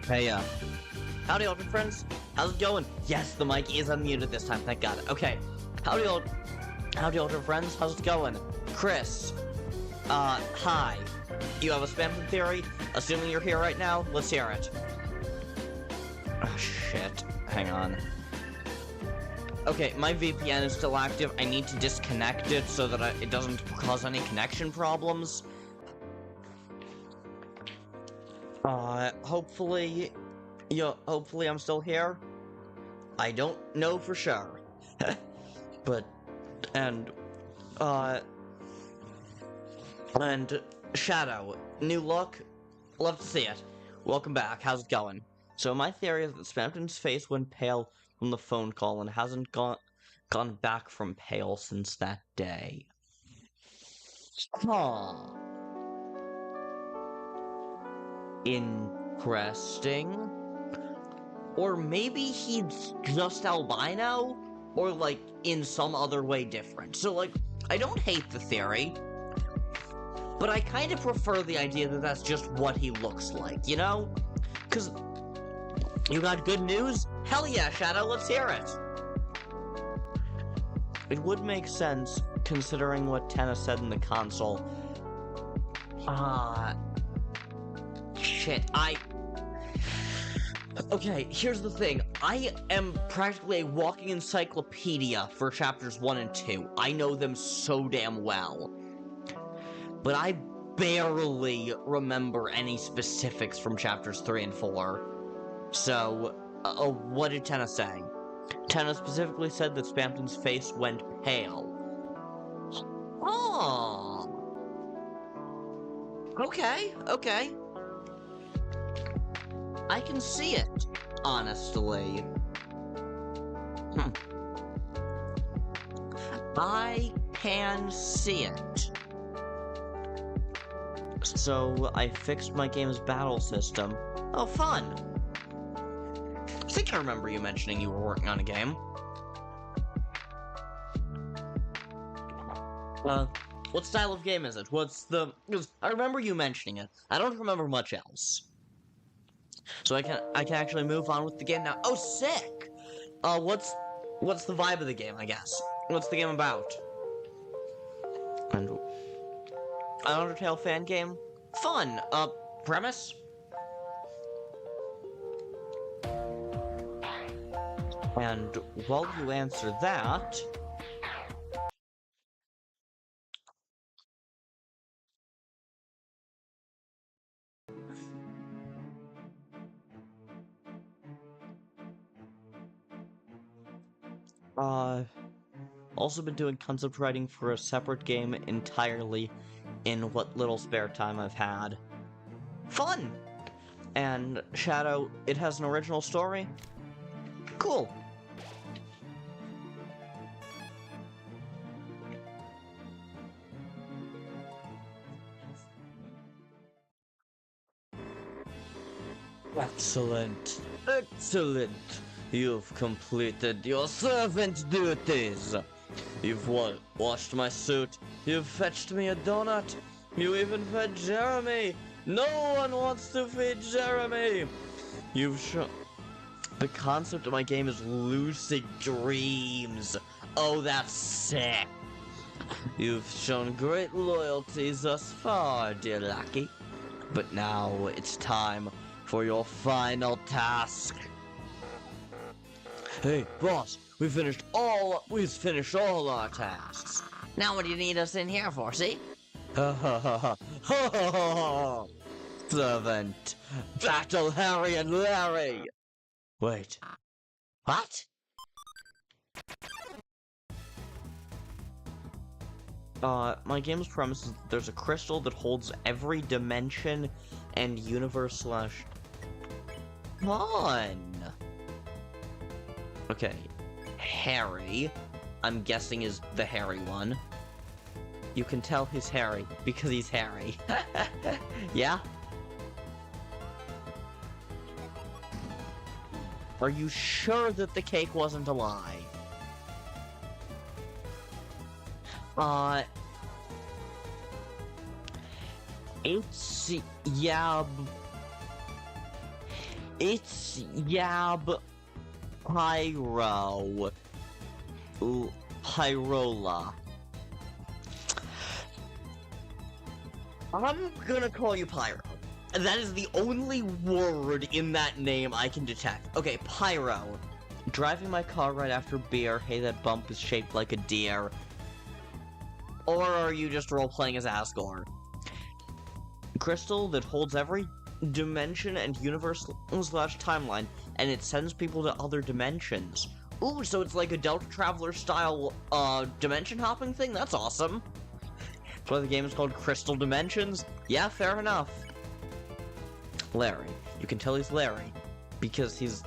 Hey, howdy, old friends. How's it going? Yes, the mic is unmuted this time. Thank God. Okay. Howdy, old friends. How's it going? Kris. Hi. You have a spam theory? Assuming you're here right now, let's hear it. Oh, shit. Hang on. Okay, my VPN is still active. I need to disconnect it so that it doesn't cause any connection problems. Hopefully I'm still here. I don't know for sure. And Shadow, new look, love to see it. Welcome back, how's it going? So my theory is that Spamton's face went pale from the phone call and hasn't gone back from pale since that day. Huh. Interesting. Or maybe he's just albino, or like in some other way different. So like, I don't hate the theory, but I kind of prefer the idea that that's just what he looks like, you know? Cause you got good news? Hell yeah, Shadow, let's hear it! It would make sense, considering what Tenna said in the console. Shit, Okay, here's the thing. I am practically a walking encyclopedia for chapters 1 and 2. I know them so damn well. But I barely remember any specifics from chapters 3 and 4. So, what did Tenna say? Tenna specifically said that Spamton's face went pale. Oh. Okay. I can see it, honestly. I can see it. So, I fixed my game's battle system. Oh, fun! I think I remember you mentioning you were working on a game. What style of game is it? I remember you mentioning it. I don't remember much else. So I can actually move on with the game now. Oh, sick! What's the vibe of the game, I guess? What's the game about? And an Undertale fan game? Fun! Premise? And while you answer that... also been doing concept writing for a separate game entirely in what little spare time I've had. Fun! And Shadow, it has an original story? Cool. Excellent. Excellent. You've completed your servant duties. You've washed my suit. You've fetched me a donut. You even fed Jeremy. No one wants to feed Jeremy. You've shown... The concept of my game is lucid dreams. Oh, that's sick. You've shown great loyalty thus far, dear lackey. But now it's time for your final task. Hey, boss, we've finished all our tasks. Now what do you need us in here for, see? Ha ha ha ha ha ha ha! Servant, battle Harry and Larry! Wait, what? My game's premise is that there's a crystal that holds every dimension and universe / Fun! Okay, Harry, I'm guessing is the hairy one. You can tell he's hairy because he's hairy. Yeah? Are you sure that the cake wasn't a lie? Yeah, It's Yab Pyro. Pyrola. I'm gonna call you Pyro. That is the only word in that name I can detect. Okay, Pyro. Driving my car right after beer. Hey, that bump is shaped like a deer. Or are you just role-playing as Asgore? Crystal that holds every dimension and universe/timeline, and it sends people to other dimensions. Ooh, so it's like a Delta Traveler style, dimension hopping thing? That's awesome. That's why the game is called Crystal Dimensions? Yeah, fair enough. Larry. You can tell he's Larry, because he's...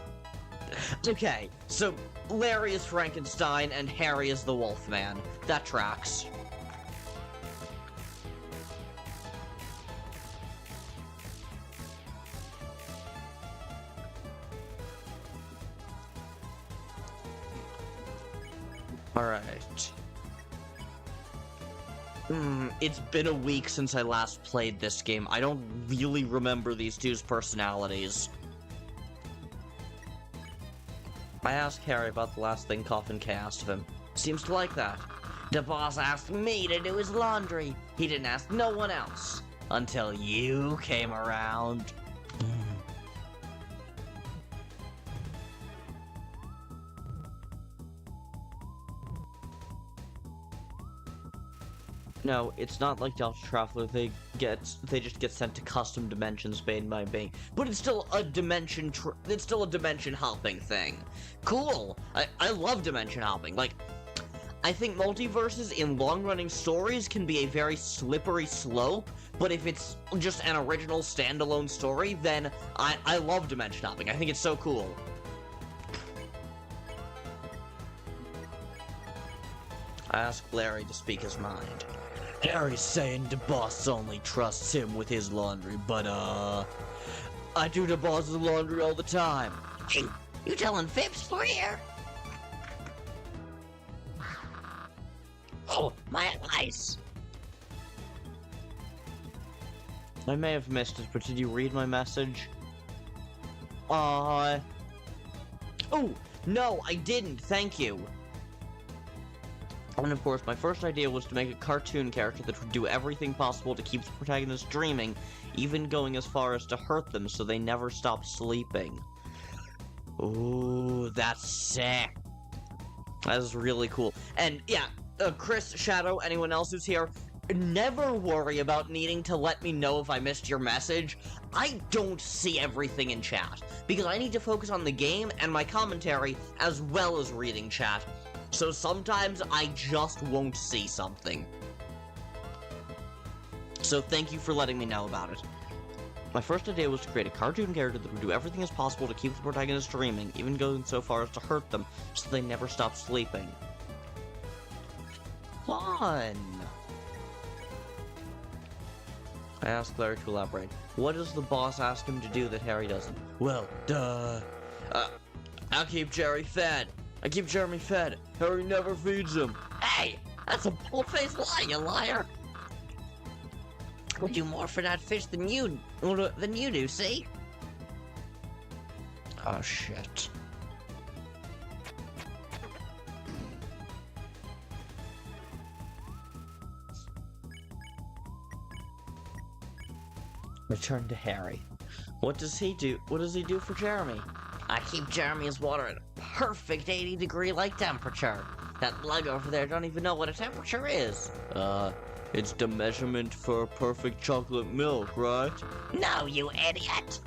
Okay, so Larry is Frankenstein, and Harry is the Wolfman. That tracks. Alright. It's been a week since I last played this game. I don't really remember these two's personalities. I asked Harry about the last thing Coffin K asked of him. Seems to like that. The boss asked me to do his laundry. He didn't ask no one else. Until you came around. No, it's not like Delta Traveler. They just get sent to custom dimensions made by me. But it's still a dimension hopping thing. Cool. I love dimension hopping. Like, I think multiverses in long-running stories can be a very slippery slope, but if it's just an original standalone story, then I love dimension hopping. I think it's so cool. I asked Larry to speak his mind. Harry's saying the boss only trusts him with his laundry, but, I do the boss's laundry all the time. Hey, you telling fibs for here? Oh, my eyes! I may have missed it, but did you read my message? Oh, no, I didn't, thank you. And of course, my first idea was to make a cartoon character that would do everything possible to keep the protagonist dreaming, even going as far as to hurt them so they never stop sleeping. Ooh, that's sick. That is really cool. And yeah, Kris, Shadow, anyone else who's here, never worry about needing to let me know if I missed your message. I don't see everything in chat, because I need to focus on the game and my commentary as well as reading chat. So sometimes I just won't see something. So thank you for letting me know about it. My first idea was to create a cartoon character that would do everything as possible to keep the protagonist dreaming, even going so far as to hurt them, so they never stop sleeping. Fun! I asked Larry to elaborate. What does the boss ask him to do that Harry doesn't? Well, duh. I'll keep Jerry fed. I keep Jeremy fed. Harry never feeds him. Hey, that's a bull-faced lie, you liar. I do more for that fish than you do, see? Oh, shit. Return to Harry. What does he do? What does he do for Jeremy? I keep Jeremy's water at a perfect 80-degree lake temperature. That lug over there don't even know what a temperature is. It's the measurement for perfect chocolate milk, right? No, you idiot!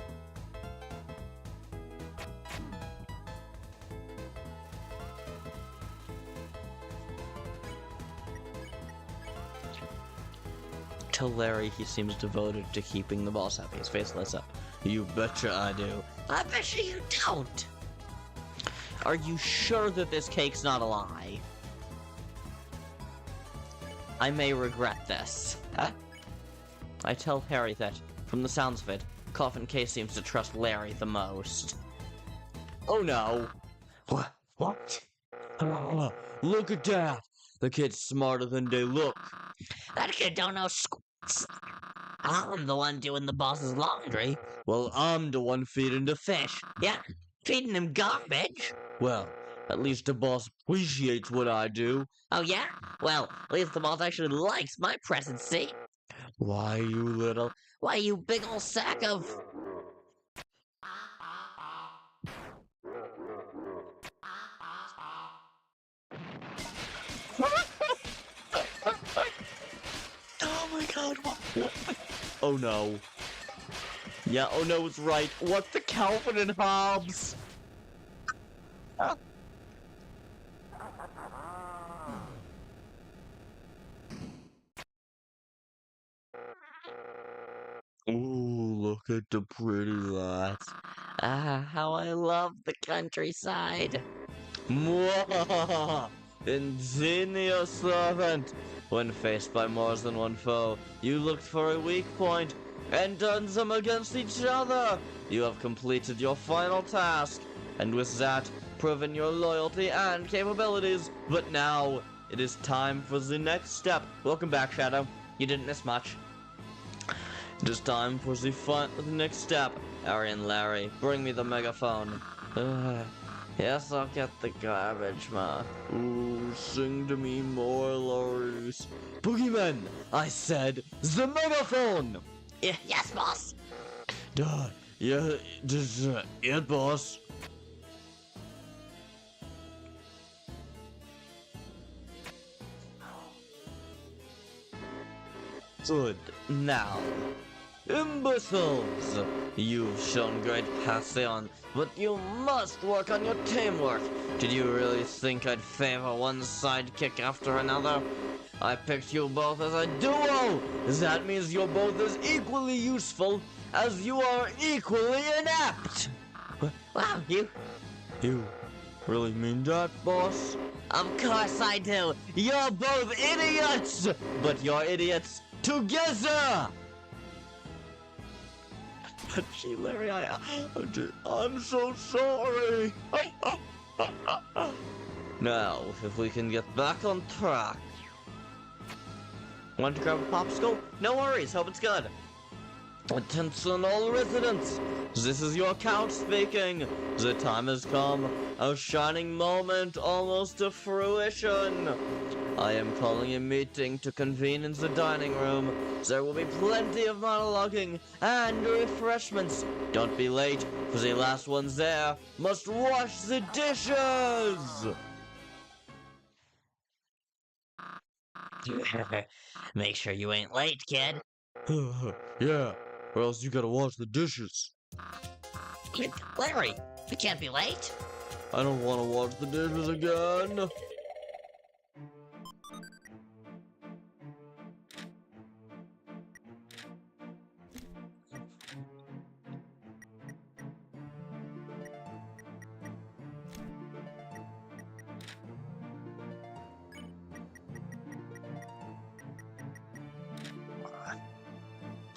Tell Larry he seems devoted to keeping the boss happy. His face lights up. You betcha I do. I betcha you don't. Are you sure that this cake's not a lie? I may regret this. Huh? I tell Harry that, from the sounds of it, Coffin K seems to trust Larry the most. Oh no. What? Look at that! The kid's smarter than they look. That kid don't know squats. I'm the one doing the boss's laundry. Well, I'm the one feeding the fish. Yeah, feeding him garbage. Well, at least the boss appreciates what I do. Oh yeah? Well, at least the boss actually likes my presence, see? Why, you little... Why, you big ol' sack of... Oh my god, what? Oh no. Yeah, oh no, it's right. What the Calvin and Hobbes? Ooh, look at the pretty lights. Ah, how I love the countryside. Mwah! Ingenious servant! When faced by more than one foe, you looked for a weak point and turned them against each other. You have completed your final task, and with that, proven your loyalty and capabilities. But now, it is time for the next step. Welcome back, Shadow. You didn't miss much. It is time for the next step. Harry and Larry, bring me the megaphone. Yes, I'll get the garbage, ma. Ooh, sing to me more, Loris. Boogeyman, I said, the megaphone! Yes, boss. Duh, yeah, this is it, boss. Good, now. Imbeciles! You've shown great passion, but you must work on your teamwork. Did you really think I'd favor one sidekick after another? I picked you both as a duo! That means you're both as equally useful as you are equally inept! Wow, you really mean that, boss? Of course I do. You're both idiots! But you're idiots together! But gee, Larry, I'm so sorry. Now, if we can get back on track. Want to grab a popsicle? No worries, hope it's good. Attention all residents, this is your count speaking. The time has come, a shining moment almost to fruition. I am calling a meeting to convene in the dining room. There will be plenty of monologuing and refreshments. Don't be late, for the last ones there must wash the dishes! Make sure you ain't late, kid. Yeah, or else you gotta wash the dishes. Larry, we can't be late. I don't want to wash the dishes again.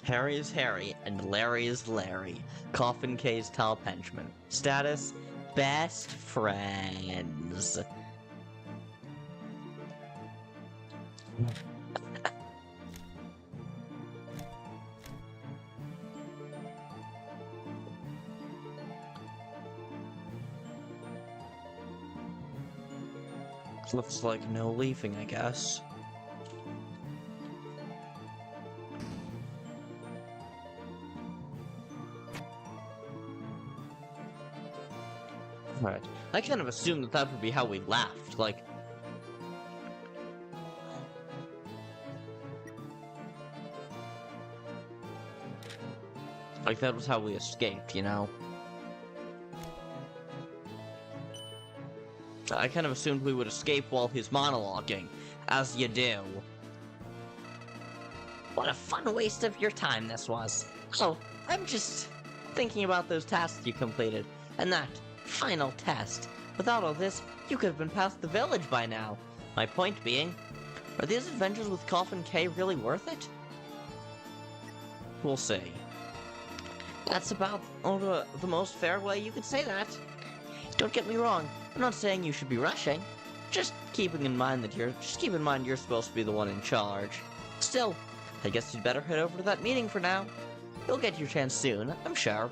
Harry is Harry, and Larry is Larry. Coffin K's tall henchman. Status, best friends. Looks like no leaving, I guess. Alright, I kind of assumed that that would be how we left, like... Like, that was how we escaped, you know? I kind of assumed we would escape while he's monologuing, as you do. What a fun waste of your time this was. Oh, I'm just thinking about those tasks you completed, and that final test. Without all this, you could have been past the village by now. My point being, are these adventures with Coffin K really worth it? We'll see. That's about the most fair way you could say that. Don't get me wrong, I'm not saying you should be rushing. Just keep in mind you're supposed to be the one in charge. Still, I guess you'd better head over to that meeting for now. You'll get your chance soon, I'm sure.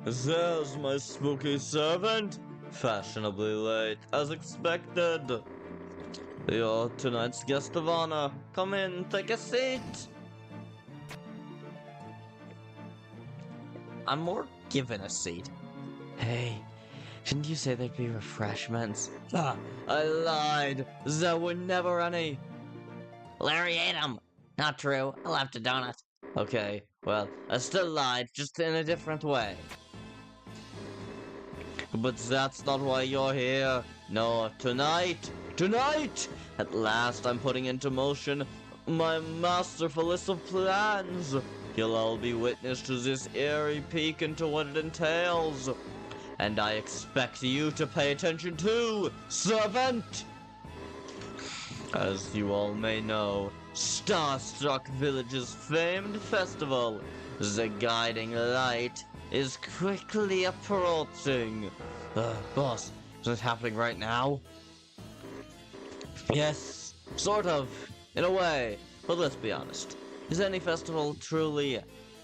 There's my spooky servant, fashionably late, as expected. You're tonight's guest of honor. Come in, take a seat. I'm more given a seat. Hey, didn't you say there'd be refreshments? Ah, I lied. There were never any. Larry ate 'em. Not true. I left a donut. Okay, well, I still lied, just in a different way. But that's not why you're here. No, tonight, at last I'm putting into motion my masterful list of plans. You'll all be witness to this eerie peek into what it entails. And I expect you to pay attention too, servant! As you all may know, Starstruck Village's famed festival, the Guiding Light, is quickly approaching. Boss, is it happening right now? Yes, sort of, in a way, but let's be honest. Is any festival truly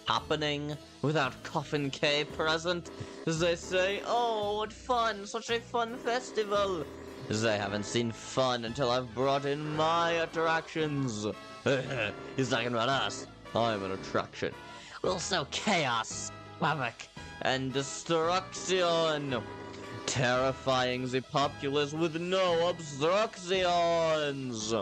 happening without Coffin K present? As they say, oh, what fun, such a fun festival. They haven't seen fun until I've brought in my attractions. He's talking about us. I'm an attraction. We'll sow chaos, havoc, and destruction, terrifying the populace with no obstructions.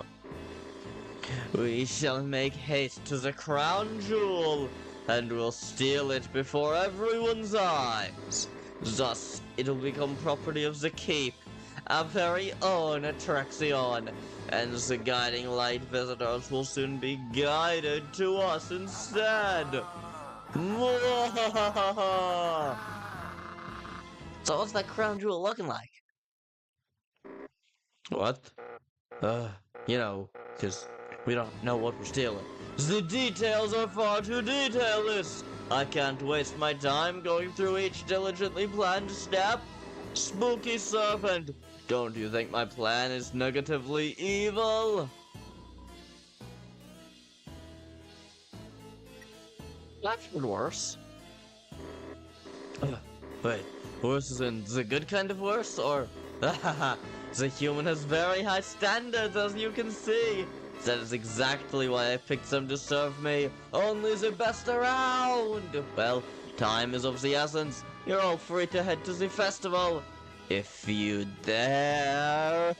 We shall make haste to the crown jewel, and we'll steal it before everyone's eyes. Thus, it'll become property of the keep, our very own attraction, and the Guiding Light visitors will soon be guided to us instead. So what's that crown jewel looking like? What? You know, because we don't know what we're stealing. The details are far too detailless. I can't waste my time going through each diligently planned step. Spooky serpent, don't you think my plan is negatively evil? I've heard worse. Wait, worse is in the good kind of worse, or? The human has very high standards, as you can see. That is exactly why I picked them to serve me. Only the best around. Well, time is of the essence. You're all free to head to the festival, if you dare.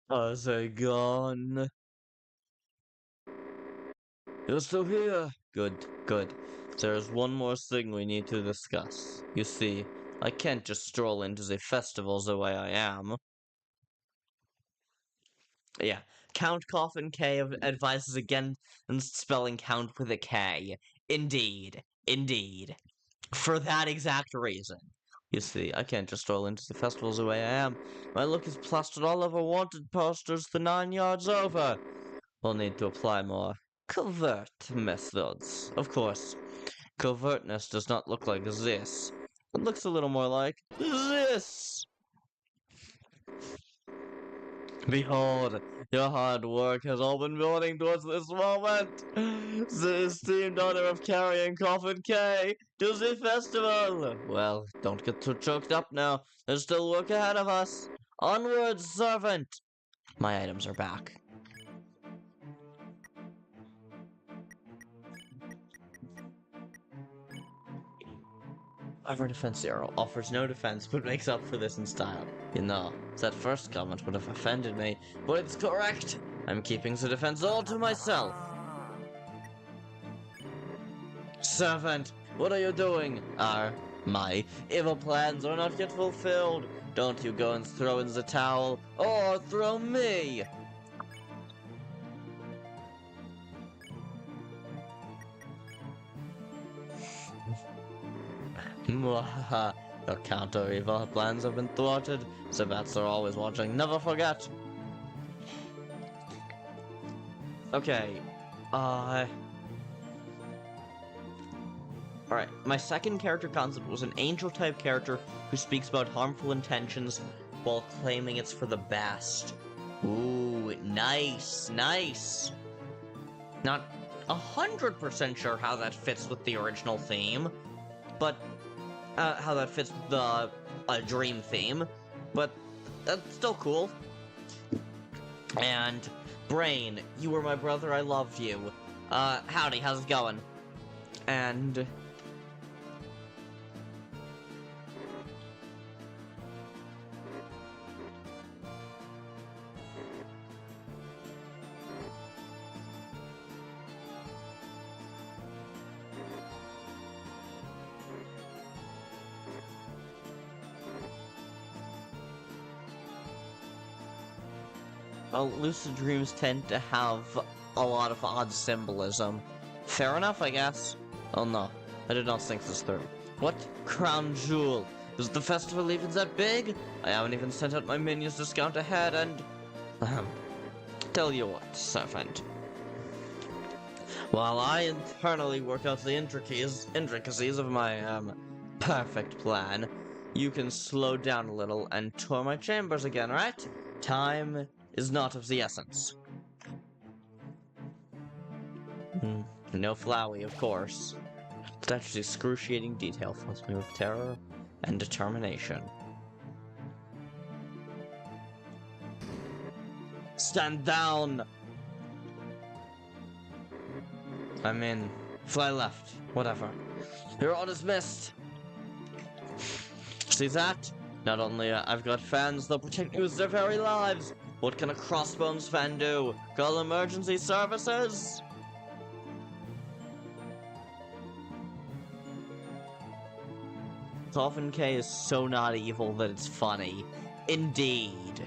Are they gone? You're still here. Good, good. There's one more thing we need to discuss. You see, I can't just stroll into the festival the way I am. Yeah, Count Coffin K advises against spelling count with a K. Indeed, indeed. For that exact reason. You see, I can't just stroll into the festivals the way I am. My look is plastered all over wanted posters the 9 yards over. We'll need to apply more covert methods. Of course, covertness does not look like this. It looks a little more like this. Behold, your hard work has all been building towards this moment. The esteemed honor of carrying Coffin K to the festival. Well, don't get too choked up now. There's still work ahead of us. Onwards, servant. My items are back. Our defense 0 offers no defense, but makes up for this in style. You know, that first comment would have offended me, but it's correct. I'm keeping the defense all to myself. Servant, what are you doing? My evil plans are not yet fulfilled. Don't you go and throw in the towel, or throw me! Mwahaha. Your counter-evil plans have been thwarted. The bats are always watching. Never forget! Okay, Alright, my second character concept was an angel-type character who speaks about harmful intentions while claiming it's for the best. Ooh, nice, nice! Not 100% sure how that fits with the original theme, but how that fits with the dream theme, but that's still cool. And Brain, you were my brother, I loved you. Howdy, how's it going? And well, lucid dreams tend to have a lot of odd symbolism. Fair enough, I guess. Oh no, I did not think this through. What crown jewel? Is the festival even that big? I haven't even sent out my minions to scout ahead and... Tell you what, servant. While I internally work out the intricacies of my, perfect plan, you can slow down a little and tour my chambers again, right? Time is not of the essence. No Flowey, of course. Such excruciating detail fills me with terror and determination. Stand down! I'm in. Fly left. Whatever. You're all dismissed! See that? Not only I've got fans, they'll protect me with their very lives! What can a Crossbones fan do? Call emergency services? Coffin K is so not evil that it's funny. Indeed.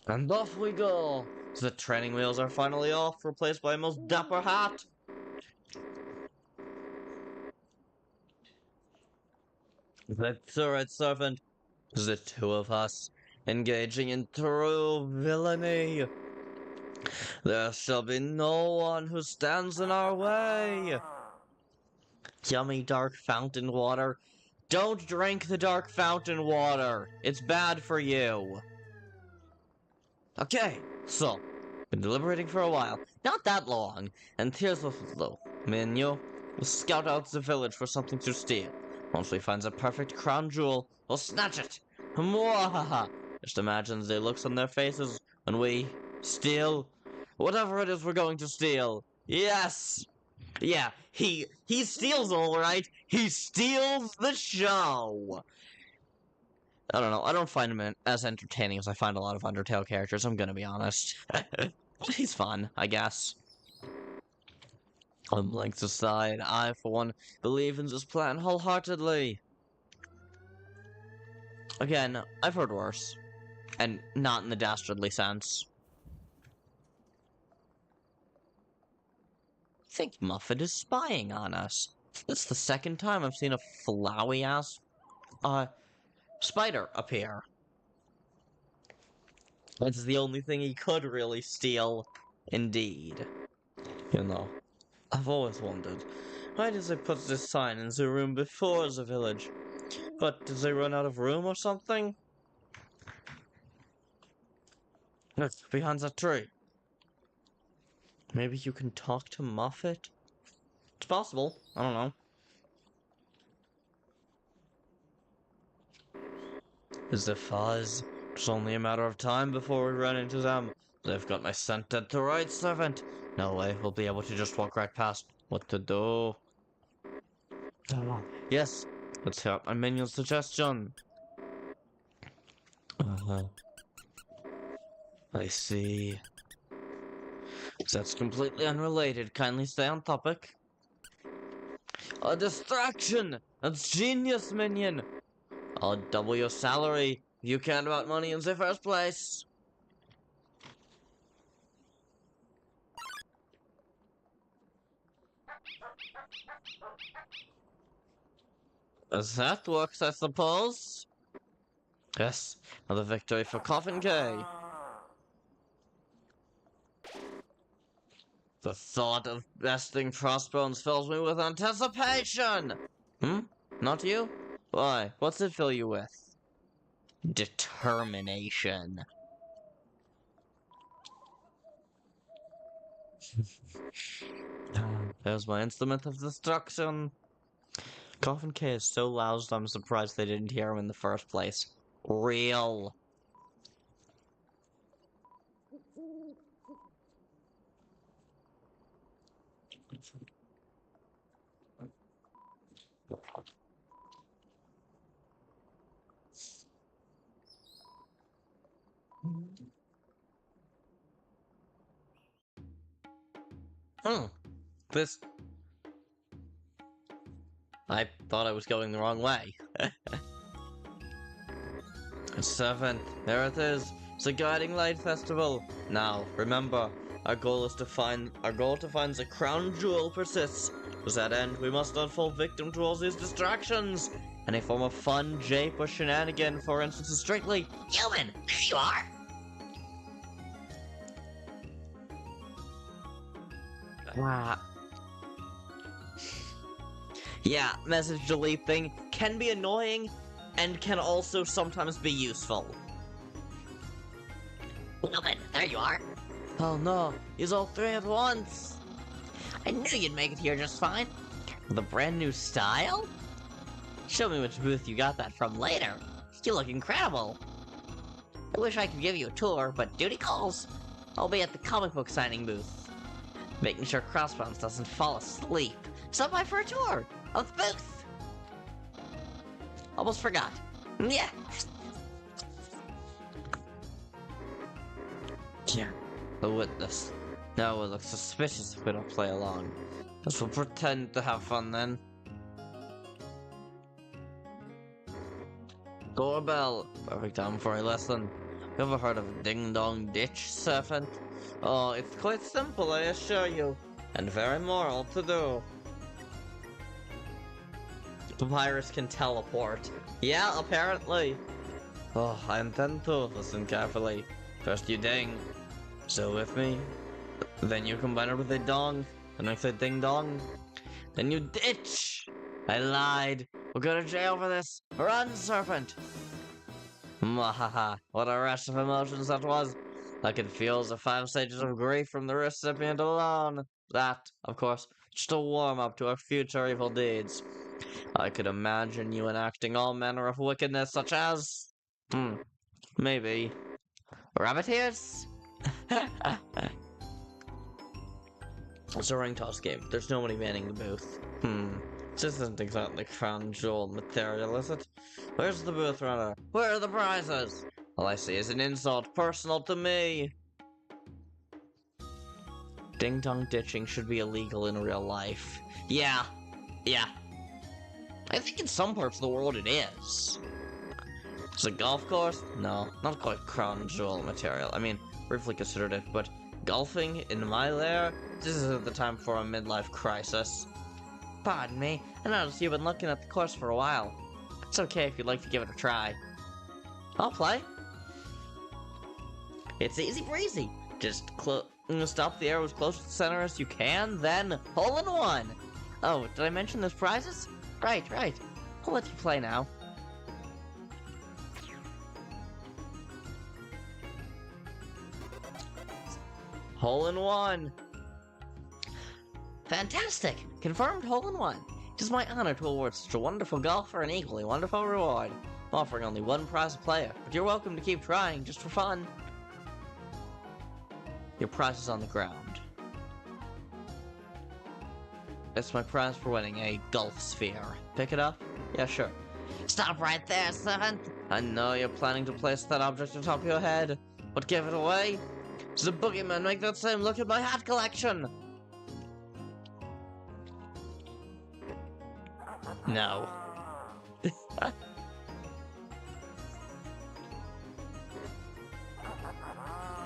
And off we go! The training wheels are finally off, replaced by a most dapper hat! That's alright, servant. The two of us, engaging in true villainy. There shall be no one who stands in our way. Yummy dark fountain water. Don't drink the dark fountain water. It's bad for you. Okay, so, been deliberating for a while. Not that long. And here's what we'll do. Me and you will scout out the village for something to steal. Once we find the perfect crown jewel, we'll snatch it! Mwahaha! Just imagine the looks on their faces when we steal whatever it is we're going to steal. Yes! Yeah, he steals alright! He steals the show! I don't know, I don't find him as entertaining as I find a lot of Undertale characters, I'm gonna be honest. He's fun, I guess. Lengths aside, I, for one, believe in this plan wholeheartedly. Again, I've heard worse. And not in the dastardly sense. I think Muffet is spying on us. It's the second time I've seen a flowy-ass, spider appear. It's the only thing he could really steal. Indeed. You know. I've always wondered, why did they put this sign in the room before the village? But did they run out of room or something? Look, behind that tree. Maybe you can talk to Muffet? It's possible, I don't know. Is the fuzz? It's only a matter of time before we run into them. They've got my scent dead to rights, servant. No way, we'll be able to just walk right past. What to do? Yes, let's hear my minion's suggestion. I see. That's completely unrelated. Kindly stay on topic. A distraction! That's genius, minion! I'll double your salary if you cared about money in the first place. That works, I suppose. Yes, another victory for Coffin K. The thought of besting Crossbones fills me with anticipation! Not you? Why? What's it fill you with? Determination. There's my instrument of destruction. Coffin K is so loud I'm surprised they didn't hear him in the first place. Real. This... I thought I was going the wrong way. 7. There it is. It's a guiding light festival. Now, remember, our goal to find the crown jewel persists. To that end, we must not fall victim to all these distractions. Any form of fun, jape, or shenanigan, for instance, is strictly Human, there you are. Yeah, message delete thing can be annoying and can also sometimes be useful. Human, there you are. Oh no, he's all 3 at once. I knew you'd make it here just fine. With a brand new style? Show me which booth you got that from later. You look incredible. I wish I could give you a tour, but duty calls. I'll be at the comic book signing booth, making sure Crossbones doesn't fall asleep. Stop by for a tour of the booth. Almost forgot. Yeah. Yeah. The witness. Now it looks suspicious if we don't play along. Guess we'll pretend to have fun then. Doorbell. Perfect time for a lesson. You ever heard of a ding-dong ditch, serpent? Oh, it's quite simple, I assure you. And very moral to do. Papyrus can teleport. Yeah, apparently. Oh, I intend to. Listen carefully. First you ding. So with me. Then you combine it with a dong. The next a ding-dong. Then you ditch. I lied. We'll go to jail for this. Run, serpent. Mwahaha. What a rush of emotions that was. I could feel the 5 stages of grief from the recipient alone. That, of course, just a warm-up to our future evil deeds. I could imagine you enacting all manner of wickedness, such as... maybe... rabbit ears? It's a ring toss game. There's nobody manning the booth. This isn't exactly crown jewel material, is it? Where's the booth runner? Where are the prizes? All I see is an insult personal to me. Ding-dong ditching should be illegal in real life. Yeah. I think in some parts of the world it is. It's a golf course? No, not quite crown jewel material. I mean, briefly considered it, but golfing in my lair? This isn't the time for a midlife crisis. Pardon me, I noticed you've been looking at the course for a while. It's okay if you'd like to give it a try. I'll play. It's easy breezy. Just stop the arrow as close to the center as you can, then hole in one. Oh, did I mention those prizes? Right. I'll let you play now. Hole in one. Fantastic! Confirmed hole in one. It is my honor to award such a wonderful golfer an equally wonderful reward. I'm offering only one prize a player, but you're welcome to keep trying just for fun. Your prize is on the ground. It's my prize for winning a golf sphere. Pick it up? Yeah, sure. Stop right there, servant. I know you're planning to place that object atop your head, but give it away? Does the boogeyman make that same look at my hat collection? No.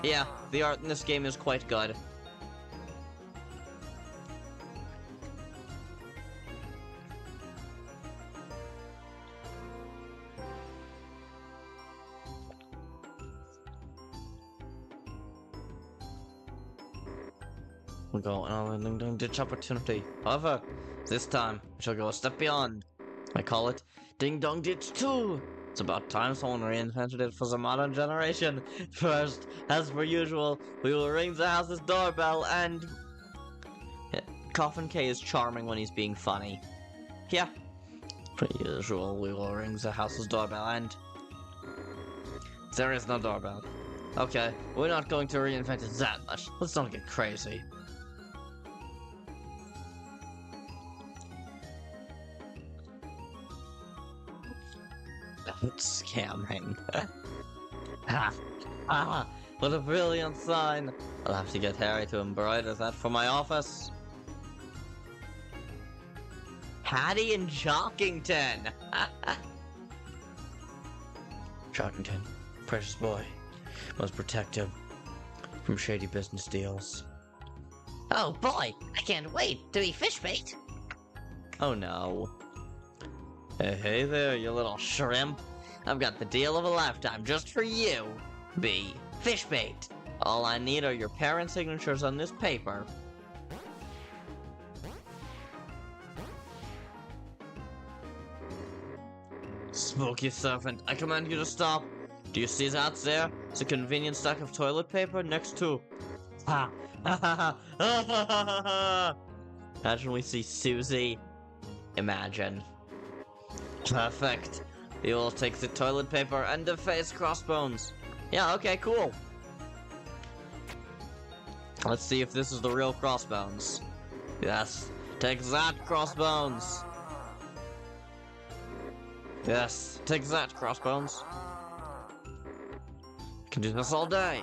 Yeah, the art in this game is quite good. We'll go on a ditch opportunity. However, this time, we shall go a step beyond. I call it Ding Dong Ditch 2! It's about time someone reinvented it for the modern generation. First, as per usual, we will ring the house's doorbell and... Coffin K is charming when he's being funny. Yeah. Per usual, we will ring the house's doorbell and... There is no doorbell. Okay, we're not going to reinvent it that much. Let's not get crazy. It's scamming. What a brilliant sign! I'll have to get Harry to embroider that for my office. Hattie and Jockington! Jockington, precious boy, must protect him from shady business deals. Oh boy, I can't wait to be fish bait. Oh no. Hey there, you little shrimp. I've got the deal of a lifetime just for you. Be fish bait. All I need are your parents' signatures on this paper. Spooky servant, I command you to stop. Do you see that there? It's a convenient stack of toilet paper next to... Ha! Imagine we see Susie. Imagine. Perfect. You will take the toilet paper and deface Crossbones. Yeah, okay, cool. Let's see if this is the real Crossbones. Yes. Take that, Crossbones. Yes, take that, Crossbones. Can do this all day.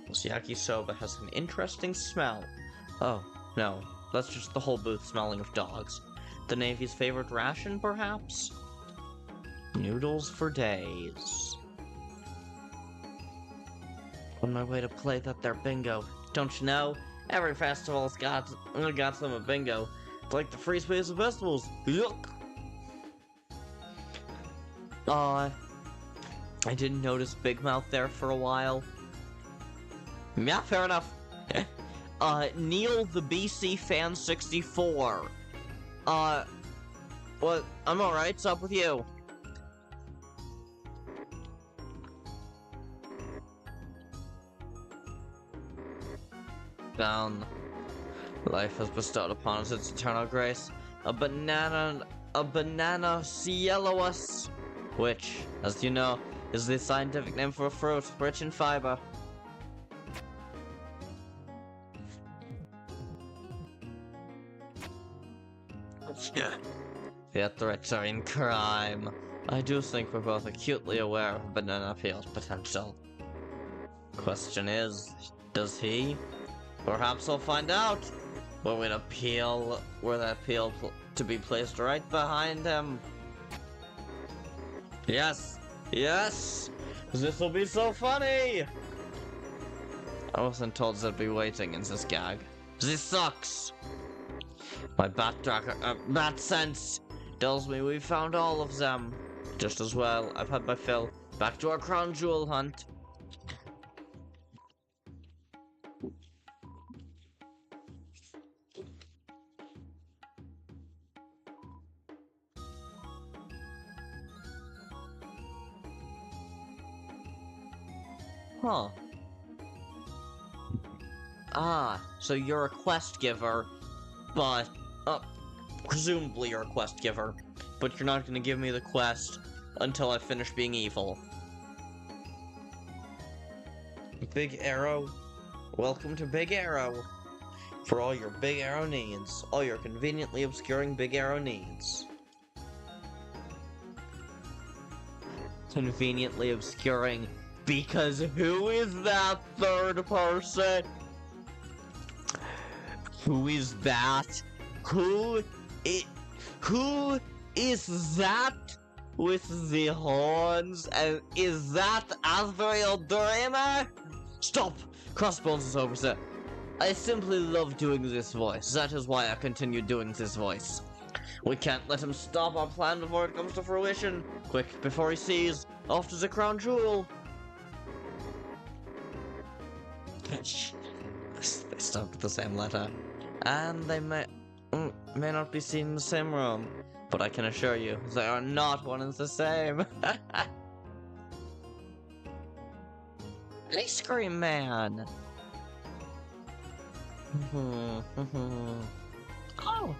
This yakisoba has an interesting smell. Oh, no. That's just the whole booth smelling of dogs. The Navy's favorite ration, perhaps? Noodles for days. On my way to play that there bingo. Don't you know? Every festival's got them a bingo. It's like the free space of festivals. Look! I didn't notice Big Mouth there for a while. Yeah, fair enough. Neil the BC Fan 64. What? I'm alright, what's up with you? Down. Life has bestowed upon us its eternal grace. A banana cielus, which, as you know, is the scientific name for a fruit rich in fiber. The threats are in crime. I do think we're both acutely aware of Banana Peel's potential. Question is, does he? Perhaps we'll find out. Were that peel to be placed right behind him? Yes! Yes! This will be so funny! I wasn't told they'd be waiting in this gag. This sucks! My bat sense tells me we found all of them. Just as well, I've had my fill. Back to our crown jewel hunt. Huh. Ah, so you're a quest giver, but, presumably you're a quest giver, but you're not gonna give me the quest until I finish being evil. Big Arrow. Welcome to Big Arrow. For all your Big Arrow needs. All your conveniently obscuring Big Arrow needs. Conveniently obscuring, because who is that third person? Who is that? Who is that with the horns? And is that Azrael Dreamer? Stop! Crossbones is overset. I simply love doing this voice. That is why I continue doing this voice. We can't let him stop our plan before it comes to fruition. Quick, before he sees, off to the crown jewel. They stopped at the same letter. And they may not be seen in the same room. But I can assure you, they are not one and the same. Ice Cream Man. Oh,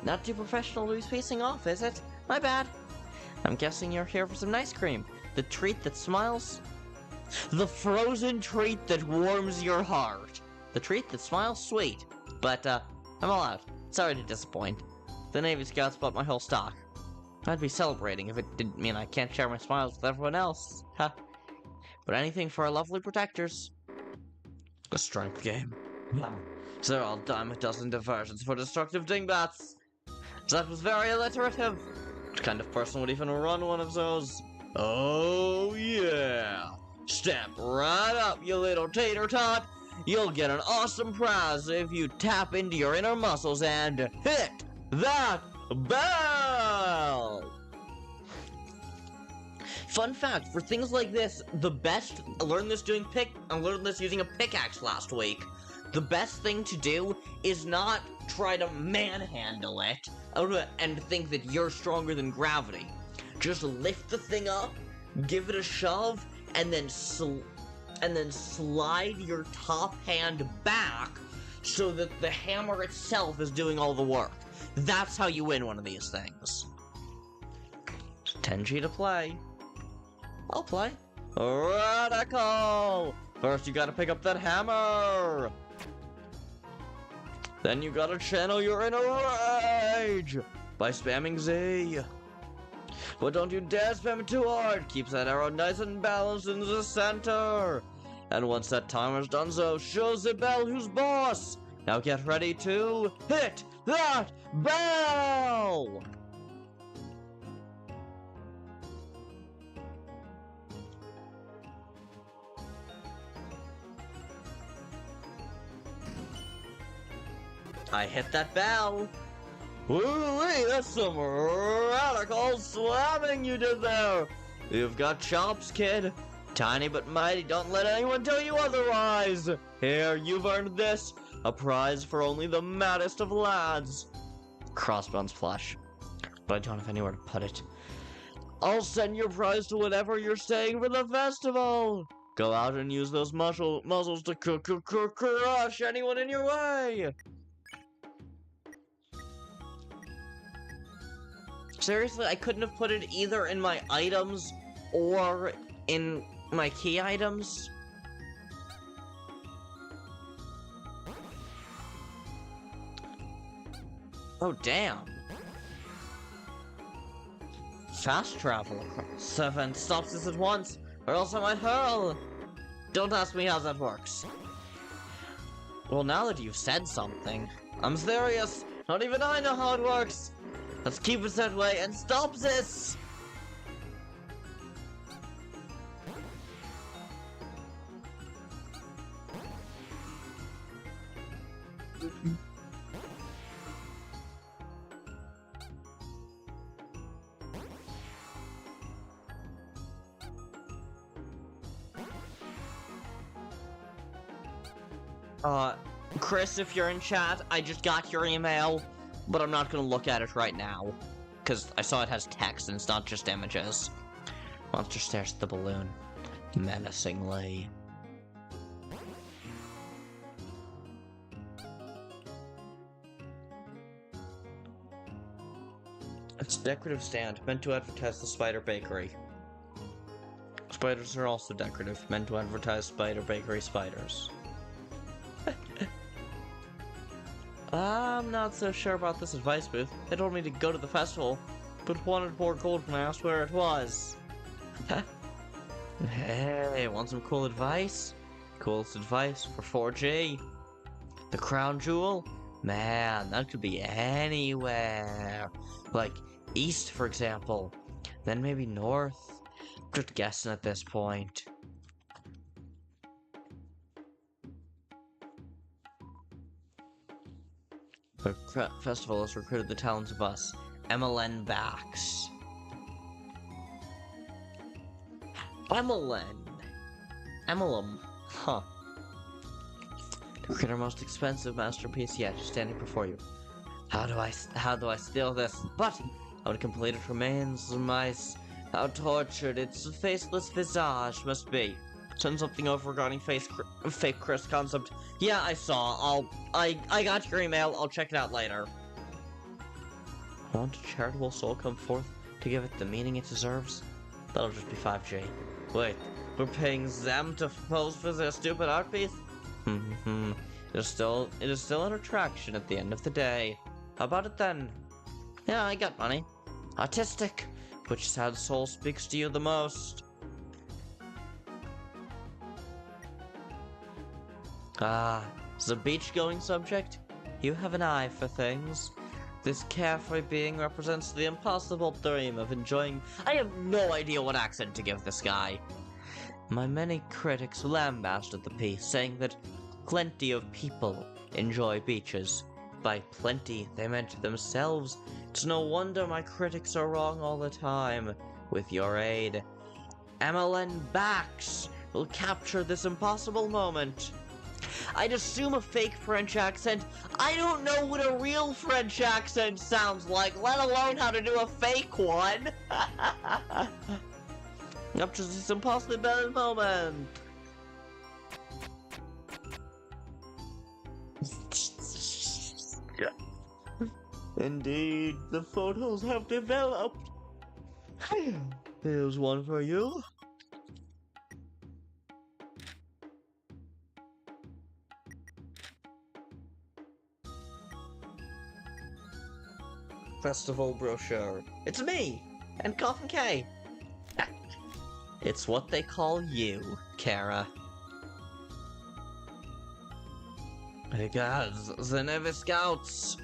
not too professional to be facing off, is it? My bad. I'm guessing you're here for some ice cream. The treat that smiles. The frozen treat that warms your heart. The treat that smiles sweet. But, I'm all out. Sorry to disappoint. The Navy Scouts bought my whole stock. I'd be celebrating if it didn't mean I can't share my smiles with everyone else. Ha. But anything for our lovely protectors. A strength game. So I'll dime a dozen diversions for destructive dingbats. That was very alliterative. What kind of person would even run one of those? Oh yeah! Step right up, you little tater tot! You'll get an awesome prize if you tap into your inner muscles and hit that bell! Fun fact, for things like this, the best, I learned this using a pickaxe last week. The best thing to do is not try to manhandle it and think that you're stronger than gravity. Just lift the thing up, give it a shove, and then slide your top hand back so that the hammer itself is doing all the work. That's how you win one of these things. 10G to play. I'll play. Radical! First you gotta pick up that hammer! Then you gotta channel your inner rage by spamming Z. But don't you dare spam it too hard. Keeps that arrow nice and balanced in the center. And once that timer's done so, shows the bell who's boss. Now get ready to hit that bell! I hit that bell. Woo-wee, that's some radical slamming you did there. You've got chops, kid. Tiny but mighty, don't let anyone tell you otherwise. Here, you've earned this. A prize for only the maddest of lads. Crossbones plush. But I don't have anywhere to put it. I'll send your prize to whatever you're staying for the festival. Go out and use those muzzles to crush anyone in your way. Seriously, I couldn't have put it either in my items or in my key items. Oh, damn. Fast travel. 7 stops this at once, or else I might hurl. Don't ask me how that works. Well, now that you've said something, I'm serious. Not even I know how it works. Let's keep it that way and stop this! Kris, if you're in chat, I just got your email. But I'm not gonna look at it right now, because I saw it has text and it's not just images. Monster stares at the balloon, menacingly. It's a decorative stand meant to advertise the Spider Bakery. Spiders are also decorative, meant to advertise Spider Bakery spiders. I'm not so sure about this advice booth. They told me to go to the festival, but wanted more gold when I asked where it was. Hey, want some cool advice? Coolest advice for 4G? The crown jewel? Man, that could be anywhere. Like, east, for example. Then maybe north. Just guessing at this point. The festival has recruited the talents of us, MLN backs. MLM. Huh. To create our most expensive masterpiece yet, standing before you. How do I steal this? But how complete it remains, how tortured its faceless visage must be. Send something over regarding fake Kris concept. Yeah, I saw. I got your email. I'll check it out later. Won't a charitable soul come forth to give it the meaning it deserves? That'll just be 5G. Wait, we're paying them to pose for their stupid art piece? It is still an attraction at the end of the day. How about it then? Yeah, I got money. Artistic. Which sad soul speaks to you the most? Is a beach-going subject? You have an eye for things. This carefree being represents the impossible dream of enjoying— I have no idea what accent to give this guy. My many critics lambasted the piece, saying that plenty of people enjoy beaches. By plenty, they meant themselves. It's no wonder my critics are wrong all the time. With your aid, MLN backs will capture this impossible moment. I'd assume a fake French accent. I don't know what a real French accent sounds like, let alone how to do a fake one. Up to this impossibly bad moment. Indeed, the photos have developed. Here's one for you. Festival brochure. It's me! And Coffin K! It's what they call you, Kara. Hey guys, the Navy Scouts!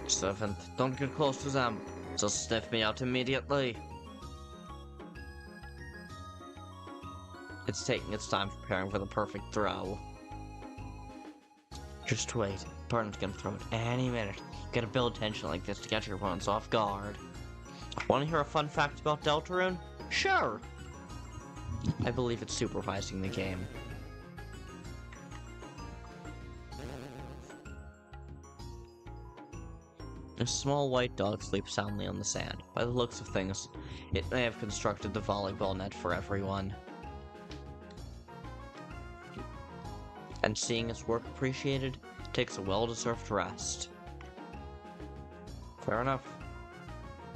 Servant, don't get close to them. Just sniff me out immediately. It's taking its time preparing for the perfect throw. Just wait. Barton's gonna throw it any minute. You gotta build tension like this to get your opponents off guard. Wanna hear a fun fact about Deltarune? Sure! I believe it's supervising the game. A small white dog sleeps soundly on the sand. By the looks of things, it may have constructed the volleyball net for everyone. And seeing its work appreciated takes a well-deserved rest. Fair enough.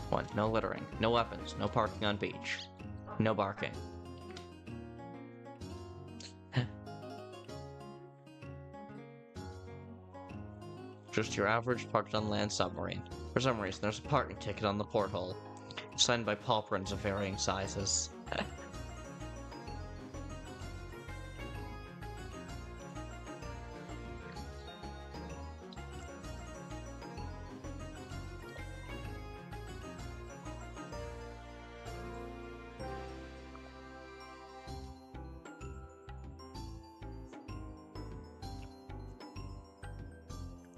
1. No littering. No weapons. No parking on beach. No barking. Just your average parked on land submarine. For some reason, there's a parking ticket on the porthole, signed by pauperins of varying sizes.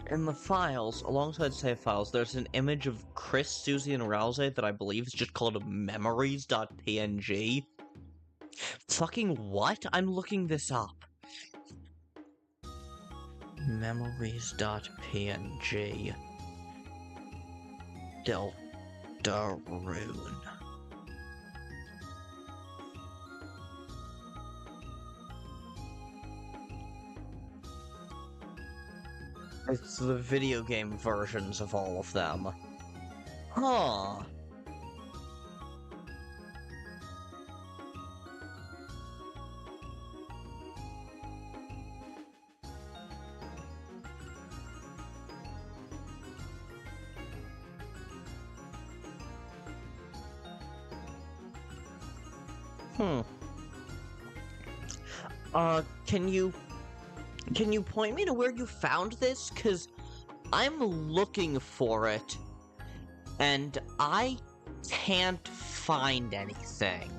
In the files, alongside save files, there's an image of Kris, Susie, and Ralsei that I believe is just called memories.png. Fucking what? I'm looking this up. Memories.png. Deltarune. It's the video game versions of all of them. Huh. Hmm. Can you point me to where you found this? 'Cause I'm looking for it, and I can't find anything.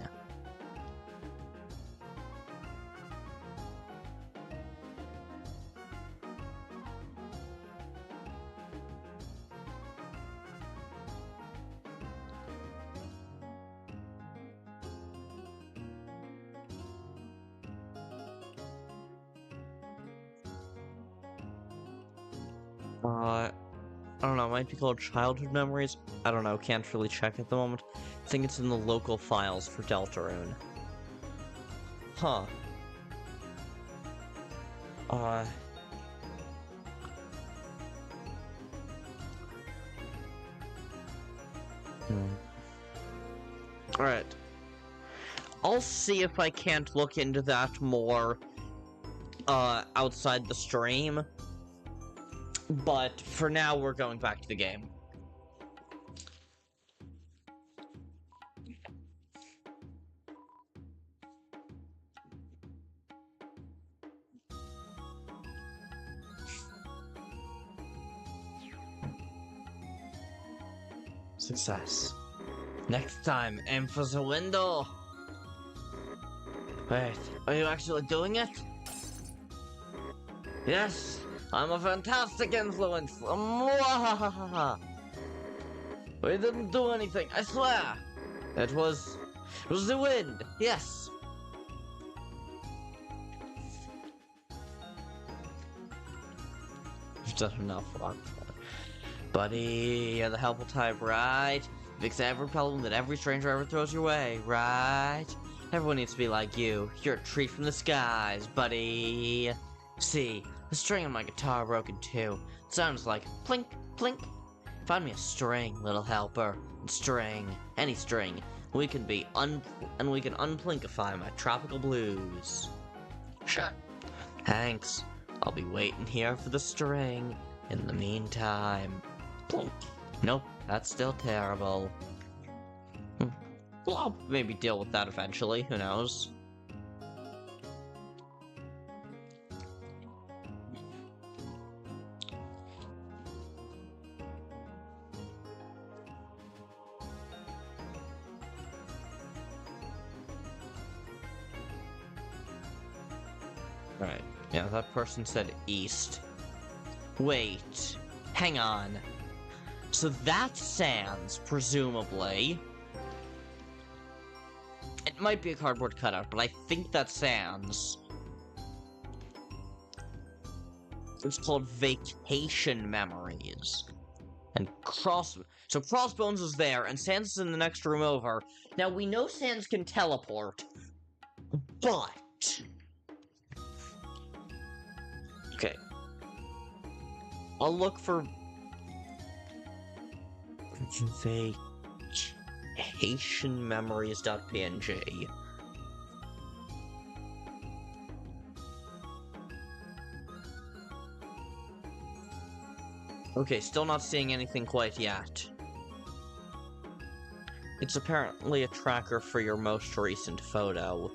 I don't know, it might be called childhood memories. I don't know, can't really check at the moment. I think it's in the local files for Deltarune. Huh. Alright. I'll see if I can't look into that more, outside the stream. But for now, we're going back to the game. Success. Next time, aim for the window. Wait, are you actually doing it? Yes, I'm a fantastic influence. Mwahahaha. We didn't do anything, I swear. It was the wind, yes. You've done enough, Rock. Buddy, you're the helpful type, right? Fix every problem that every stranger ever throws your way, right? Everyone needs to be like you. You're a treat from the skies, buddy. See, the string on my guitar broken too. It sounds like plink, plink. Find me a string, little helper. String, any string. We can unplinkify my tropical blues. Sure. Thanks. I'll be waiting here for the string. In the meantime, plink. Nope, that's still terrible. Well, I'll maybe deal with that eventually, who knows? Alright, yeah, that person said east. Wait, hang on. So that's Sans, presumably. It might be a cardboard cutout, but I think that's Sans. It's called Vacation Memories. And so Crossbones is there, and Sans is in the next room over. Now, we know Sans can teleport, but... Okay. I'll look for... vacationmemories.png. Okay, still not seeing anything quite yet. It's apparently a tracker for your most recent photo.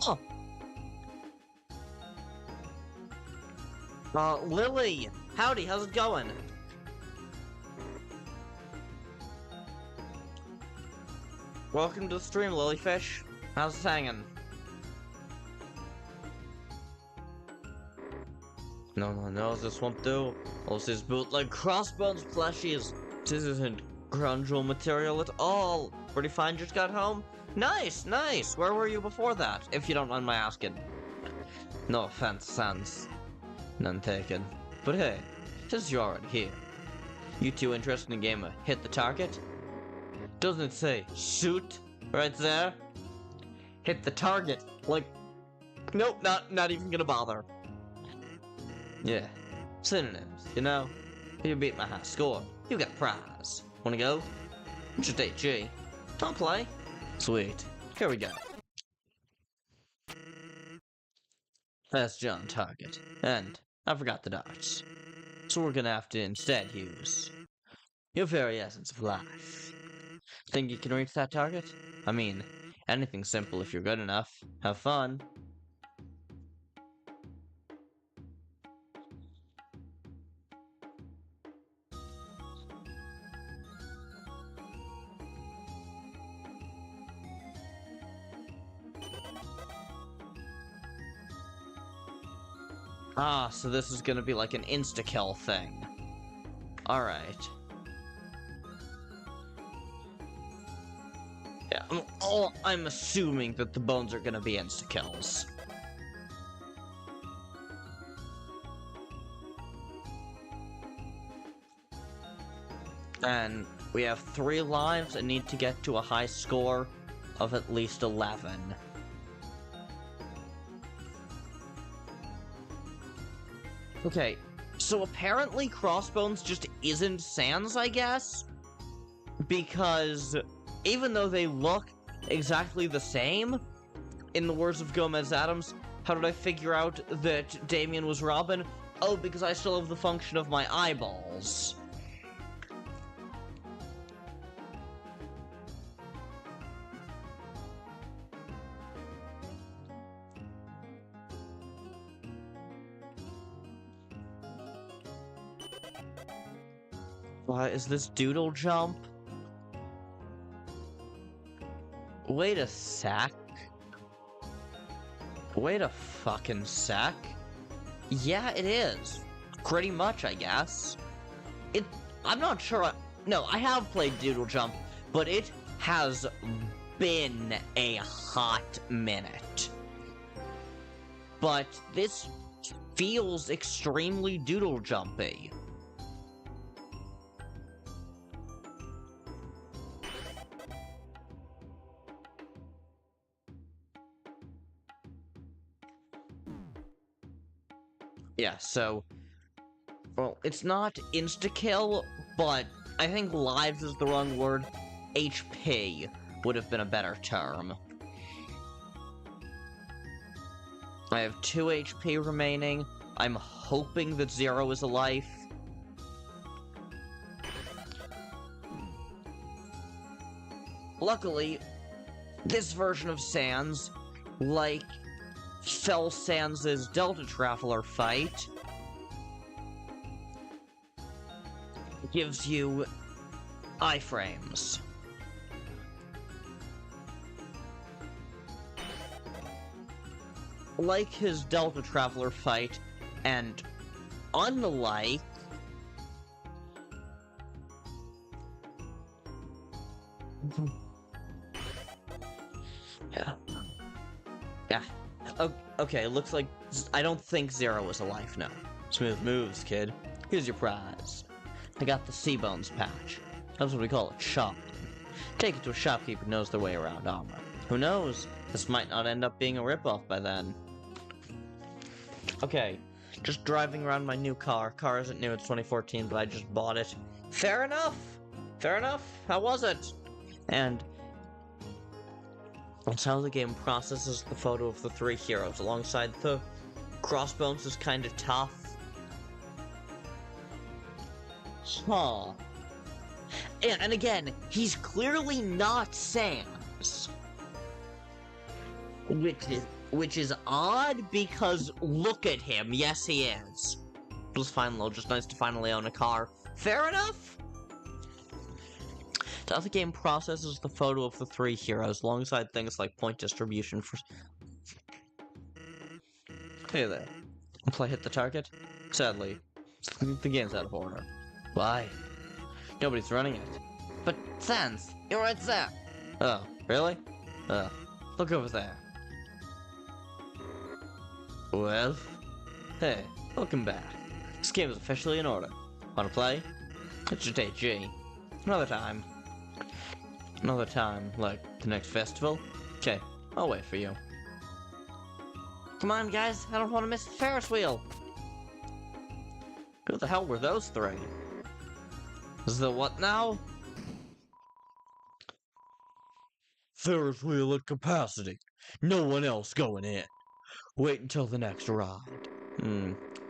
Oh. Lily! Howdy, how's it going? Welcome to the stream, Lilyfish. How's it hanging? No, this won't do. All this is bootleg Crossbones plushies. This isn't grunge material at all. Pretty fine, just got home? Nice, nice. Where were you before that, if you don't mind my asking? No offense, Sans. None taken. But hey, since you're already here, you two interested in the game of Hit the Target? Doesn't it say shoot right there? Hit the target. Like, nope, not even gonna bother. Yeah, synonyms, you know? If you beat my high score, you get a prize. Wanna go? Just HG. Don't play. Sweet. Here we go. That's John target. And I forgot the darts. So we're gonna have to instead use your very essence of life. Think you can reach that target? I mean, anything simple if you're good enough. Have fun. Ah, so this is gonna be like an insta-kill thing. Alright. Yeah, I'm assuming that the bones are gonna be insta-kills. And we have 3 lives and need to get to a high score of at least 11. Okay, so apparently Crossbones just isn't Sans, I guess? Because even though they look exactly the same, in the words of Gomez Adams, how did I figure out that Damien was Robin? Oh, because I still have the function of my eyeballs. What is this doodle jump? Wait a sec. Wait a fucking sec. Yeah, it is. Pretty much, I guess. I'm not sure. No, I have played Doodle Jump, but it has been a hot minute. But this feels extremely Doodle Jumpy. Yeah, so, well, it's not insta-kill, but I think lives is the wrong word. HP would have been a better term. I have 2 HP remaining. I'm hoping that 0 is a life. Luckily, this version of Sans, like Fell Sans' Delta Traveler fight, gives you iframes. Like his Delta Traveler fight, and unlike yeah. Okay, it looks like I don't think 0 is a life, no. Smooth moves, kid. Here's your prize. I got the C-Bones patch. That's what we call it, shop. Take it to a shopkeeper who knows their way around armor. Who knows? This might not end up being a ripoff by then. Okay, just driving around my new car. Car isn't new, it's 2014, but I just bought it. Fair enough! Fair enough! How was it? And that's how the game processes the photo of the 3 heroes alongside the Crossbones is kind of tough. Huh. And again, he's clearly not Sans. Which is odd because look at him. Yes, he is. It was fine though, just nice to finally own a car. Fair enough. The other game processes the photo of the 3 heroes alongside things like point distribution for... Hey there. Will I hit the target? Sadly, the game's out of order. Why? Nobody's running it. But Sans, you're right there. Oh, really? Look over there. Well, hey, welcome back. This game is officially in order. Wanna play? It's just HG. Another time. Another time, like the next festival? Okay, I'll wait for you. Come on, guys, I don't want to miss the Ferris wheel. Who the hell were those 3? Is the what now? Ferris wheel at capacity. No one else going in. Wait until the next ride.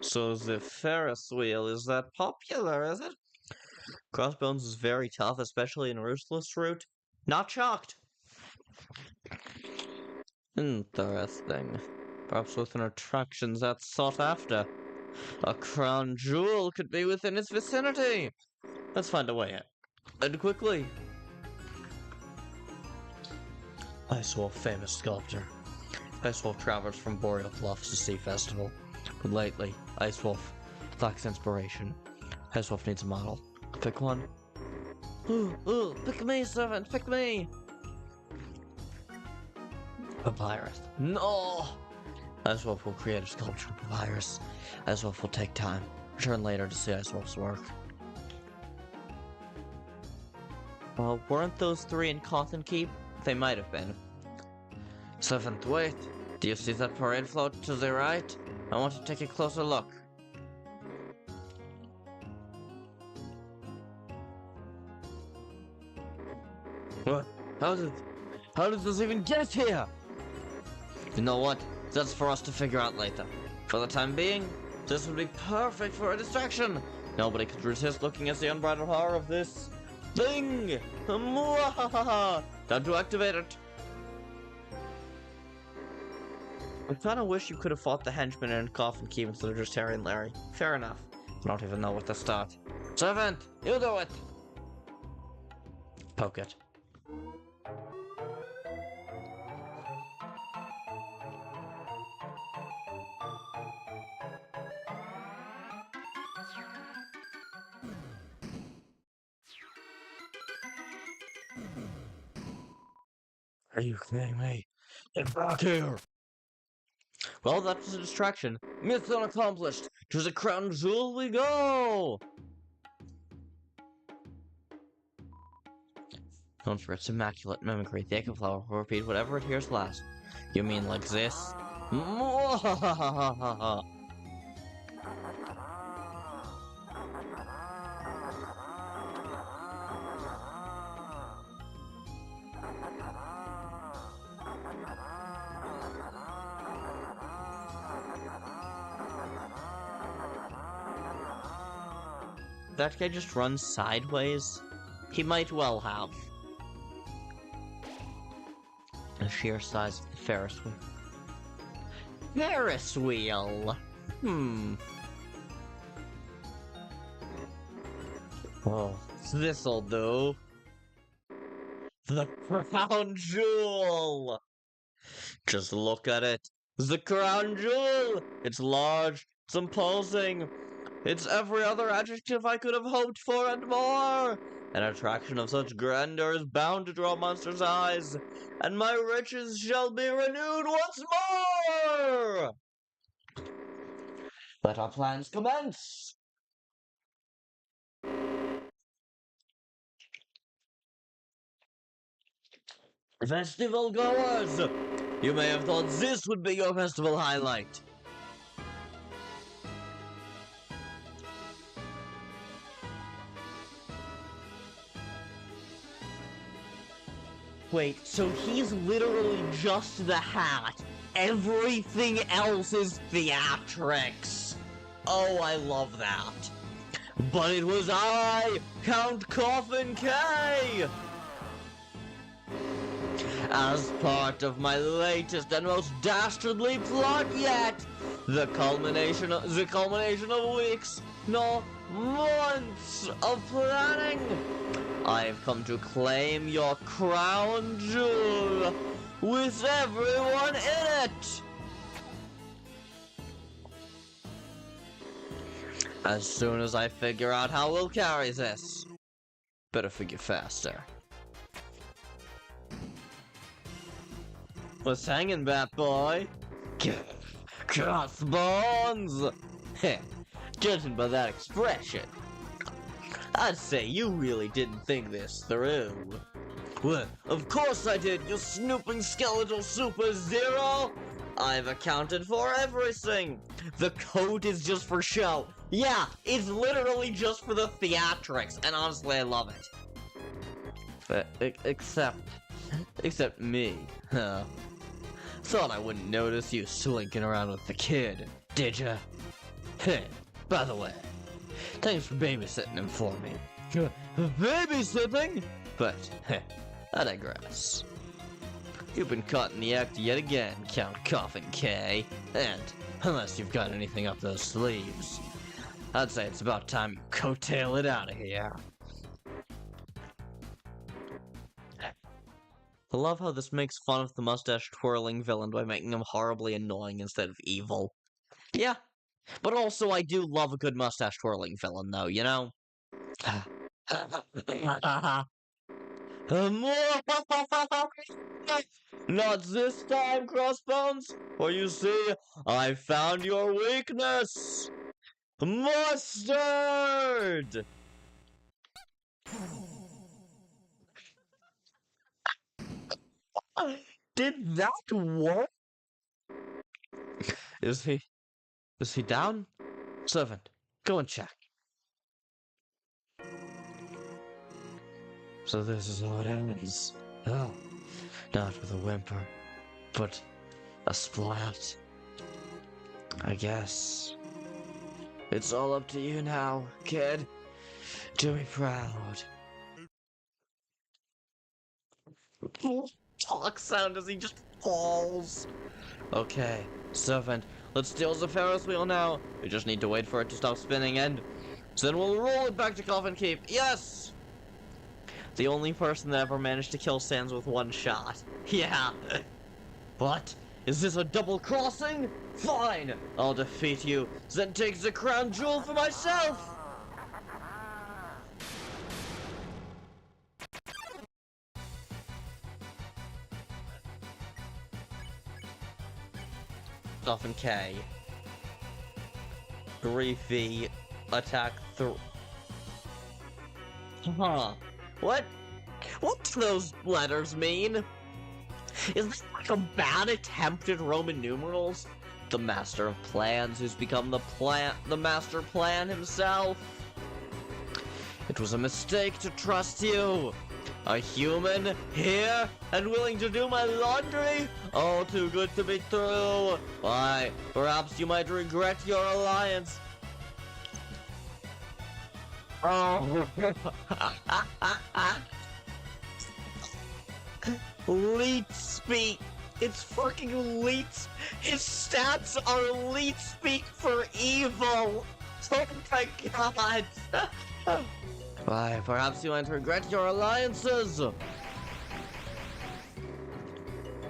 So the Ferris wheel is that popular, is it? Crossbones is very tough, especially in Ruthless Route. Not shocked. Interesting. Perhaps with an attraction that's sought after. A crown jewel could be within its vicinity. Let's find a way in. And quickly. Ice Wolf, famous sculptor. Ice Wolf travels from Boreal Bluffs to Sea Festival. But lately, Ice Wolf lacks inspiration. Ice Wolf needs a model. Pick one. Ooh, pick me, servant, pick me! Papyrus. No! Ice Wolf will create a sculpture of Papyrus. Ice Wolf will take time. Return later to see Ice Wolf's work. Well, weren't those three in Cawthon Keep? They might have been. Servant, wait. Do you see that parade float to the right? I want to take a closer look. What? How did this even get here? You know what? That's for us to figure out later. For the time being, this would be perfect for a distraction. Nobody could resist looking at the unbridled horror of this thing. Time to activate it. I kinda wish you could have fought the henchman in Cawthon Keep instead of just Harry and Larry. Fair enough. I don't even know what to start. Servant, you do it! Poke it. Are you kidding me? Get back here! Well, that was a distraction. Mission accomplished! To the crown jewel we go! Don't forget its immaculate mimicry. The Echo Flower will repeat whatever it hears last. You mean like this? That guy just runs sideways? He might well have. The sheer size of the Ferris wheel. Ferris wheel! Oh, this'll do. The crown jewel! Just look at it. The crown jewel! It's large, it's imposing. It's every other adjective I could have hoped for and more! An attraction of such grandeur is bound to draw monsters' eyes, and my riches shall be renewed once more! Let our plans commence! Festival goers! You may have thought this would be your festival highlight. Wait, so he's literally just the hat. Everything else is theatrics. Oh, I love that. But it was I, Count Coffin K! As part of my latest and most dastardly plot yet, the culmination of weeks, no, months of planning, I've come to claim your crown jewel with everyone in it! As soon as I figure out how we'll carry this. Better figure faster. What's hanging, bat boy? Crossbones! Heh, judging by that expression, I'd say you really didn't think this through. Well, of course I did, you snooping skeletal super zero! I've accounted for everything! The coat is just for show. Yeah, it's literally just for the theatrics, and honestly I love it. Except, Except me, huh? Thought I wouldn't notice you slinking around with the kid, did ya? Hey, by the way, thanks for babysitting him for me. Babysitting? But, I digress. You've been caught in the act yet again, Count Coffin K. And, unless you've got anything up those sleeves, I'd say it's about time you coattail it out of here. I love how this makes fun of the mustache-twirling villain by making him horribly annoying instead of evil. Yeah, but also I do love a good mustache-twirling villain, though, you know? Not this time, Crossbones! For you see, I found your weakness! Mustard! Did that work? Is he down? Servant, go and check. So this is how it ends. Oh, not with a whimper, but a splat. I guess. It's all up to you now, kid. Do be proud. Talk sound as he just falls. Okay, servant, let's steal the Ferris wheel now. We just need to wait for it to stop spinning and then we'll roll it back to Coffin Keep. Yes! The only person that ever managed to kill Sans with one shot. Yeah. What? Is this a double crossing? Fine! I'll defeat you, then take the crown jewel for myself! Coffin K. 3V. Attack 3. Huh. What? What do those letters mean? Is this like a bad attempt at Roman numerals? The master of plans who's become the master plan himself? It was a mistake to trust you. A human here and willing to do my laundry? All too good to be true. Why, perhaps you might regret your alliance. Oh. Leet speak. It's fucking leet. His stats are leet speak for evil. Oh my god. Why, perhaps you might regret your alliances.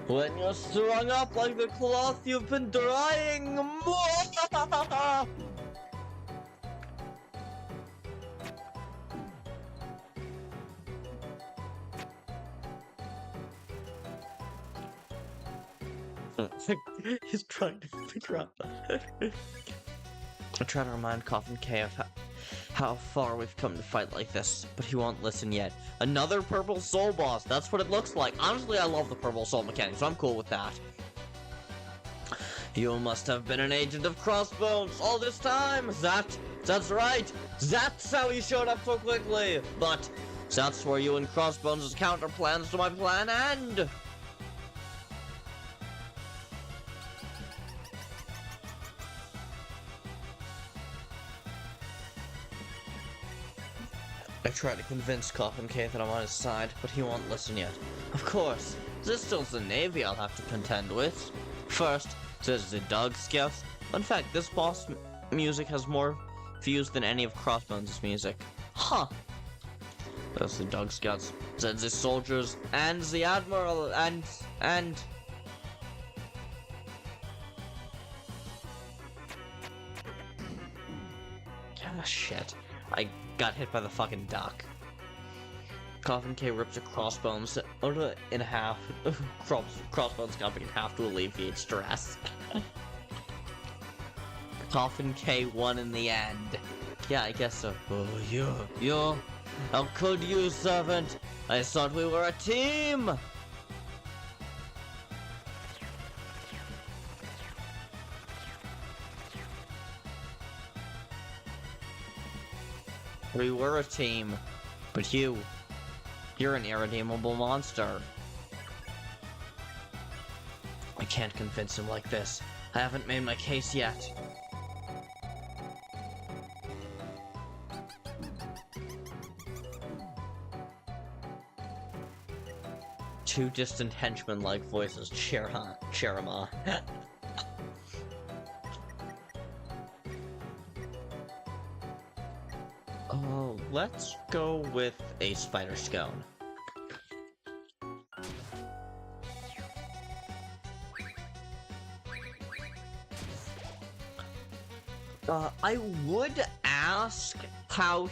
When you're strung up like the cloth you've been drying. He's trying to figure out. I'm trying to remind Coffin K of how far we've come to fight like this, but he won't listen yet. Another purple soul boss, that's what it looks like. Honestly, I love the purple soul mechanic, so I'm cool with that. You must have been an agent of Crossbones all this time. That's right. That's how he showed up so quickly. But that's where you and Crossbones' counter plans to my plan end. I try to convince Coffin K that I'm on his side, but he won't listen yet. Of course, there's still the Navy I'll have to contend with. First, there's the Dog Scouts. In fact, this boss music has more views than any of Crossbones' music. Huh. There's the Dog Scouts, then the soldiers, and the Admiral, and... Ah, shit. I got hit by the fucking duck. Coffin K rips a Crossbones in half. Crossbones got in half to alleviate stress. Coffin K won in the end. Yeah, I guess so. Oh, you. How could you, servant? I thought we were a team! We were a team, but you're an irredeemable monster. I can't convince him like this. I haven't made my case yet. Two distant henchmen-like voices, Cherima. Oh, let's go with a spider scone. I would ask how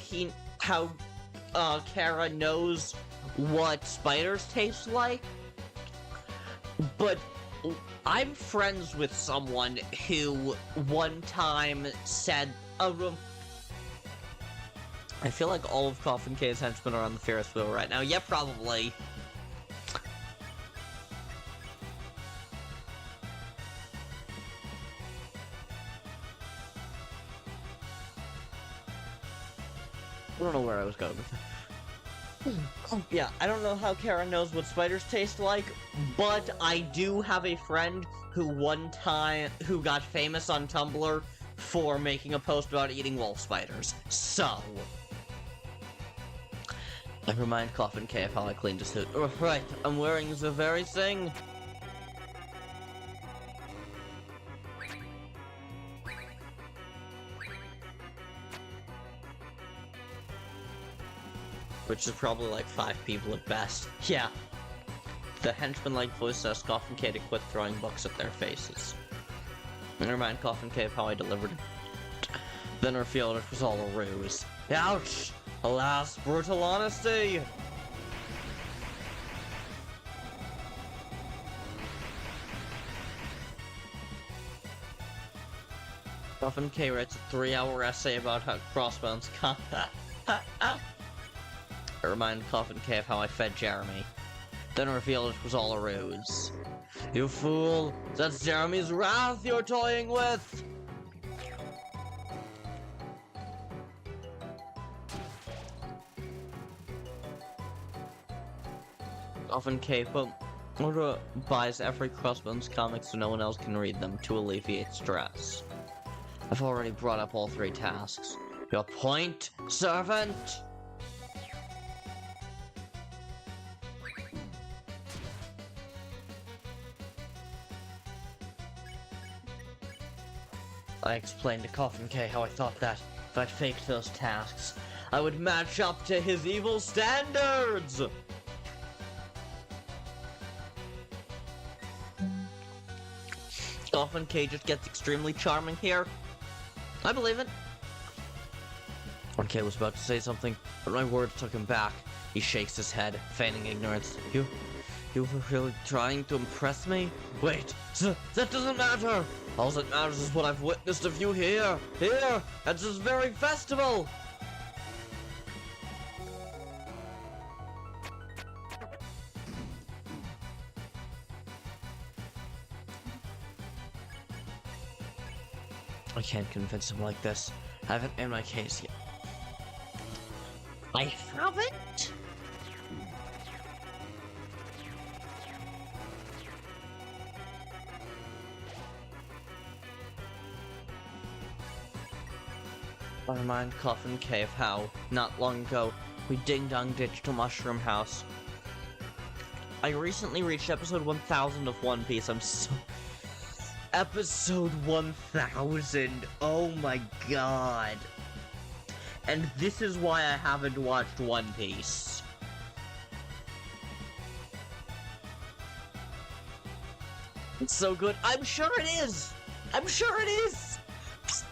Kara knows what spiders taste like, but I'm friends with someone who one time said, I feel like all of Coffin K's henchmen are on the Ferris wheel right now. Yeah, probably. I don't know where I was going with that. Yeah, I don't know how Kara knows what spiders taste like, but I do have a friend who got famous on Tumblr for making a post about eating wolf spiders. So, I remind Coffin K of how I cleaned a suit. Oh, right, I'm wearing the very thing. Which is probably like 5 people at best. Yeah. The henchman-like voice says Coffin K to quit throwing books at their faces. And remind Coffin K of how I delivered it. Then revealed it was all a ruse. Ouch! Alas, brutal honesty! Coffin K writes a 3-hour essay about how crossbones come. I remind Coffin K of how I fed Jeremy. Then revealed it was all a ruse. You fool! That's Jeremy's wrath you're toying with! Coffin K buys every Crossbones comic so no one else can read them to alleviate stress. I've already brought up all 3 tasks. Your point, servant? I explained to Coffin K how I thought that if I'd faked those tasks, I would match up to his evil standards! Coffin K just gets extremely charming here. I believe it. Coffin K was about to say something, but my words took him back. He shakes his head, feigning ignorance. You were really trying to impress me? Wait, that doesn't matter! All that matters is what I've witnessed of you here, at this very festival! I can't convince him like this. I haven't made my case yet. I haven't? I remind Coffin K of how, not long ago, we ding-dong ditched a mushroom house. I recently reached episode 1000 of One Piece. I'm so... Episode 1000! Oh my god! And this is why I haven't watched One Piece. It's so good. I'm sure it is! I'm sure it is!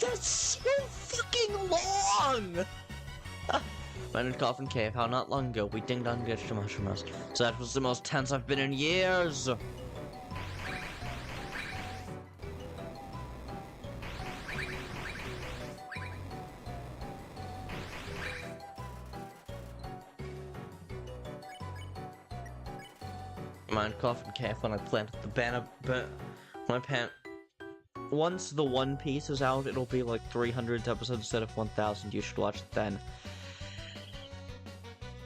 That's so fucking long! Leonard Coffin Cave, how not long ago we ding-dong ditched a mushroom house. So that was the most tense I've been in years! Mind Coffin Cave when I planted the banner, but when I once the One Piece is out, it'll be like 300 episodes instead of 1000. You should watch it then.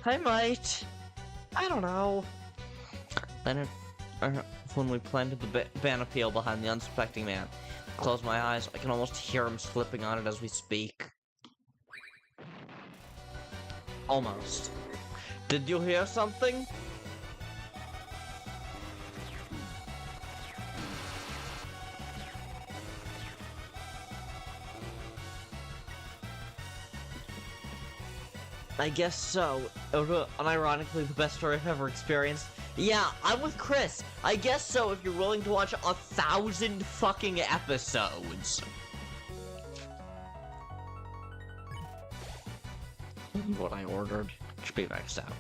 I might. I don't know. Leonard, when we planted the banana peel behind the unsuspecting man. Close my eyes, I can almost hear him slipping on it as we speak. Almost. Did you hear something? I guess so. Unironically, the best story I've ever experienced. Yeah, I'm with Kris. I guess so if you're willing to watch 1,000 fucking episodes. What I ordered should be maxed out.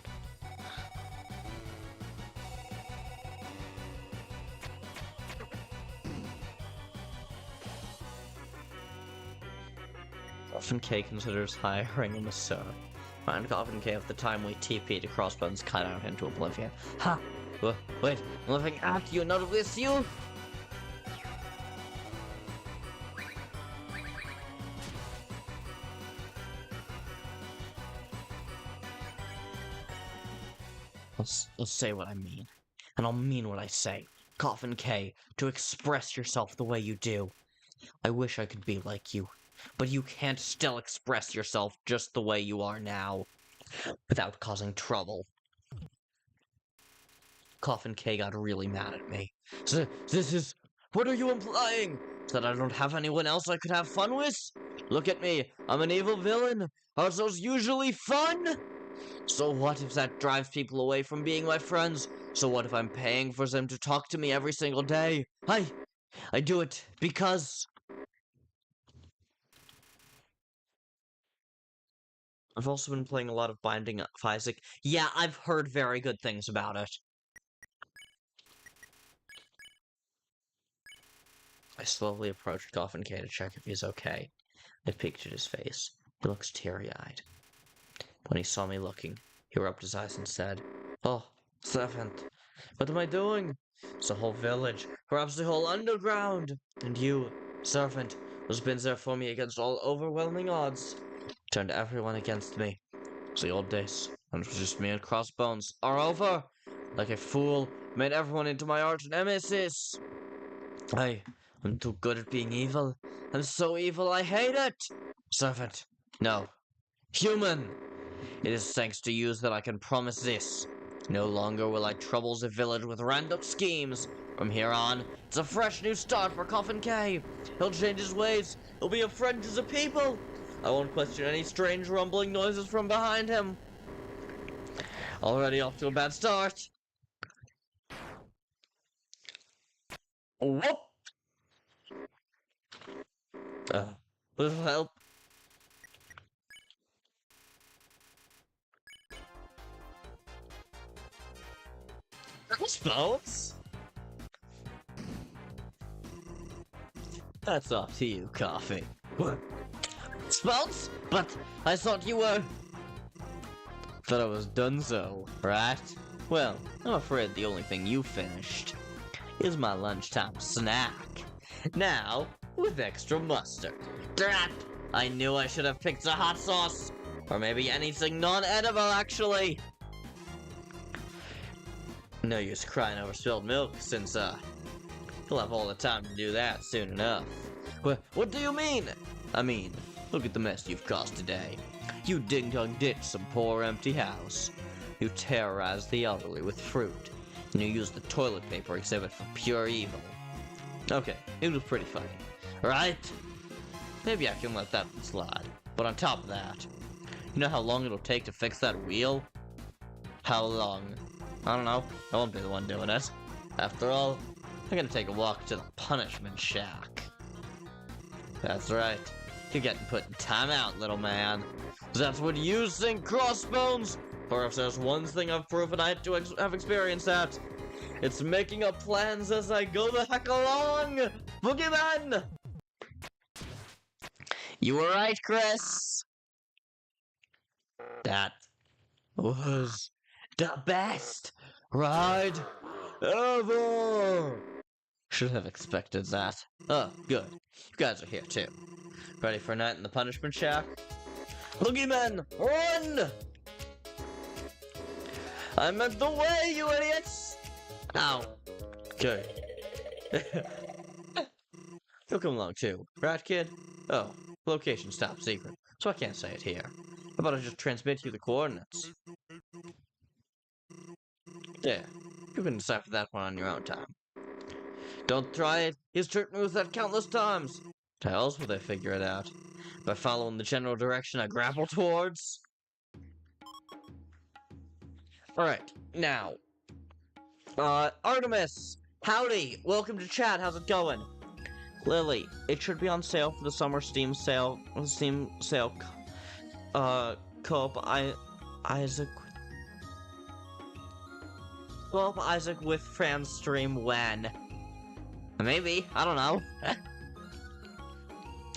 Coffin K considers hiring a masseur. Find Coffin K at the time we TP to Crossbones cut out into oblivion. Ha! Wait, I'm laughing at you, not with you! I'll say what I mean, and I'll mean what I say. Coffin K, to express yourself the way you do. I wish I could be like you, but you can't still express yourself just the way you are now, without causing trouble. Coffin K got really mad at me. So, this is... What are you implying? That I don't have anyone else I could have fun with? Look at me, I'm an evil villain. Aren't those usually fun? So what if that drives people away from being my friends? So what if I'm paying for them to talk to me every single day? I do it because... I've also been playing a lot of Binding of Isaac. Yeah, I've heard very good things about it. I slowly approached Coffin K to check if he's okay. I peeked at his face. He looks teary-eyed. When he saw me looking, he rubbed his eyes and said, "Oh, servant, what am I doing? It's a whole village, perhaps the whole underground. And you, servant, who's been there for me against all overwhelming odds, turned everyone against me. The old days, when it was just me and Crossbones, are over. Like a fool, made everyone into my arch nemesis. I'm too good at being evil. I'm so evil I hate it. Servant, no. Human! It is thanks to you that I can promise this. No longer will I trouble the village with random schemes. From here on, it's a fresh new start for Coffin K. He'll change his ways. He'll be a friend to the people. I won't question any strange rumbling noises from behind him. Already off to a bad start. Whoop! Little help. Crossbones? That's up to you, Coffee. What? Spouts? But I thought you were... Thought I was done-so, right? Well, I'm afraid the only thing you finished is my lunchtime snack. Now, with extra mustard. Drat! I knew I should have picked the hot sauce. Or maybe anything non-edible, actually. No use crying over spilled milk, since, you'll have all the time to do that soon enough. What do you mean? I mean, look at the mess you've caused today. You ding-dong ditched some poor empty house. You terrorized the elderly with fruit. And you used the toilet paper exhibit for pure evil. Okay, it was pretty funny, right? Maybe I can let that one slide. But on top of that, you know how long it'll take to fix that wheel? How long? I don't know. I won't be the one doing it. After all, I'm gonna take a walk to the punishment shack. That's right. You're getting put in timeout, little man. That's what you think, Crossbones? Or if there's one thing I've proven I have experienced at, it's making up plans as I go the heck along! Boogeyman! You were right, Kris! That was the best ride ever! Should have expected that. Oh, good. You guys are here too. Ready for a night in the punishment shack? Boogeymen, run! I meant the way, you idiots! Ow. Okay. You'll come along too, right, kid? Oh, location's top secret, so I can't say it here. How about I just transmit you the coordinates? Yeah, you can decipher that one on your own time. Don't try it. He's tricked me with that countless times. To hell's will they figure it out? By following the general direction I grapple towards? Alright, now. Artemis! Howdy! Welcome to chat, how's it going? Lily, it should be on sale for the summer Steam sale, Isaac... Co-op Isaac with friends stream when? Maybe, I don't know.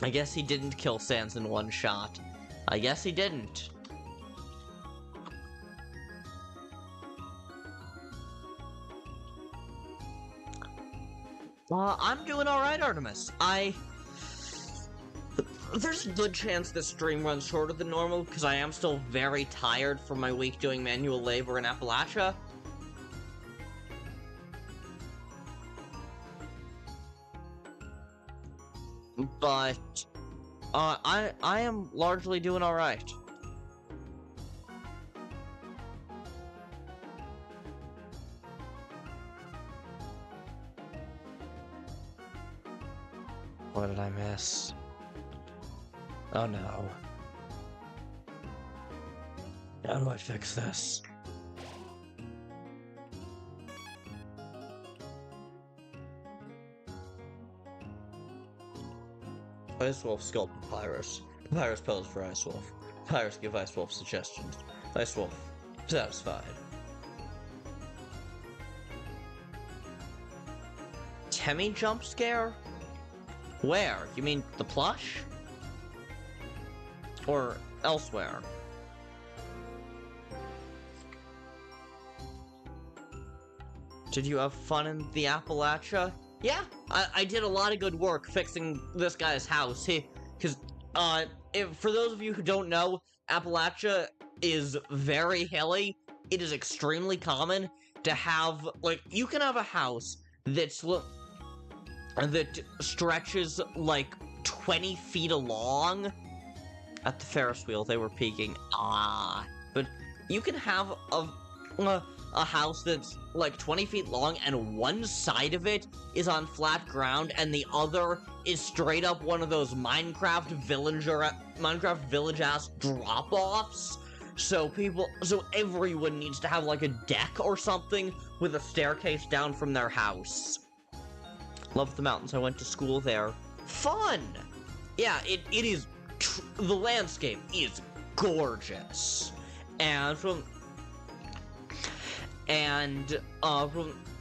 I guess he didn't kill Sans in one shot. I guess he didn't. I'm doing alright, Artemis. There's a good chance this stream runs shorter than normal, because I am still very tired from my week doing manual labor in Appalachia. But, I am largely doing alright. What did I miss? Oh no. How do I fix this? Ice Wolf sculpt Papyrus. Papyrus pose for Ice Wolf. Papyrus give Ice Wolf suggestions. Ice Wolf satisfied. Temmie jump scare? Where? You mean the plush? Or elsewhere? Did you have fun in the Appalachia? Yeah, I did a lot of good work fixing this guy's house. For those of you who don't know, Appalachia is very hilly. It is extremely common to have, like, you can have a house that stretches, like, 20 feet along. At the Ferris wheel, they were peeking. But you can have a house that's like 20 feet long and one side of it is on flat ground and the other is straight up one of those Minecraft village ass drop-offs. So everyone needs to have like a deck or something with a staircase down from their house. Love the mountains. I went to school there. Fun! Yeah, it is. The landscape is gorgeous.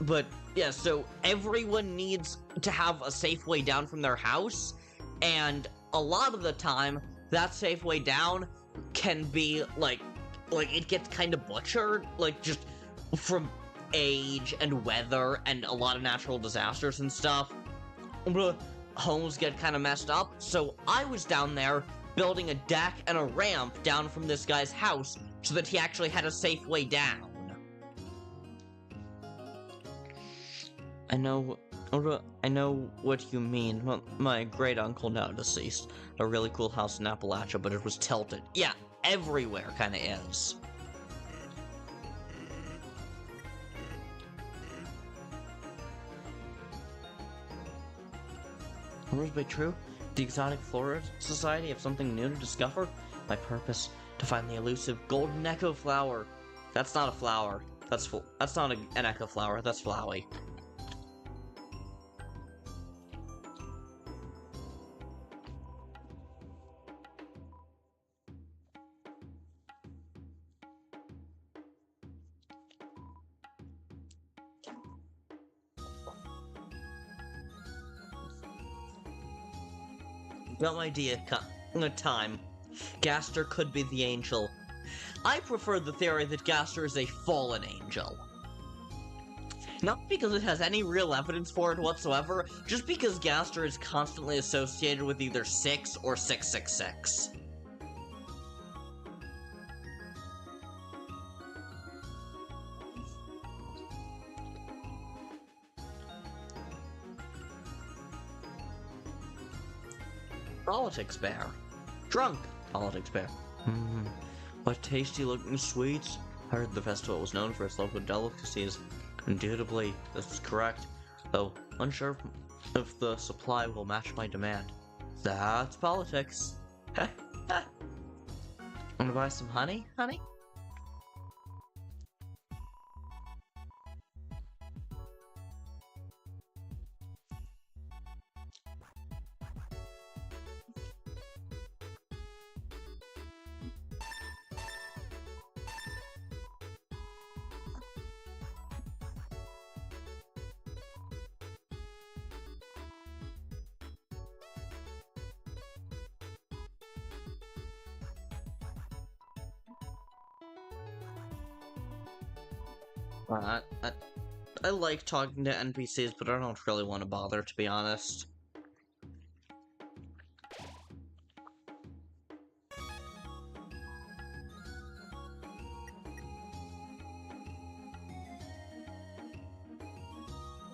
But yeah, so everyone needs to have a safe way down from their house, and a lot of the time, that safe way down can be, like it gets kind of butchered, like, just from age and weather and a lot of natural disasters and stuff. Homes get kind of messed up, so I was down there building a deck and a ramp down from this guy's house so that he actually had a safe way down. I know what you mean. My great uncle, now deceased, a really cool house in Appalachia, but it was tilted. Yeah, everywhere kind of is. Rumors be true? The Exotic Flora Society have something new to discover? My purpose, to find the elusive golden echo flower. That's not a flower. That's not an echo flower. That's Flowey. No idea. Time. Gaster could be the angel. I prefer the theory that Gaster is a fallen angel. Not because it has any real evidence for it whatsoever, just because Gaster is constantly associated with either 6 or 666. Politics bear. Drunk politics bear. What tasty looking sweets. I heard the festival was known for its local delicacies. Indubitably, this is correct. Though unsure if the supply will match my demand. That's politics. Wanna buy some honey, honey? I like talking to NPCs, but I don't really want to bother, to be honest.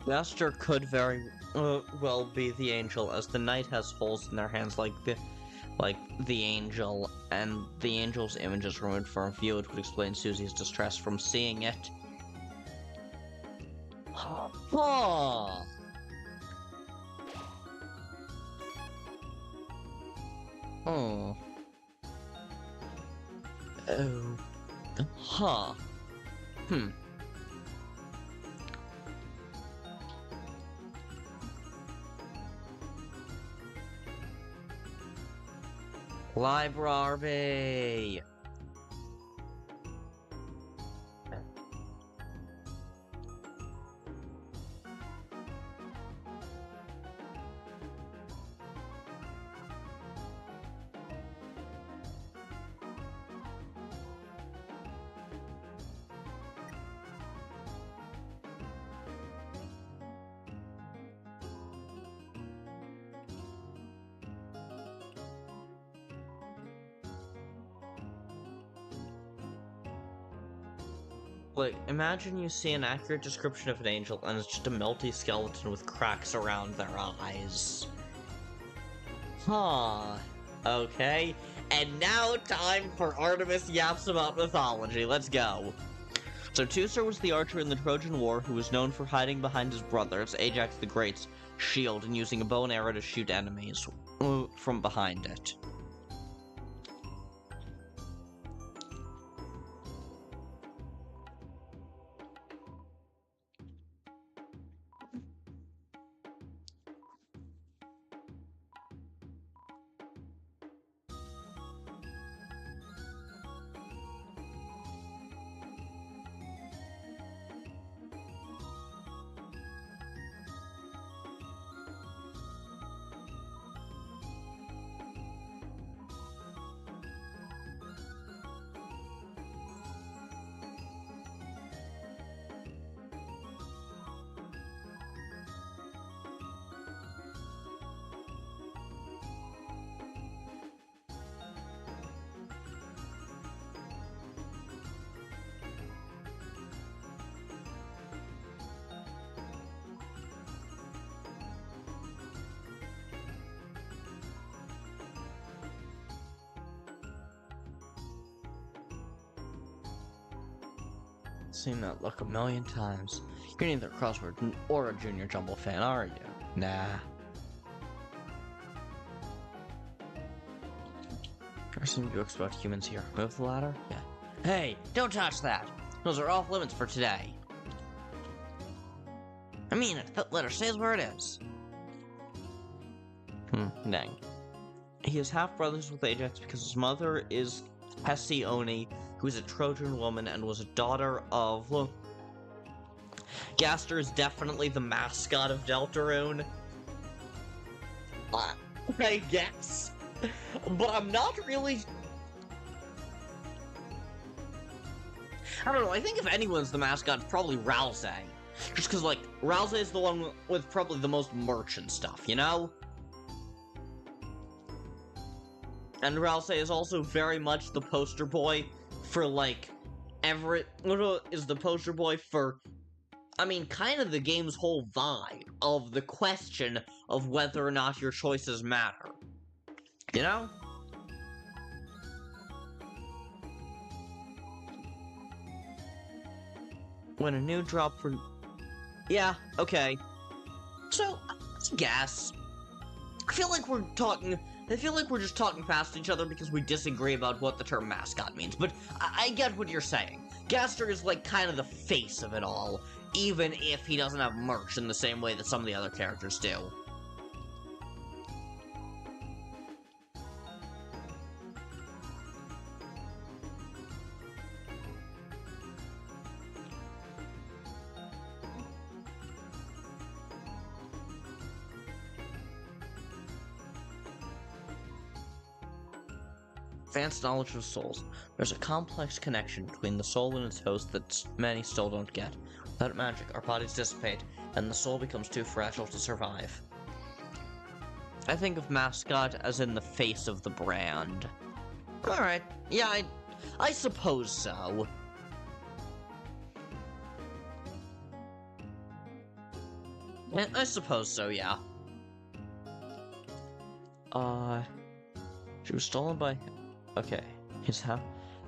Master could very well be the angel, as the knight has holes in their hands like the angel, and the angel's image is removed from view. It would explain Susie's distress from seeing it. Huh. Oh. Oh. Huh. Library. Like, imagine you see an accurate description of an angel and it's just a melty skeleton with cracks around their eyes. Huh. Okay. And now time for Artemis Yaps About Mythology. Let's go. So Teucer was the archer in the Trojan War who was known for hiding behind his brothers, Ajax the Great's shield, and using a bow and arrow to shoot enemies from behind it. Seen that look a million times. You're neither a crossword or a Junior Jumble fan, are you? Nah. There seem to be books about humans here. Move the ladder? Yeah. Hey, don't touch that! Those are off limits for today. I mean it. That letter stays where it is. Dang. He is half brothers with Ajax because his mother is Hesione, who is a Trojan woman and was a daughter of... Well, Gaster is definitely the mascot of Deltarune. I guess. But I'm not really... I don't know, I think if anyone's the mascot, it's probably Ralsei. Just because, like, Ralsei is the one with probably the most merch and stuff, you know? And Ralsei is also very much the poster boy for, like, is the poster boy for, I mean, kind of the game's whole vibe of the question of whether or not your choices matter. You know? When a new drop for... Yeah, okay. So, I guess. I feel like we're just talking past each other because we disagree about what the term mascot means, but I get what you're saying. Gaster is like kind of the face of it all, even if he doesn't have merch in the same way that some of the other characters do. Advanced knowledge of souls. There's a complex connection between the soul and its host that many still don't get. Without magic, our bodies dissipate, and the soul becomes too fragile to survive. I think of mascot as in the face of the brand. Alright, yeah, I suppose so. I suppose so, yeah. She was stolen by... Okay, his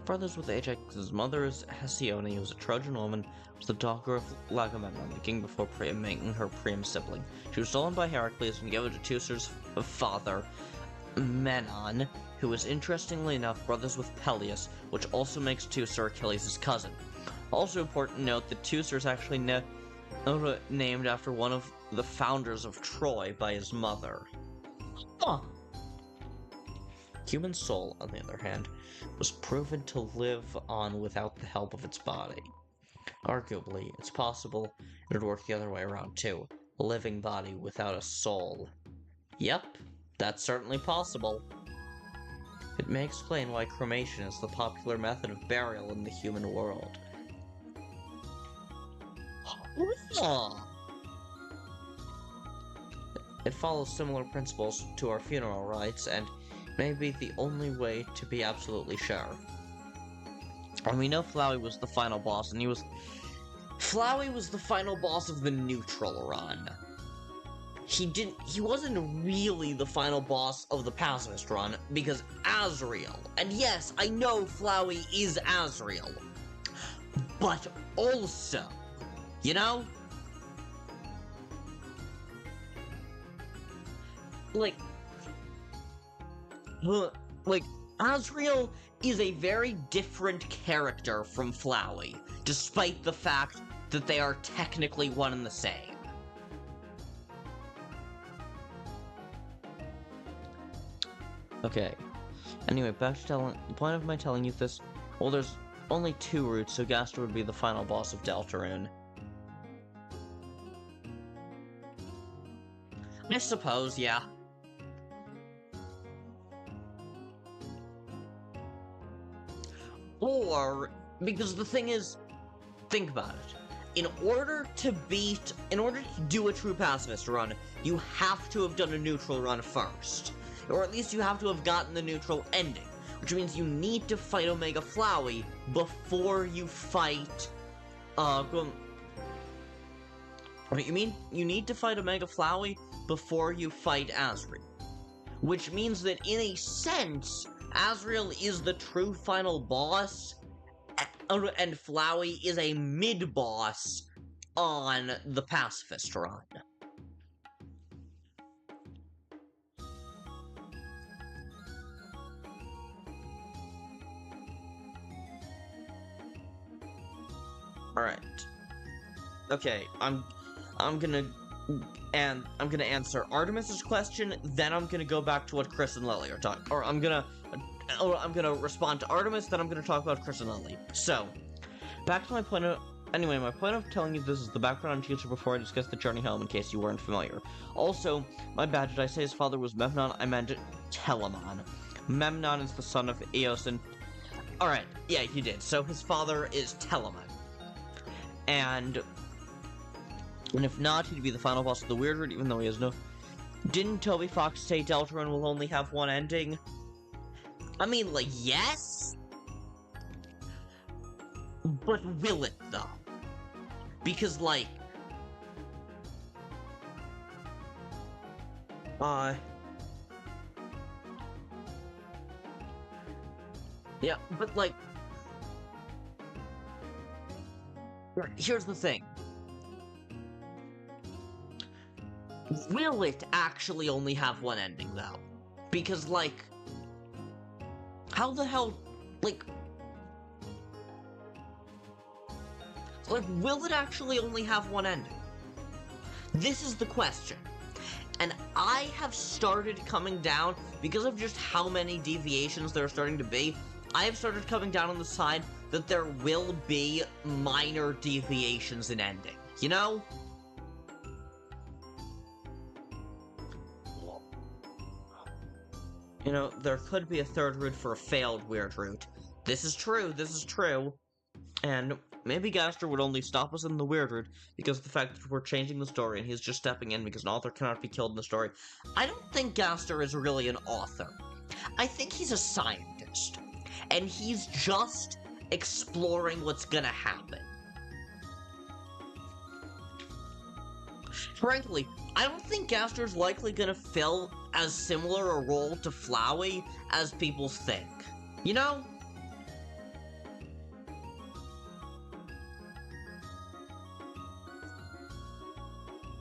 brothers with Ajax's mother is Hesione, who was a Trojan woman, was the daughter of Agamemnon, the king before making her Priam's sibling. She was stolen by Heracles and given to Teucer's father, Menon, who was interestingly enough brothers with Peleus, which also makes Teucer Achilles' cousin. Also important to note that Teucer is actually named after one of the founders of Troy by his mother. Huh. Human soul, on the other hand, was proven to live on without the help of its body. Arguably, it's possible it would work the other way around too. A living body without a soul. Yep, that's certainly possible. It may explain why cremation is the popular method of burial in the human world. It follows similar principles to our funeral rites and may be the only way to be absolutely sure. And we know Flowey was the final boss, and Flowey was the final boss of the neutral run. He wasn't really the final boss of the pacifist run, because Azrael, and yes, I know Flowey is Azrael, but also, you know? Like, Azrael is a very different character from Flowey, despite the fact that they are technically one and the same. Okay. Anyway, back to the point of my telling you this, well, there's only two routes, so Gaster would be the final boss of Deltarune. I suppose, yeah. Or, because the thing is, think about it. In order to do a true pacifist run, you have to have done a neutral run first. Or at least you have to have gotten the neutral ending. Which means you need to fight Omega Flowey before you fight, you need to fight Omega Flowey before you fight Azrael. Which means that, in a sense, Azrael is the true final boss, and Flowey is a mid-boss on the pacifist run. Alright. Okay, I'm gonna answer Artemis's question, then I'm gonna go back to what Kris and Lily are talking, or I'm gonna respond to Artemis, then I'm gonna talk about Kris and Lily. So, back to my point of... Anyway, my point of telling you this is the background on Teacher before I discuss the journey home, in case you weren't familiar. Also, my bad, did I say his father was Memnon? I meant Telamon. Memnon is the son of Eos and... Alright, yeah, you did. So his father is Telamon. And if not, he'd be the final boss of the Weird Root, even though he has no... Didn't Toby Fox say Deltarune will only have one ending? I mean, like, yes? But will it, though? Because, like... Yeah, but like... Here's the thing. Will it actually only have one ending, though? Because, like... How the hell... Like, will it actually only have one ending? This is the question. And I have started coming down, because of just how many deviations there are starting to be, I have started coming down on the side that there will be minor deviations in ending. You know? You know, there could be a third route for a failed weird route. This is true, and maybe Gaster would only stop us in the weird route because of the fact that we're changing the story and he's just stepping in because an author cannot be killed in the story. I don't think Gaster is really an author. I think he's a scientist, and he's just exploring what's gonna happen. Frankly, I don't think Gaster's likely gonna fill as similar a role to Flowey as people think. You know?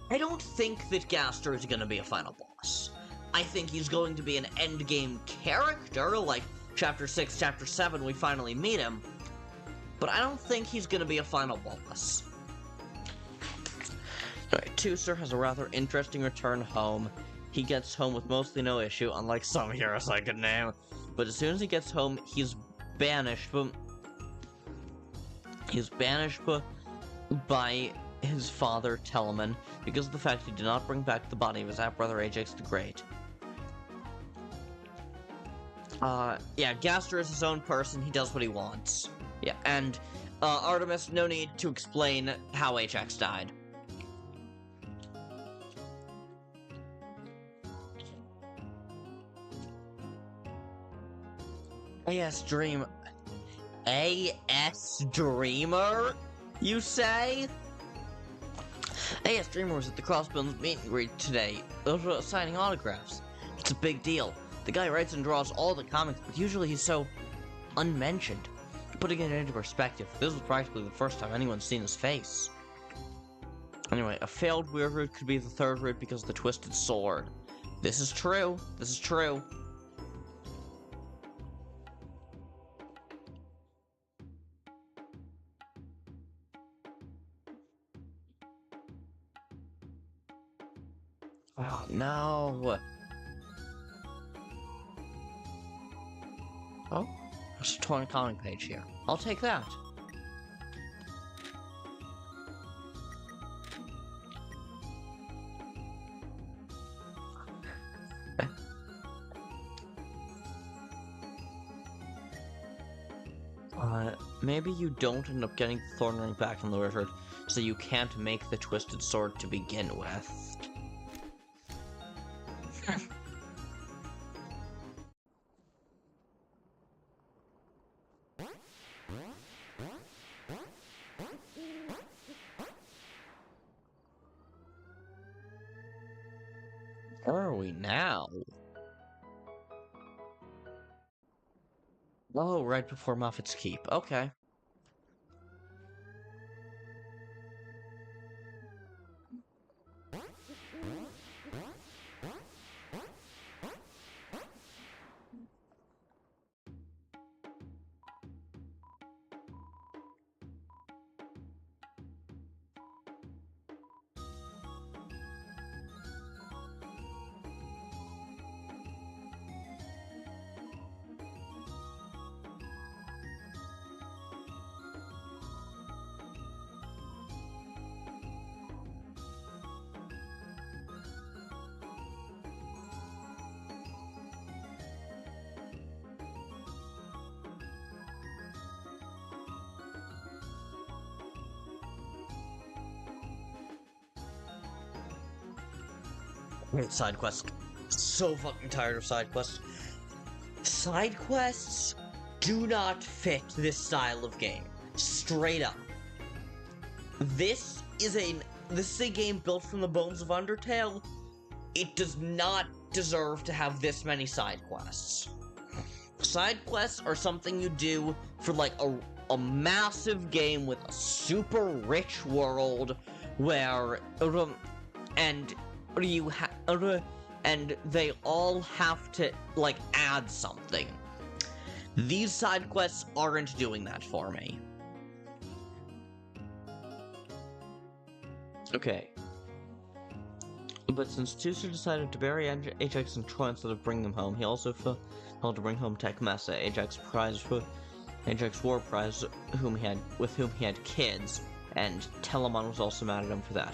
I don't think that Gaster is gonna be a final boss. I think he's going to be an endgame character, like Chapter 6, Chapter 7, we finally meet him. But I don't think he's gonna be a final boss. Alright, Tooster has a rather interesting return home. He gets home with mostly no issue, unlike some heroes I could name. But as soon as he gets home, he's banished, by his father, Telemann, because of the fact he did not bring back the body of his half-brother Ajax the Great. Yeah, Gaster is his own person, he does what he wants. Yeah, and, Artemis, no need to explain how Ajax died. AS Dreamer, you say? AS Dreamer was at the Crossbones meet and greet today, signing autographs. It's a big deal. The guy writes and draws all the comics, but usually he's so unmentioned. Putting it into perspective, this was practically the first time anyone's seen his face. Anyway, a failed weird route could be the third route because of the twisted sword. This is true. This is true. Oh, no. Oh, there's a torn comic page here. I'll take that. Maybe you don't end up getting the Thorn Ring back in the wizard, so you can't make the Twisted Sword to begin with. Where are we now? Oh, right before Moffat's Keep. Okay. Side quests. So fucking tired of side quests. Side quests do not fit this style of game. Straight up. This is a game built from the bones of Undertale. It does not deserve to have this many side quests. Side quests are something you do for like a massive game with a super rich world where and and they all have to like add something. These side quests aren't doing that for me. Okay. But since Tuser decided to bury Ajax and Troy instead of bring them home, he also failed to bring home Tech Mesa, Ajax War Prize, with whom he had kids, and Telemon was also mad at him for that.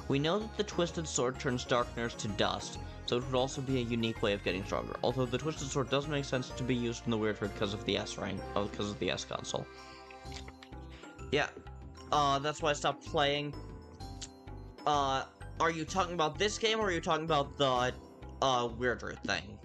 We know that the Twisted Sword turns Darkners to dust, so it would also be a unique way of getting stronger. Although the Twisted Sword does make sense to be used in the Weird Herd because of the S rank, because of the S console. Yeah, that's why I stopped playing. Are you talking about this game, or are you talking about the, Weird Herd thing?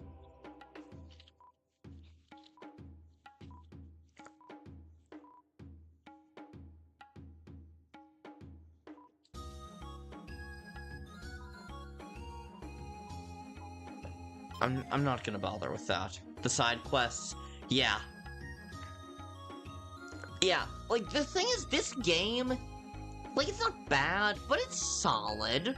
I'm not gonna bother with that. The side quests, yeah. Yeah, like, the thing is, this game, like, it's not bad, but it's solid.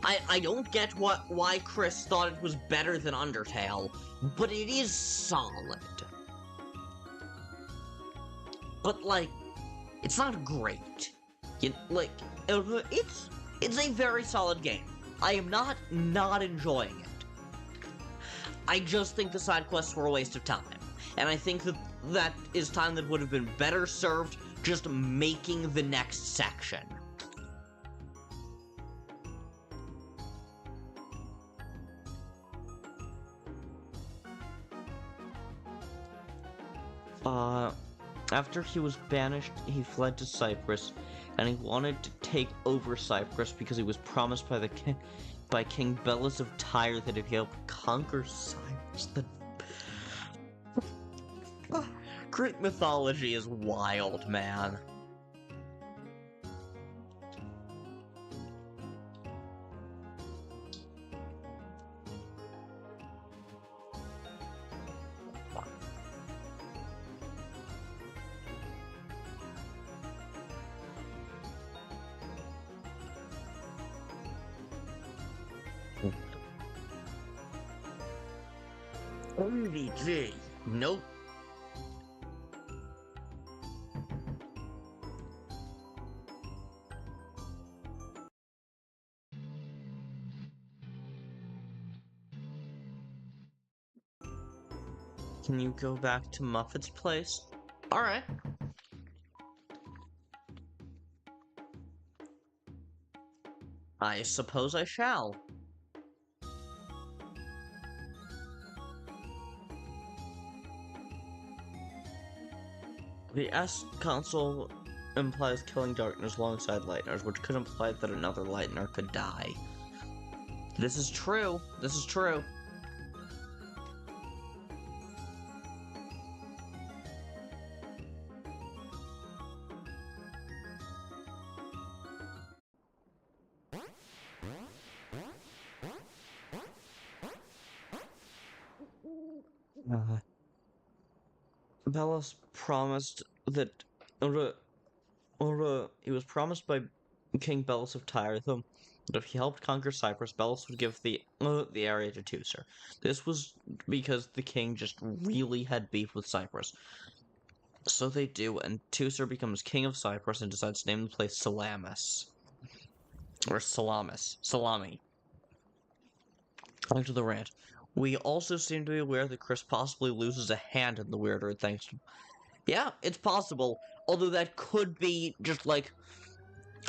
I don't get why Kris thought it was better than Undertale, but it is solid. But, like, it's not great. It's a very solid game. I am not enjoying it. I just think the side quests were a waste of time. And I think that is time that would have been better served just making the next section. After he was banished, he fled to Cyprus, and he wanted to take over Cyprus because he was promised by King Belus of Tyre that if he helped conquer Cyprus, then... Greek mythology is wild, man. MVG. Nope. Can you go back to Muffet's place? Alright. I suppose I shall. The S console implies killing Darkners alongside Lightners, which could imply that another Lightner could die. This is true. This is true. Belus promised that, he was promised by King Belus of Tyre that if he helped conquer Cyprus, Belus would give the area to Teucer. This was because the king just really had beef with Cyprus. So they do, and Teucer becomes king of Cyprus and decides to name the place Salamis. Or Salamis. Salami. Back to the rant. We also seem to be aware that Kris possibly loses a hand in the Weird Herd thanks to... Yeah, it's possible. Although that could be just like,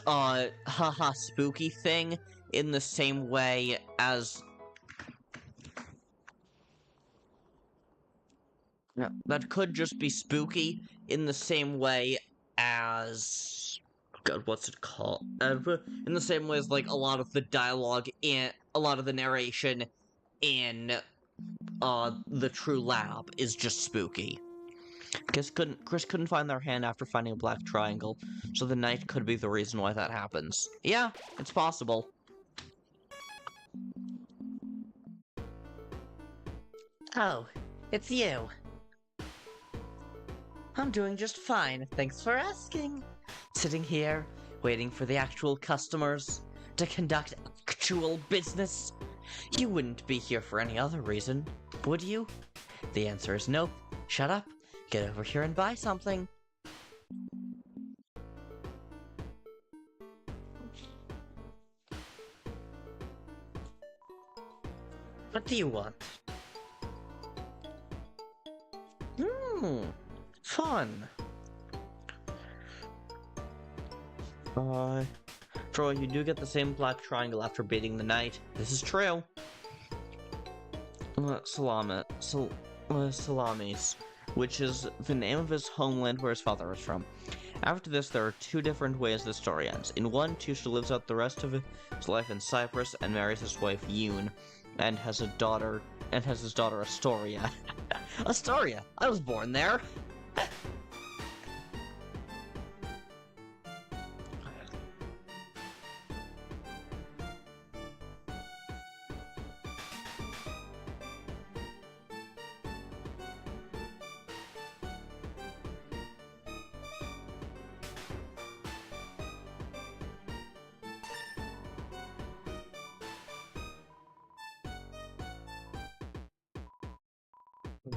haha spooky thing in the same way as... Yeah, that could just be spooky in the same way as... God, what's it called? In the same way as, like, a lot of the dialogue in... A lot of the narration in the True Lab is just spooky. Kris couldn't find their hand after finding a black triangle, so the night could be the reason why that happens. Yeah, it's possible. Oh, it's you. I'm doing just fine, thanks for asking. Sitting here, waiting for the actual customers to conduct actual business. You wouldn't be here for any other reason, would you? The answer is nope. Shut up, get over here and buy something. What do you want? Fun. Troy, you do get the same black triangle after beating the knight. This is true. Salamis, which is the name of his homeland where his father is from. After this, there are two different ways the story ends. In one, Tusha lives out the rest of his life in Cyprus and marries his wife Yoon, and has his daughter Astoria. Astoria! I was born there!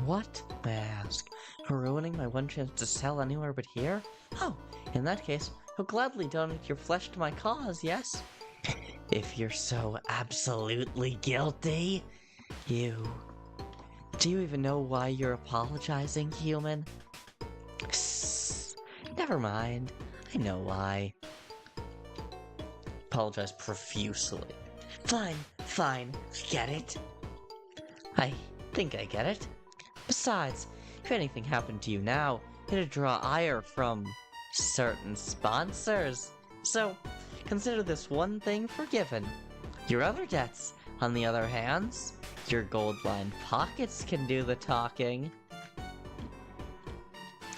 What? I ask. Ruining my one chance to sell anywhere but here? Oh, in that case, I'll gladly donate your flesh to my cause, yes? If you're so absolutely guilty, do you even know why you're apologizing, human? Never mind. I know why. Apologize profusely. Fine. Get it? I think I get it. Besides, if anything happened to you now, it'd draw ire from certain sponsors. So, consider this one thing forgiven. Your other debts, on the other hand, your gold-lined pockets can do the talking.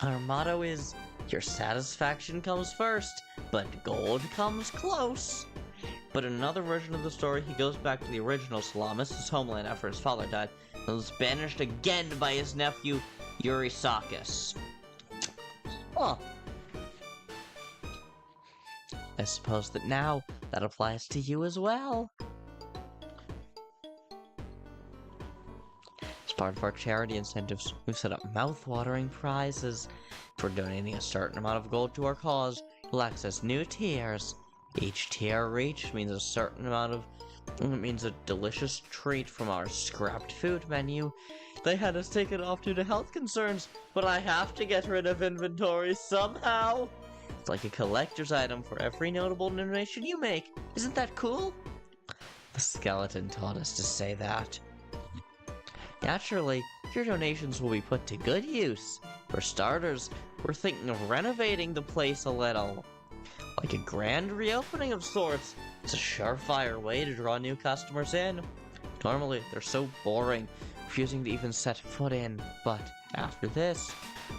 Our motto is, your satisfaction comes first, but gold comes close. But in another version of the story, he goes back to the original Salamis, his homeland after his father died, and was banished again by his nephew, Eurysakus. Huh. I suppose that now, that applies to you as well. As part of our charity incentives, we've set up mouth-watering prizes. For donating a certain amount of gold to our cause, you'll access new tiers. Each tier reached means a certain amount of... It means a delicious treat from our scrapped food menu. They had us take it off due to health concerns, but I have to get rid of inventory somehow. It's like a collector's item for every notable donation you make. Isn't that cool? The skeleton taught us to say that. Naturally, your donations will be put to good use. For starters, we're thinking of renovating the place a little. Like a grand reopening of sorts. It's a surefire way to draw new customers in. Normally, they're so boring, refusing to even set foot in. But after this,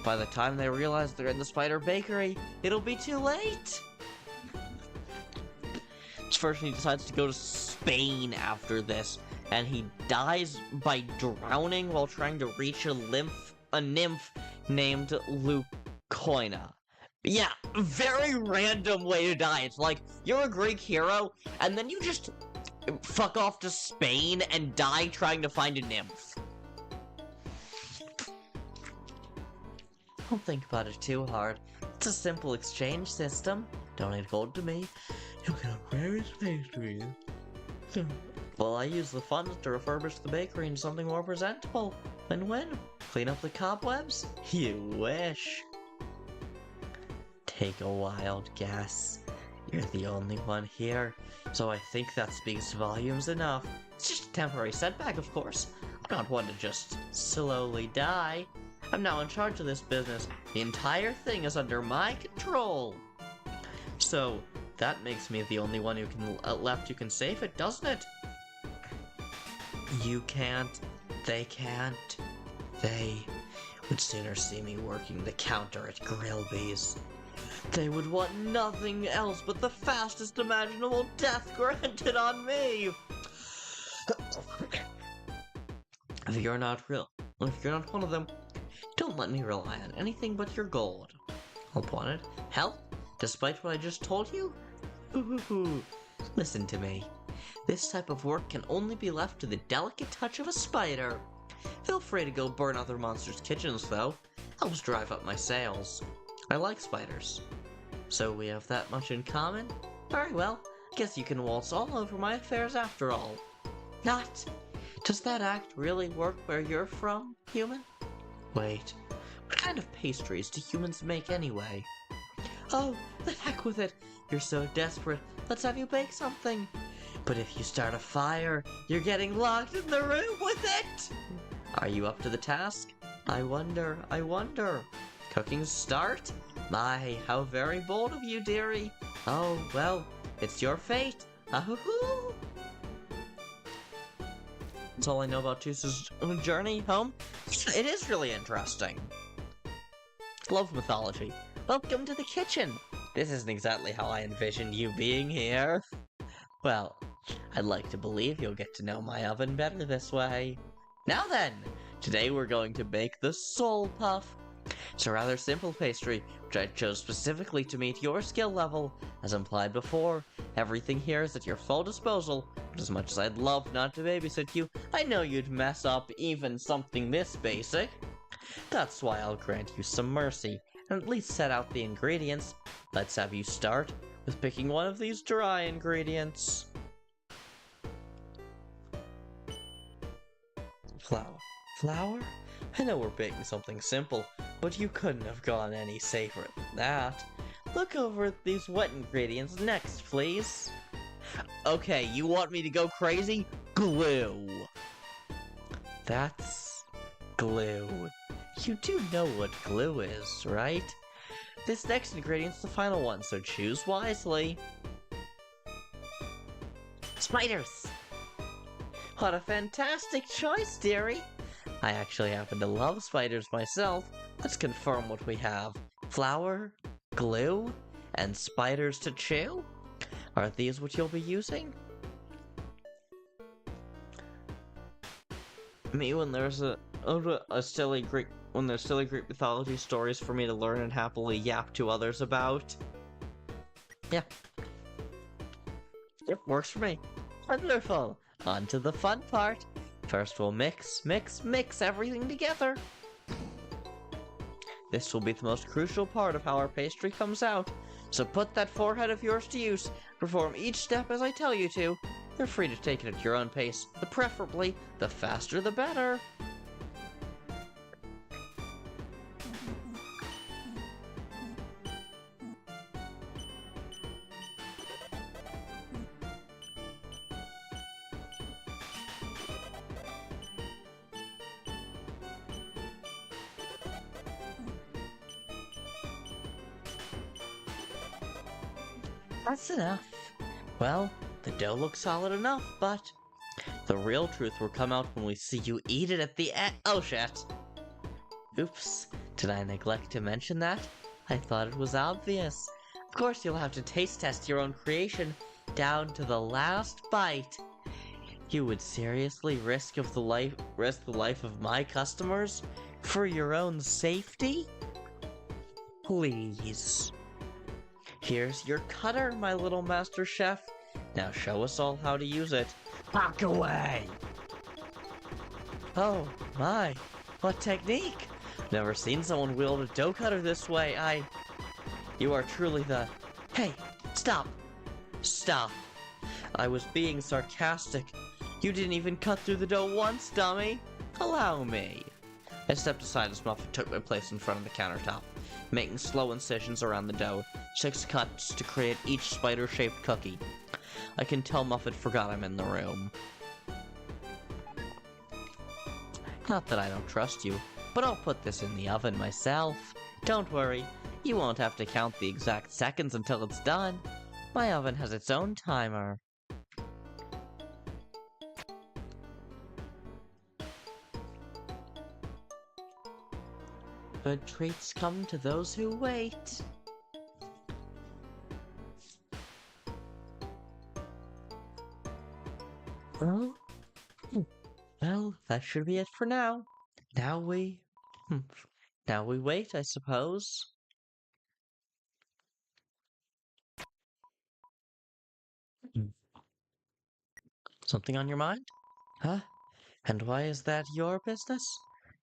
by the time they realize they're in the Spider Bakery, it'll be too late. First, he decides to go to Spain after this, and he dies by drowning while trying to reach a nymph named Lucoina. Yeah, very random way to die. It's like, you're a Greek hero, and then you just fuck off to Spain and die trying to find a nymph. Don't think about it too hard. It's a simple exchange system. Donate gold to me, you'll get various pastries. Well, I use the funds to refurbish the bakery into something more presentable. Win-win. Clean up the cobwebs? You wish. Take a wild guess. You're the only one here, so I think that speaks volumes enough. It's just a temporary setback, of course. I'm not one to just slowly die. I'm now in charge of this business. The entire thing is under my control. So, that makes me the only one who can left who can save it, doesn't it? You can't. They can't. They would sooner see me working the counter at Grillby's. They would want nothing else but the fastest imaginable death granted on me! If you're not one of them, don't let me rely on anything but your gold. Help wanted? Help? Despite what I just told you? Ooh, listen to me. This type of work can only be left to the delicate touch of a spider. Feel free to go burn other monsters' kitchens, though. Helps drive up my sales. I like spiders. So we have that much in common? Very well. Guess you can waltz all over my affairs after all. Not. Does that act really work where you're from, human? Wait. What kind of pastries do humans make anyway? Oh, the heck with it. You're so desperate. Let's have you bake something. But if you start a fire, you're getting locked in the room with it! Are you up to the task? I wonder. Cooking start? My, how very bold of you, dearie. Oh, well, it's your fate. Ahoo-hoo! That's all I know about Tusa's journey home. It is really interesting. Love mythology. Welcome to the kitchen. This isn't exactly how I envisioned you being here. Well, I'd like to believe you'll get to know my oven better this way. Now then, today we're going to bake the Soul Puff. It's a rather simple pastry, which I chose specifically to meet your skill level. As implied before, everything here is at your full disposal, but as much as I'd love not to babysit you, I know you'd mess up even something this basic. That's why I'll grant you some mercy, and at least set out the ingredients. Let's have you start with picking one of these dry ingredients. Flour? I know we're baking something simple, but you couldn't have gone any safer than that. Look over at these wet ingredients next, please. Okay, you want me to go crazy? Glue. That's glue. You do know what glue is, right? This next ingredient's the final one, so choose wisely. Spiders! What a fantastic choice, dearie! I actually happen to love spiders myself. Let's confirm what we have. Flour, glue, and spiders to chew? Are these what you'll be using? Me when there's silly Greek mythology stories for me to learn and happily yap to others about. Yeah. Yep, works for me. Wonderful. On to the fun part. First we'll mix everything together. This will be the most crucial part of how our pastry comes out. So put that forehead of yours to use. Perform each step as I tell you to. You're free to take it at your own pace, but preferably, the faster the better. That's enough. Well, the dough looks solid enough, but the real truth will come out when we see you eat it at the end. Oh shit. Oops, did I neglect to mention that? I thought it was obvious. Of course you'll have to taste test your own creation down to the last bite. You would seriously risk the life of my customers for your own safety? Please. Here's your cutter, my little master chef. Now show us all how to use it. Back away! Oh my, what technique! Never seen someone wield a dough cutter this way. You are truly the... Hey, stop! Stop! I was being sarcastic. You didn't even cut through the dough once, dummy! Allow me. I stepped aside as Muffet took my place in front of the countertop, making slow incisions around the dough, 6 cuts to create each spider-shaped cookie. I can tell Muffet forgot I'm in the room. Not that I don't trust you, but I'll put this in the oven myself. Don't worry, you won't have to count the exact seconds until it's done. My oven has its own timer. Good treats come to those who wait. Well, that should be it for now. Now we... Now we wait, I suppose. Something on your mind? Huh? And why is that your business?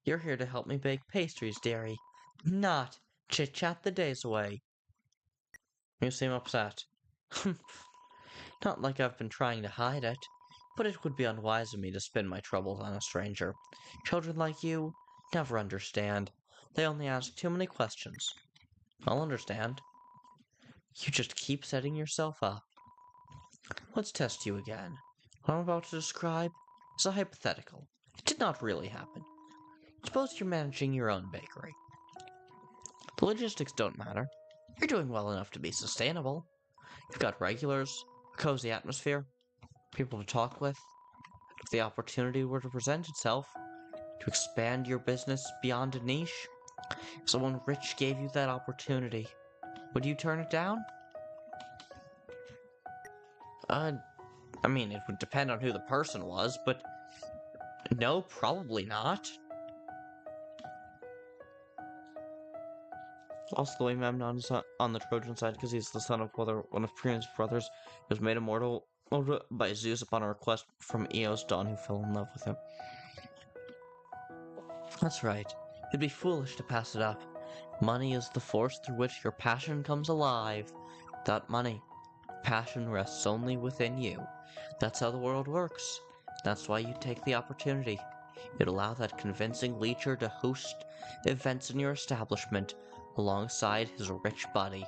You're here to help me bake pastries, dearie. Not chit-chat the days away. You seem upset. Not like I've been trying to hide it, but it would be unwise of me to spin my troubles on a stranger. Children like you never understand. They only ask too many questions. I'll understand. You just keep setting yourself up. Let's test you again. What I'm about to describe is a hypothetical. It did not really happen. Suppose you're managing your own bakery. The logistics don't matter. You're doing well enough to be sustainable. You've got regulars, a cozy atmosphere, people to talk with. If the opportunity were to present itself to expand your business beyond a niche, if someone rich gave you that opportunity, would you turn it down? I mean, it would depend on who the person was, but no, probably not. Also, the way Memnon's on the Trojan side because he's the son of one of Priam's brothers, who was made immortal by Zeus upon a request from Eos Dawn, who fell in love with him. That's right. It'd be foolish to pass it up. Money is the force through which your passion comes alive. Without money, passion rests only within you. That's how the world works. That's why you take the opportunity. You'd allow that convincing leecher to host events in your establishment alongside his rich buddy.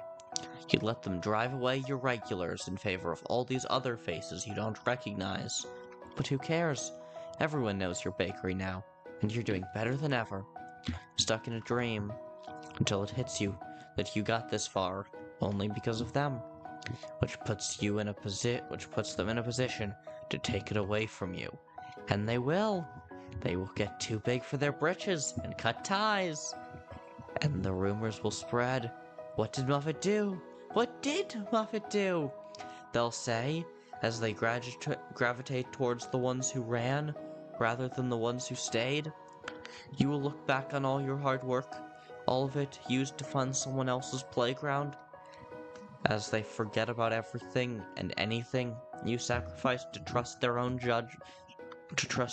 You'd let them drive away your regulars in favor of all these other faces you don't recognize. But who cares? Everyone knows your bakery now, and you're doing better than ever. Stuck in a dream, until it hits you that you got this far only because of them, which puts them in a position to take it away from you. And they will. They will get too big for their britches and cut ties. And the rumors will spread. What did Muffet do? What did Muffet do? They'll say, as they gravitate towards the ones who ran, rather than the ones who stayed. You will look back on all your hard work, all of it used to fund someone else's playground, as they forget about everything and anything you sacrificed to trust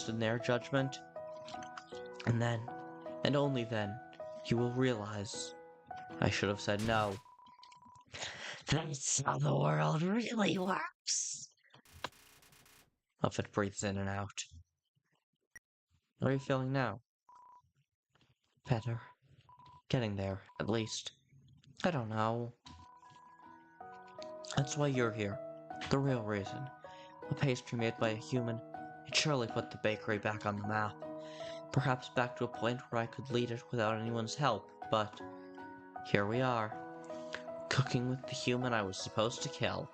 in their judgment. And then, and only then, you will realize I should have said no. That's how the world really works. Muffet breathes in and out. How are you feeling now? Better. Getting there, at least. I don't know. That's why you're here. The real reason. A pastry made by a human. It surely put the bakery back on the map. Perhaps back to a point where I could lead it without anyone's help, but here we are. Cooking with the human I was supposed to kill.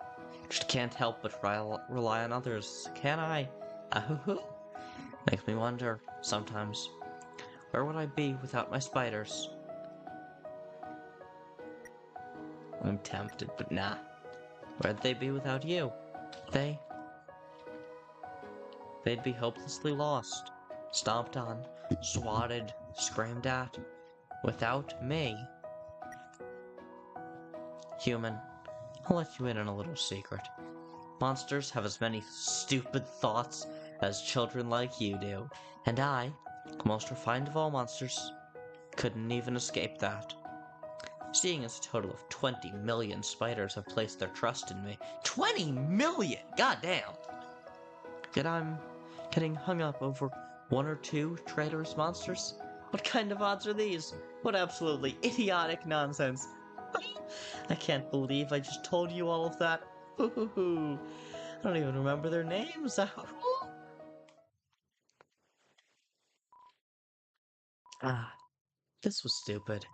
Just can't help but rely on others, can I? Makes me wonder, sometimes. Where would I be without my spiders? I'm tempted, but nah. Where'd they be without you? They'd be hopelessly lost. Stomped on, swatted, screamed at. Without me. Human, I'll let you in on a little secret. Monsters have as many stupid thoughts as children like you do. And I, the most refined of all monsters, couldn't even escape that. Seeing as a total of 20 million spiders have placed their trust in me. 20 million! Goddamn! Yet I'm getting hung up over one or two traitorous monsters? What kind of odds are these? What absolutely idiotic nonsense. I can't believe I just told you all of that. I don't even remember their names. This was stupid.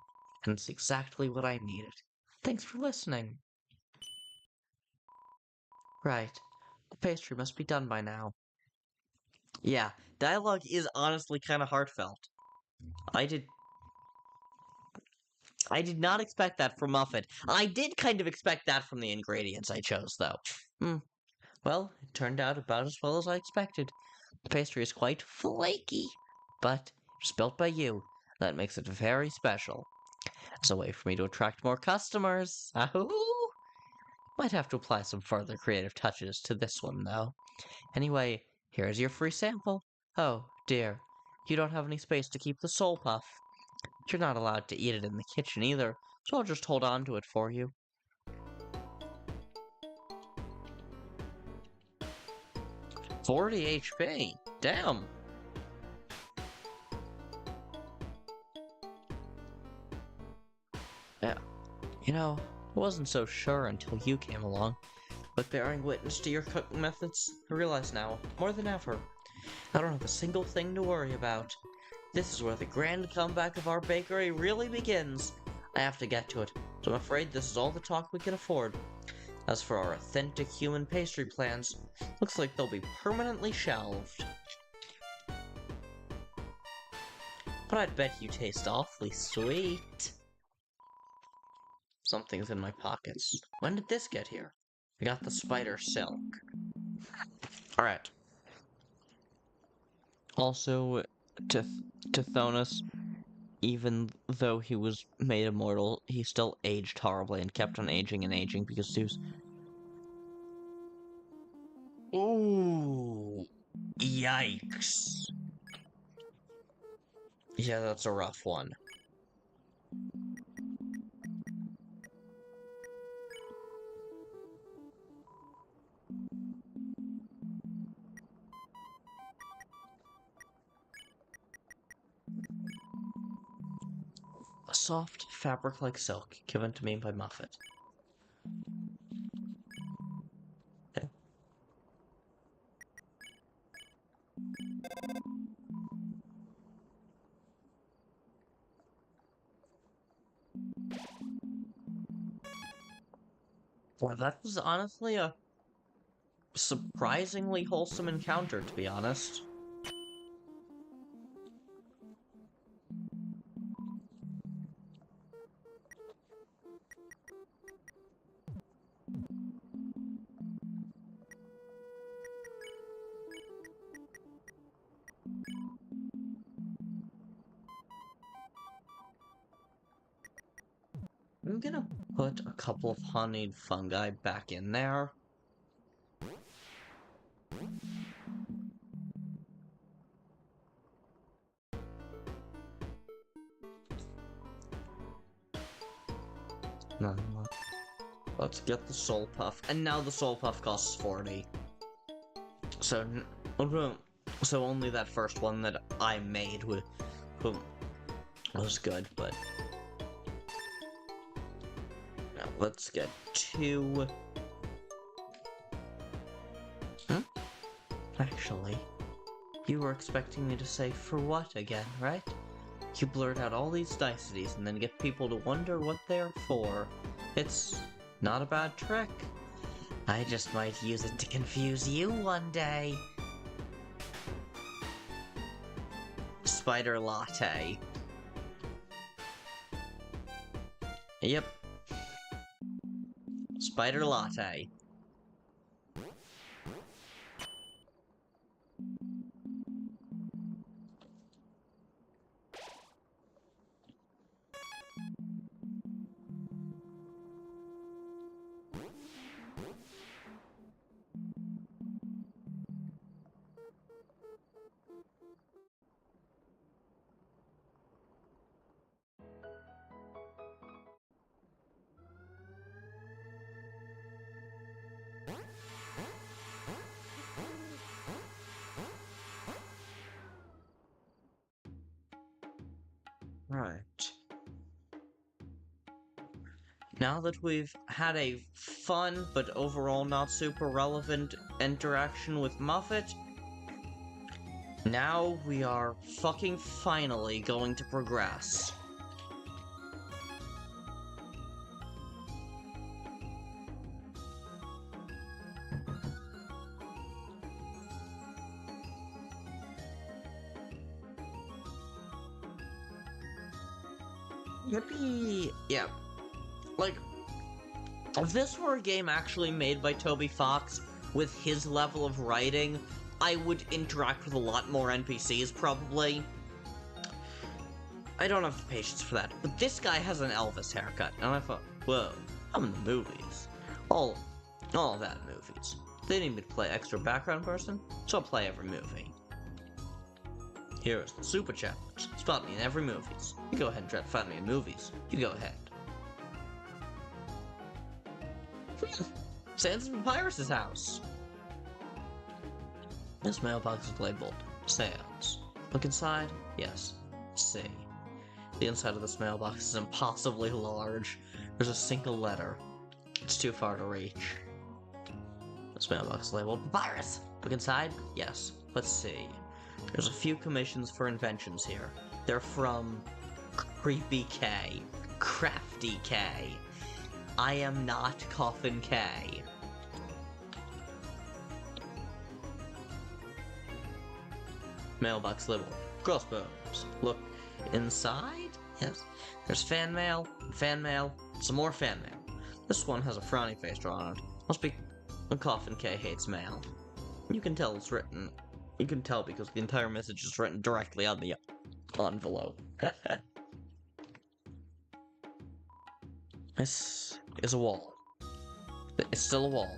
And it's exactly what I needed. Thanks for listening. Right. The pastry must be done by now. Yeah, dialogue is honestly kind of heartfelt. I did not expect that from Muffet. I did kind of expect that from the ingredients I chose, though. Well, it turned out about as well as I expected. The pastry is quite flaky, but it's built by you. That makes it very special. It's a way for me to attract more customers. Ahoo! Might have to apply some further creative touches to this one, though. Anyway, here's your free sample. Oh, dear. You don't have any space to keep the soul puff. You're not allowed to eat it in the kitchen either, so I'll just hold on to it for you. $40 HP. Damn. Yeah. You know, I wasn't so sure until you came along. But bearing witness to your cooking methods, I realize now, more than ever, I don't have a single thing to worry about. This is where the grand comeback of our bakery really begins. I have to get to it, so I'm afraid this is all the talk we can afford. As for our authentic human pastry plans, looks like they'll be permanently shelved. But I'd bet you taste awfully sweet. Something's in my pockets. When did this get here? I got the spider silk. Alright. Also, Tithonus, even though he was made immortal, he still aged horribly and kept on aging and aging because he was... Ooh! Yikes! Yeah, that's a rough one. A soft, fabric-like silk given to me by Muffet. Okay. Well, that was honestly a surprisingly wholesome encounter, to be honest. I'm gonna put a couple of honeyed fungi back in there. No, let's get the soul puff, and now the soul puff costs 40. So only that first one that I made was good, but now let's get 2. Actually, you were expecting me to say for what again, right? You blurt out all these niceties and then get people to wonder what they're for. It's not a bad trick. I just might use it to confuse you one day. Spider latte. Yep. Spider latte. Right. Now that we've had a fun but overall not super relevant interaction with Muffet, now we are fucking finally going to progress. Yippee! Yeah. Like, if this were a game actually made by Toby Fox with his level of writing, I would interact with a lot more NPCs, probably. I don't have the patience for that. But this guy has an Elvis haircut, and I thought, whoa, I'm in the movies. All that movies. They need me to play extra background person, so I'll play every movie. Here is the super challenge. Spot me in every movies. You go ahead and try to find me in movies. You go ahead. Sans Papyrus's house. This mailbox is labeled Sans. Look inside. Yes. See. The inside of this mailbox is impossibly large. There's a single letter. It's too far to reach. This mailbox is labeled Papyrus. Look inside. Yes. Let's see. There's a few commissions for inventions here. They're from Creepy K, Crafty K, I am not Coffin K. Mailbox labeled Crossbones. Look inside? Yes. There's fan mail, some more fan mail. This one has a frowny face drawn on it. Must be a Coffin K hates mail. You can tell it's written. You can tell because the entire message is written directly on the envelope. This is a wall. It's still a wall.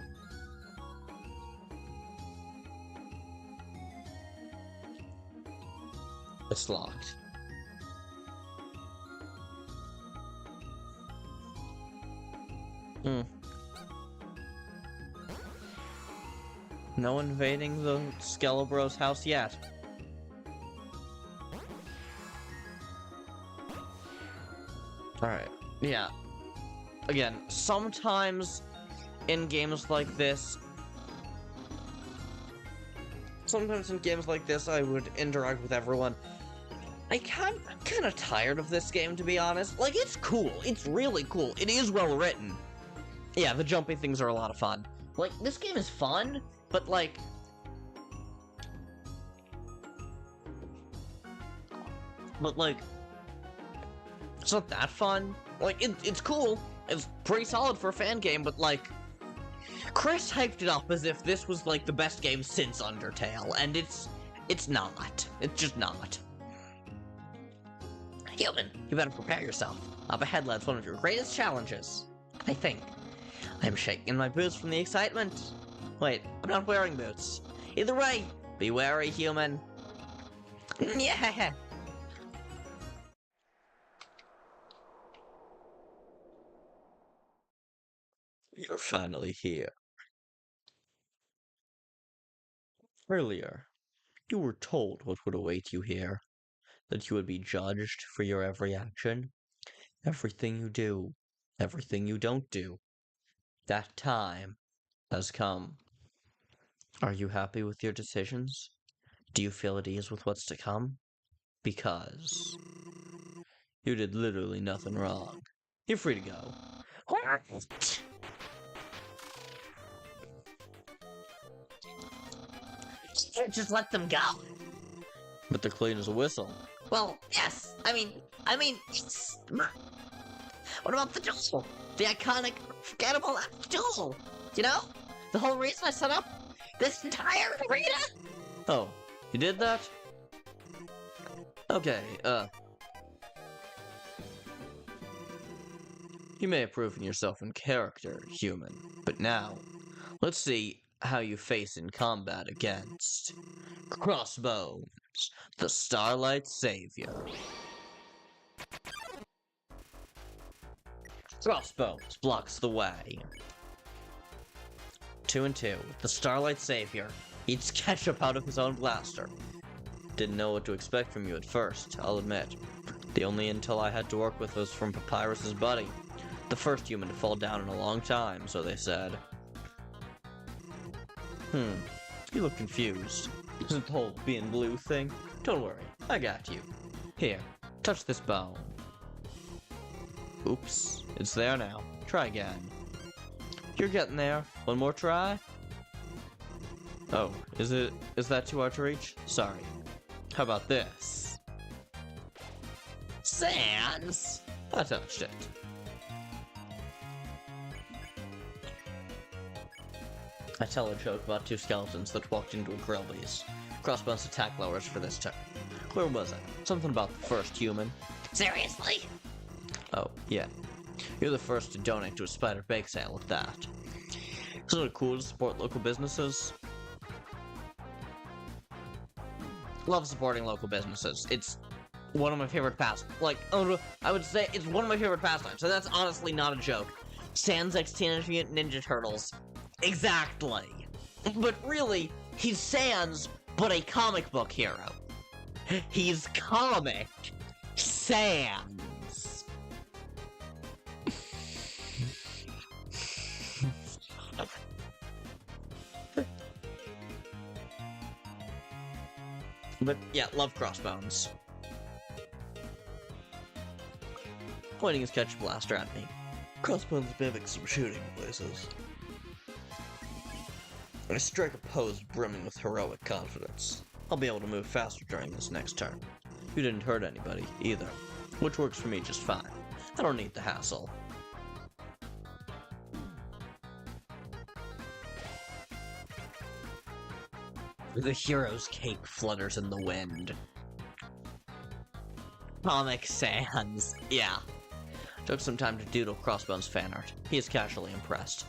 It's locked. No invading the Skelebro's house yet. Alright, yeah. Again, sometimes in games like this, I would interact with everyone. I'm kind of tired of this game, to be honest. Like, it's cool. It's really cool. It is well written. Yeah, the jumping things are a lot of fun. Like, this game is fun, but, like... it's not that fun. Like, it's cool. It's pretty solid for a fan game, but, like... Kris hyped it up as if this was, like, the best game since Undertale, and it's not. It's just not. Human, you better prepare yourself. Up ahead lies one of your greatest challenges. I think. I'm shaking my boots from the excitement. Wait, I'm not wearing boots. Either way, be wary, human. Yeah. You're finally here. Earlier, you were told what would await you here. That you would be judged for your every action. Everything you do. Everything you don't do. That time has come. Are you happy with your decisions? Do you feel at ease with what's to come? Because you did literally nothing wrong. You're free to go. Just let them go. But they're clean as a whistle. Well, yes. I mean, it's... What about the duel? The iconic, forgettable duel? You know? The whole reason I set up this entire arena? Oh, you did that? Okay, you may have proven yourself in character, human, but now, let's see how you face in combat against Crossbones, the Starlight Savior. Crossbones blocks the way. 2 and 2, the Starlight Savior eats ketchup out of his own blaster. Didn't know what to expect from you at first, I'll admit. The only intel I had to work with was from Papyrus's buddy. The first human to fall down in a long time, so they said. You look confused. Isn't the whole being blue thing? Don't worry, I got you. Here, touch this bone. Oops, it's there now. Try again. You're getting there. One more try? Oh, is that too hard to reach? Sorry. How about this? Sans! I touched it. I tell a joke about two skeletons that walked into a Grillby's. Crossbones attack lowers for this turn. Where was it? Something about the first human. Seriously? Oh, yeah. You're the first to donate to a spider bake sale at that. Isn't it cool to support local businesses? Love supporting local businesses. It's one of my favorite I would say it's one of my favorite pastimes, so that's honestly not a joke. Sans X Teenage Mutant Ninja Turtles. Exactly. But really, he's Sans, but a comic book hero. He's Comic Sans. But yeah, love Crossbones. Pointing his catch blaster at me. Crossbones mimic some shooting places. I strike a pose brimming with heroic confidence. I'll be able to move faster during this next turn. You didn't hurt anybody, either. Which works for me just fine. I don't need the hassle. The hero's cape flutters in the wind. Comic Sans. Yeah. Took some time to doodle Crossbones fan art. He is casually impressed.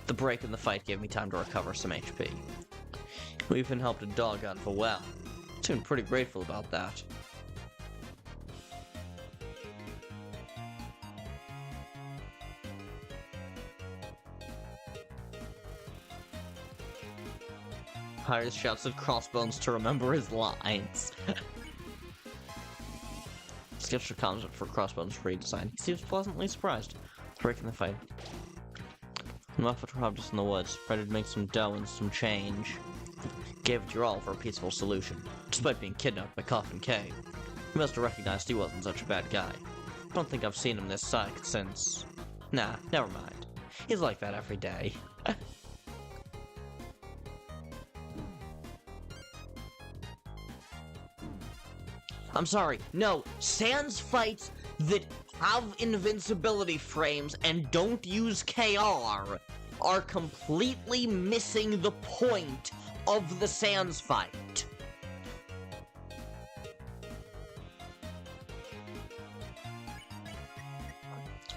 The break in the fight gave me time to recover some HP. We even helped a dog out of a well. Seemed pretty grateful about that. Hires shouts at Crossbones to remember his lines. Sketched a concept for Crossbones redesign. He seems pleasantly surprised. Breaking the fight. Muffet robbed us in the woods, ready to make some dough and some change. Gave it your all for a peaceful solution, despite being kidnapped by Coffin K. He must have recognized he wasn't such a bad guy. Don't think I've seen him this psyched since... Nah, never mind. He's like that every day. I'm sorry, no, Sans fights that have invincibility frames and don't use KR are completely missing the point of the Sans fight.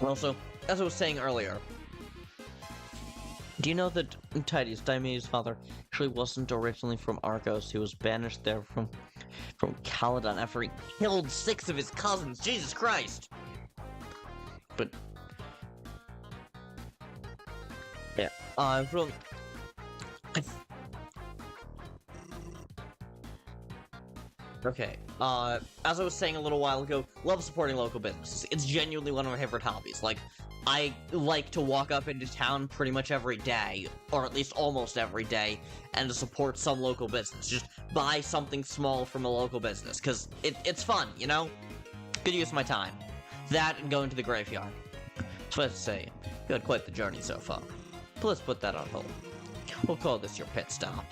Also, as I was saying earlier, do you know that Titus, Daime's father, actually wasn't originally from Argos? He was banished there from Caledon after he killed 6 of his cousins. Jesus Christ! But yeah, really, okay. As I was saying a little while ago, love supporting local businesses. It's genuinely one of my favorite hobbies. Like, I like to walk up into town pretty much every day, or at least almost every day, and to support some local business. Just buy something small from a local business, because it's fun, you know? Good use of my time. That and going to the graveyard. Suffice to say, you had quite the journey so far. But let's put that on hold. We'll call this your pit stop.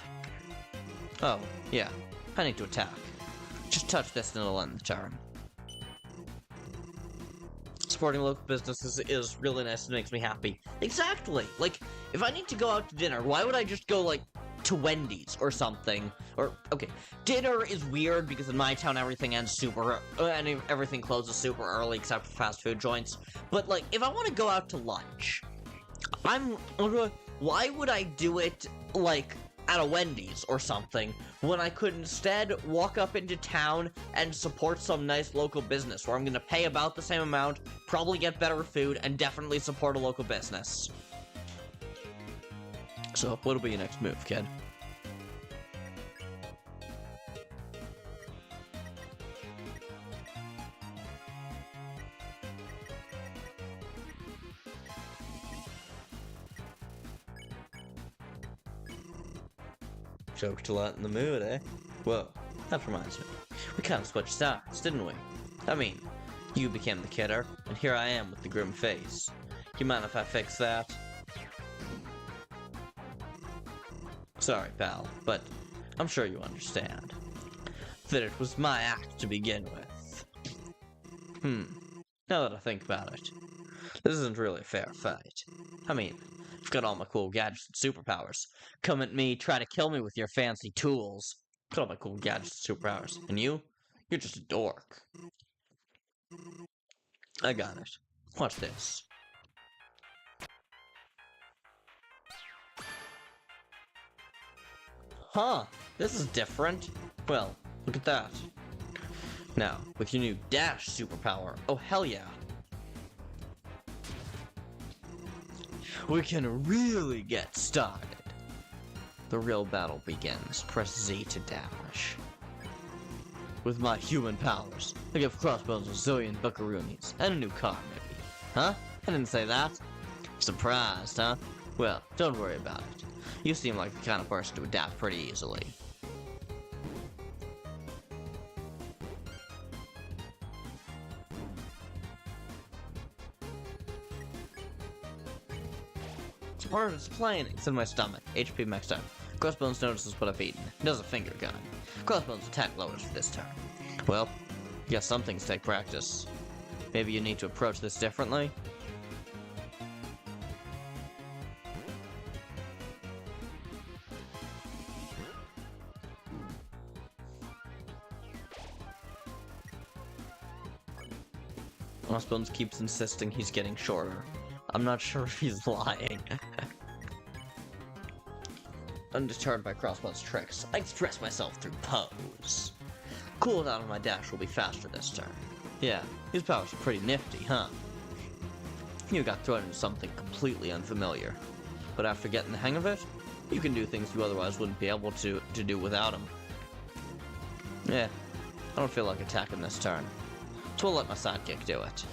Oh, yeah. I need to attack. Just touch this and it'll end the turn. Supporting local businesses is really nice and makes me happy. Exactly! Like, if I need to go out to dinner, why would I just go, like, to Wendy's or something? Or, okay, dinner is weird because in my town everything ends super, and everything closes super early except for fast food joints. But, like, if I want to go out to lunch, why would I do it, like, at a Wendy's or something, when I could instead walk up into town and support some nice local business where I'm gonna pay about the same amount, probably get better food, and definitely support a local business. So, what'll be your next move, kid? Joked a lot in the mood, eh? Whoa, that reminds me. We kind of switched sides, didn't we? I mean, you became the kidder, and here I am with the grim face. You mind if I fix that? Sorry, pal, but I'm sure you understand that it was my act to begin with. Now that I think about it, this isn't really a fair fight. I mean, I've got all my cool gadgets and superpowers. Come at me, try to kill me with your fancy tools. Got all my cool gadgets and superpowers. And you? You're just a dork. I got it. Watch this. Huh, this is different. Well, look at that. Now, with your new dash superpower, oh hell yeah. We can really get started. The real battle begins. Press Z to dash. With my human powers, I give Crossbones a zillion buckaroonies, and a new car maybe. Huh? I didn't say that. Surprised, huh? Well, don't worry about it. You seem like the kind of person to adapt pretty easily. Part of its planning. It's in my stomach. HP maxed out. Crossbones notices what I've eaten. He does a finger gun. Crossbones attack lowers for this turn. Well, guess some things take practice. Maybe you need to approach this differently? Crossbones keeps insisting he's getting shorter. I'm not sure if he's lying. Undeterred by Crossbones' tricks, I express myself through pose. Cooldown on my dash will be faster this turn. Yeah, his powers are pretty nifty, huh? You got thrown into something completely unfamiliar. But after getting the hang of it, you can do things you otherwise wouldn't be able to do without him. Yeah, I don't feel like attacking this turn. So we'll let my sidekick do it.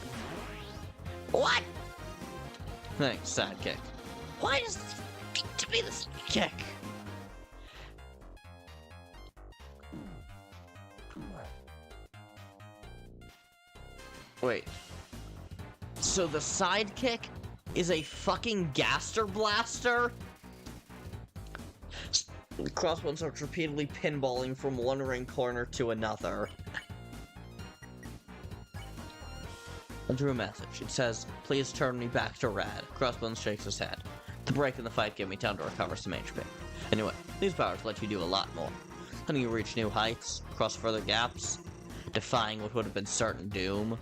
What? Thanks, sidekick. Why does this need to be the sidekick? Wait. So the sidekick is a fucking Gaster Blaster? Crossbones starts repeatedly pinballing from one ring corner to another. I drew a message. It says, please turn me back to red. Crossbones shakes his head. The break in the fight gave me time to recover some HP. Anyway, these powers let you do a lot more. Letting you reach new heights, cross further gaps, defying what would have been certain doom.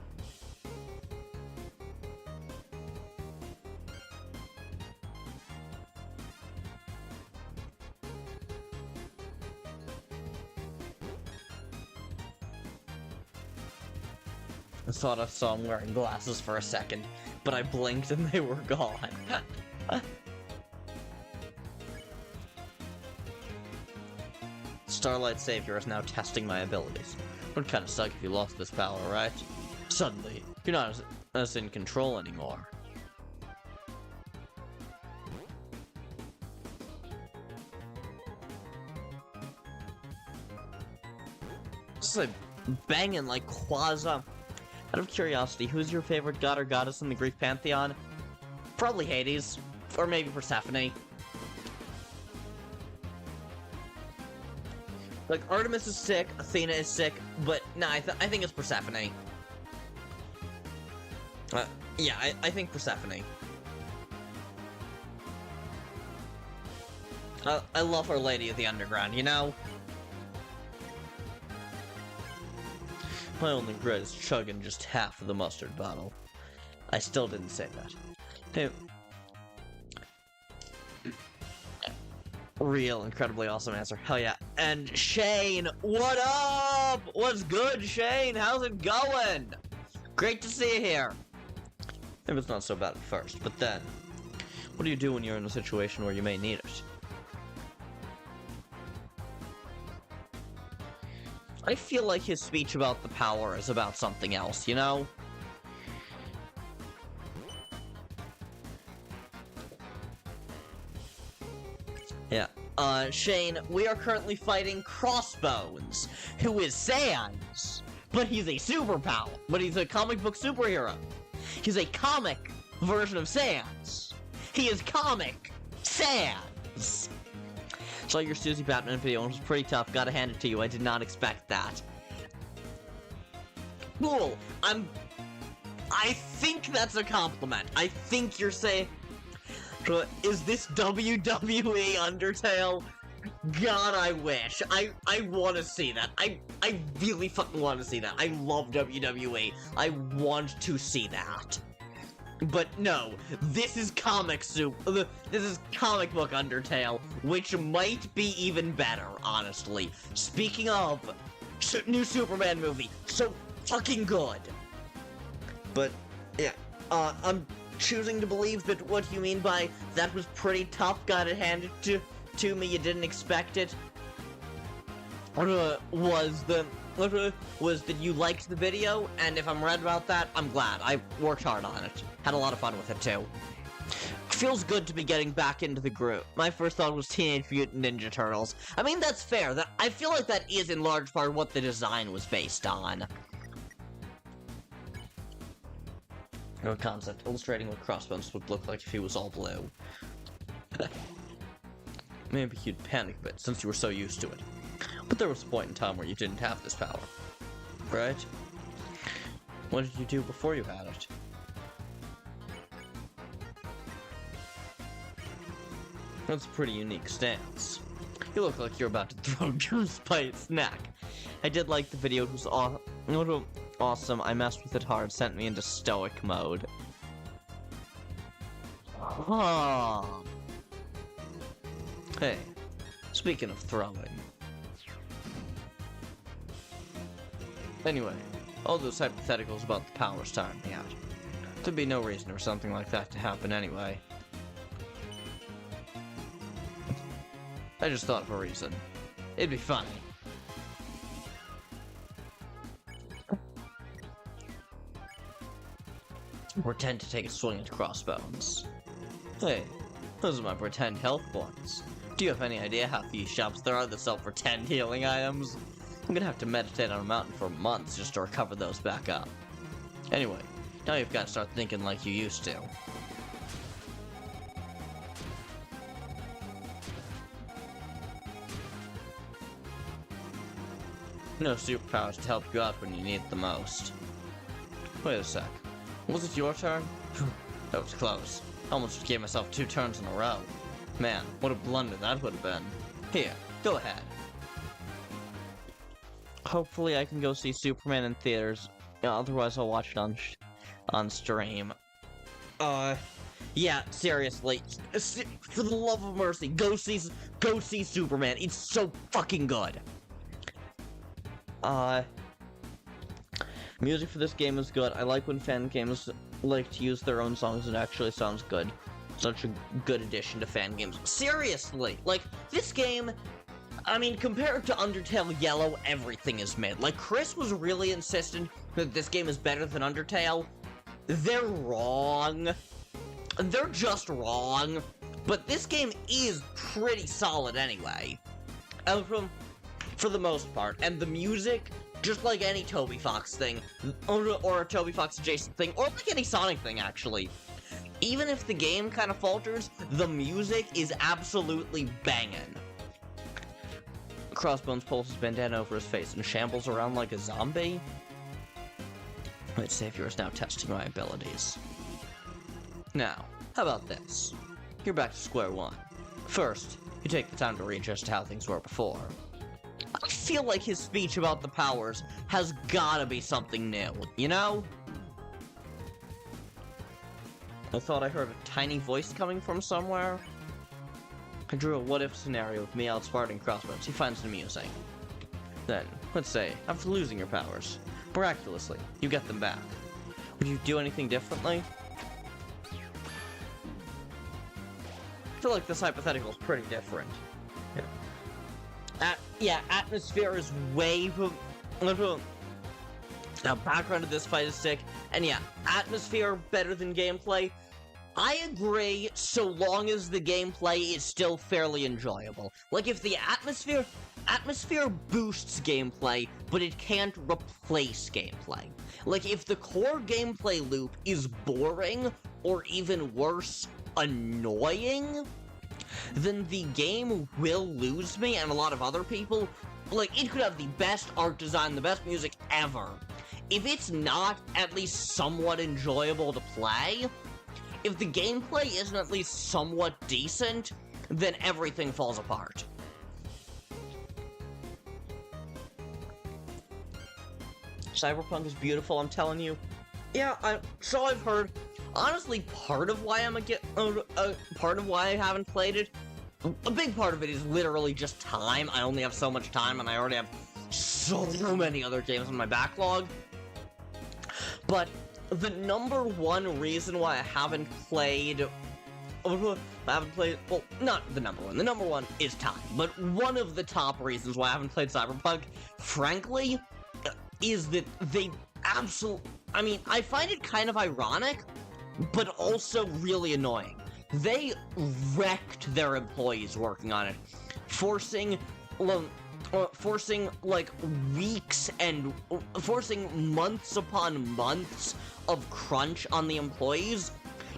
I thought I saw him wearing glasses for a second, but I blinked and they were gone. Starlight Savior is now testing my abilities. It would kind of suck if you lost this power, right? Suddenly, you're not as in control anymore. This is like banging like Quaza. Out of curiosity, who's your favorite god or goddess in the Greek pantheon? Probably Hades, or maybe Persephone. Like, Artemis is sick, Athena is sick, but nah, I think it's Persephone. Yeah, I think Persephone. I love Our Lady of the Underground, you know? My only regret is chugging just half of the mustard bottle. I still didn't say that. Hey. Real, incredibly awesome answer. Hell yeah. And Shane, what up? What's good, Shane? How's it going? Great to see you here. Maybe it's not so bad at first, but then, what do you do when you're in a situation where you may need it? I feel like his speech about the power is about something else, you know? Yeah. Shane, we are currently fighting Crossbones, who is Sans, but he's a superpower, but he's a comic book superhero. He's a comic version of Sans. He is comic Sans. Saw your Susie Batman video and it was pretty tough. Gotta hand it to you. I did not expect that. Cool. I think that's a compliment. I think you're saying... Is this WWE Undertale? God, I wish. I want to see that. I really fucking want to see that. I love WWE. I want to see that. But no, this is this is comic book Undertale, which might be even better, honestly. Speaking of, new Superman movie, so fucking good. But, yeah, I'm choosing to believe that what you mean by that was pretty tough, got it handed to me, you didn't expect it, was that you liked the video, and if I'm right about that, I'm glad. I worked hard on it. Had a lot of fun with it, too. Feels good to be getting back into the group. My first thought was Teenage Mutant Ninja Turtles. I mean, that's fair. I feel like that is in large part what the design was based on. No concept, illustrating what Crossbones would look like if he was all blue. Maybe you'd panic a bit, since you were so used to it. But there was a point in time where you didn't have this power. Right? What did you do before you had it? That's a pretty unique stance. You look like you're about to throw Goose by its neck. I did like the video, it was awesome. I messed with it hard, sent me into stoic mode. Huh. Hey, speaking of throwing. Anyway, all those hypotheticals about the powers tired me out. There'd be no reason for something like that to happen anyway. I just thought of a reason. It'd be funny. Pretend to take a swing at Crossbones. Hey, those are my pretend health points. Do you have any idea how few shops there are that sell pretend healing items? I'm gonna have to meditate on a mountain for months just to recover those back up. Anyway, now you've got to start thinking like you used to. No superpowers to help you out when you need it the most. Wait a sec. Was it your turn? That was close. I almost gave myself 2 turns in a row. Man, what a blunder that would have been. Here, go ahead. Hopefully I can go see Superman in theaters. Otherwise I'll watch it on stream. Yeah, seriously. For the love of mercy, go see Superman. It's so fucking good. Music for this game is good. I like when fan games like to use their own songs. It actually sounds good. Such a good addition to fan games. Seriously, like, this game, I mean, compared to Undertale Yellow, everything is mid. Like, Kris was really insistent that this game is better than Undertale. They're wrong. They're just wrong. But this game is pretty solid anyway. For the most part. And the music, just like any Toby Fox thing, or a Toby Fox adjacent thing, or like any Sonic thing, actually. Even if the game kind of falters, the music is absolutely banging. Crossbones pulls his bandana over his face and shambles around like a zombie. My savior is now testing my abilities. Now, how about this? You're back to square one. First, you take the time to readjust to how things were before. I feel like his speech about the powers has gotta be something new, you know? I thought I heard a tiny voice coming from somewhere. I drew a what-if scenario with me outsmarting Crossbones. He finds it amusing. Then, let's say, after losing your powers, miraculously, you get them back. Would you do anything differently? I feel like this hypothetical is pretty different. Yeah, atmosphere is way... Now, background of this fight is sick, and yeah, atmosphere better than gameplay. I agree, so long as the gameplay is still fairly enjoyable. Like, if the atmosphere boosts gameplay, but it can't replace gameplay. Like, if the core gameplay loop is boring, or even worse, annoying, then the game will lose me and a lot of other people. Like, it could have the best art design, the best music ever. If it's not at least somewhat enjoyable to play, if the gameplay isn't at least somewhat decent, then everything falls apart. Cyberpunk is beautiful, I'm telling you. Yeah, so I've heard. Honestly, part of why part of why I haven't played it, a big part of it is literally just time. I only have so much time, and I already have so many other games on my backlog. But the number one reason why I haven't played, well, not the number one. The number one is time. But one of the top reasons why I haven't played Cyberpunk, frankly, is that they I mean, I find it kind of ironic, but also really annoying. They wrecked their employees working on it, forcing like weeks and forcing months upon months of crunch on the employees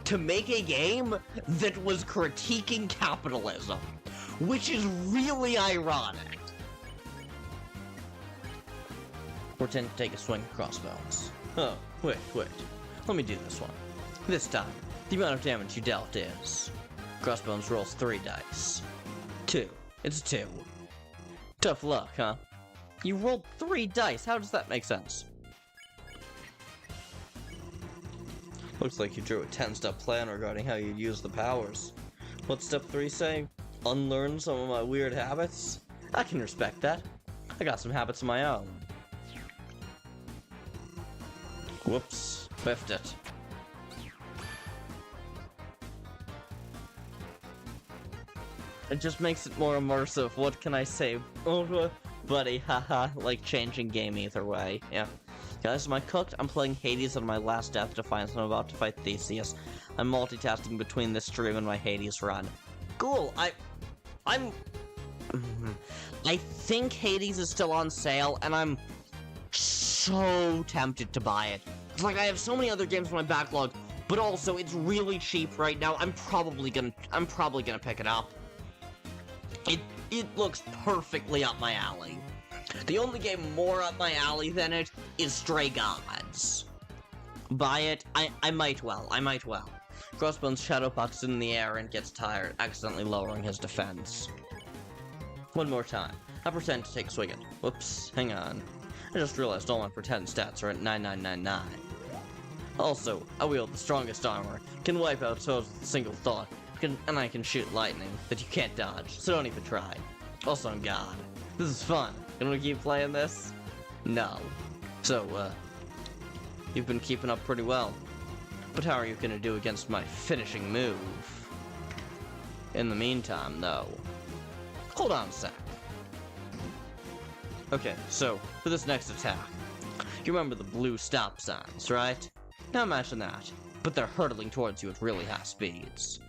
to make a game that was critiquing capitalism, which is really ironic. Pretend to take a swing at crossbones. Oh, wait. Let me do this one. This time, the amount of damage you dealt is... Crossbones rolls 3 dice. 2. It's a 2. Tough luck, huh? You rolled 3 dice. How does that make sense? Looks like you drew a 10-step plan regarding how you'd use the powers. What's step 3 say? Unlearn some of my weird habits? I can respect that. I got some habits of my own. Whoops, biffed it. It just makes it more immersive, what can I say? Oh, buddy, haha, like changing game either way, yeah. Guys, am I cooked? I'm playing Hades on my last Death Defiance and I'm about to fight Theseus. I'm multitasking between this stream and my Hades run. Cool, I think Hades is still on sale, and I'm so tempted to buy it. It's like I have so many other games in my backlog, but also it's really cheap right now. I'm probably gonna pick it up. It looks perfectly up my alley. The only game more up my alley than it is Stray Gods. Buy it? I might well. Crossbones shadow pucks in the air and gets tired, accidentally lowering his defense. One more time. I pretend to take a swig at. Whoops, hang on. I just realized all my pretend stats are at 9999. Also, I wield the strongest armor, can wipe out souls with a single thought, and I can shoot lightning that you can't dodge, so don't even try. Also, I'm God. This is fun. Gonna we keep playing this? No. So, you've been keeping up pretty well. But how are you gonna do against my finishing move? In the meantime, though... Hold on a sec. Okay, so, for this next attack, you remember the blue stop signs, right? Now imagine that, but they're hurtling towards you at really high speeds.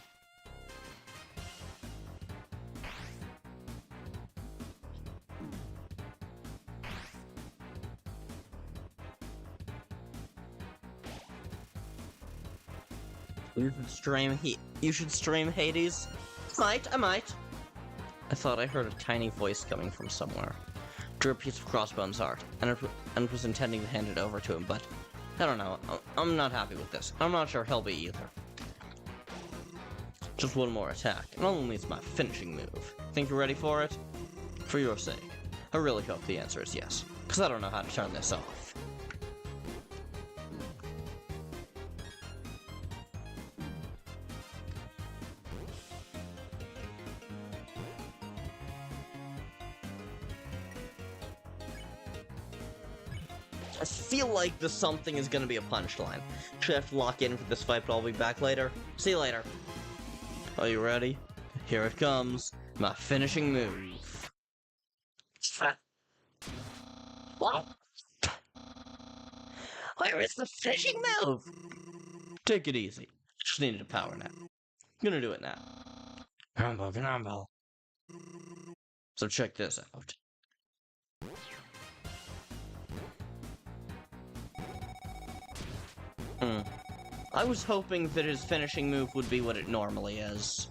You should stream Hades? I might. I thought I heard a tiny voice coming from somewhere. Drew a piece of Crossbones' art, and was intending to hand it over to him, but I don't know. I'm not happy with this. I'm not sure he'll be either. Just one more attack, and only needs my finishing move. Think you're ready for it? For your sake. I really hope the answer is yes, because I don't know how to turn this off. I feel like the something is gonna be a punchline. Should I have to lock in for this fight, but I'll be back later. See you later. Are you ready? Here it comes. My finishing move. What? Where is the finishing move? Take it easy. Just needed a power nap. Gonna do it now. Rumble. So check this out. I was hoping that his finishing move would be what it normally is.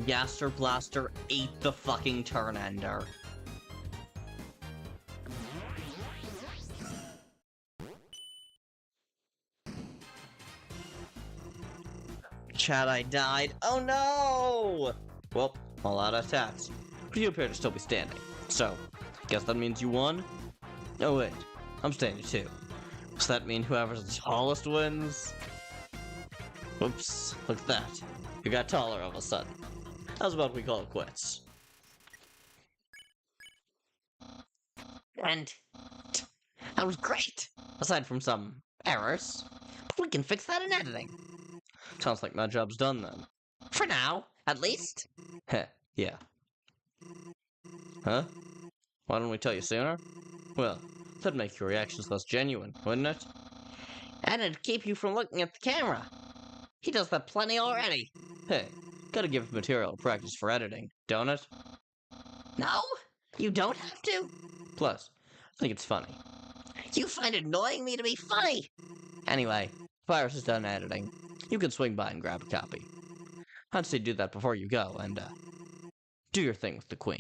Gaster Blaster ate the fucking turn ender. Chat, I died. Oh no! Well, all out of attacks. But you appear to still be standing. So, guess that means you won? Oh wait, I'm standing too. Does that mean whoever's the tallest wins? Oops, look at that. You got taller all of a sudden. How's about we call it quits? And that was great, aside from some errors. But we can fix that in editing. Sounds like my job's done then. For now, at least. Heh, yeah. Huh? Why don't we tell you sooner? Well, that'd make your reactions less genuine, wouldn't it? And it'd keep you from looking at the camera. He does that plenty already. Hey, gotta give material practice for editing, don't it? No, you don't have to. Plus, I think it's funny. You find annoying me to be funny. Anyway, Virus is done editing. You can swing by and grab a copy. I'd say do that before you go, and, do your thing with the Queen.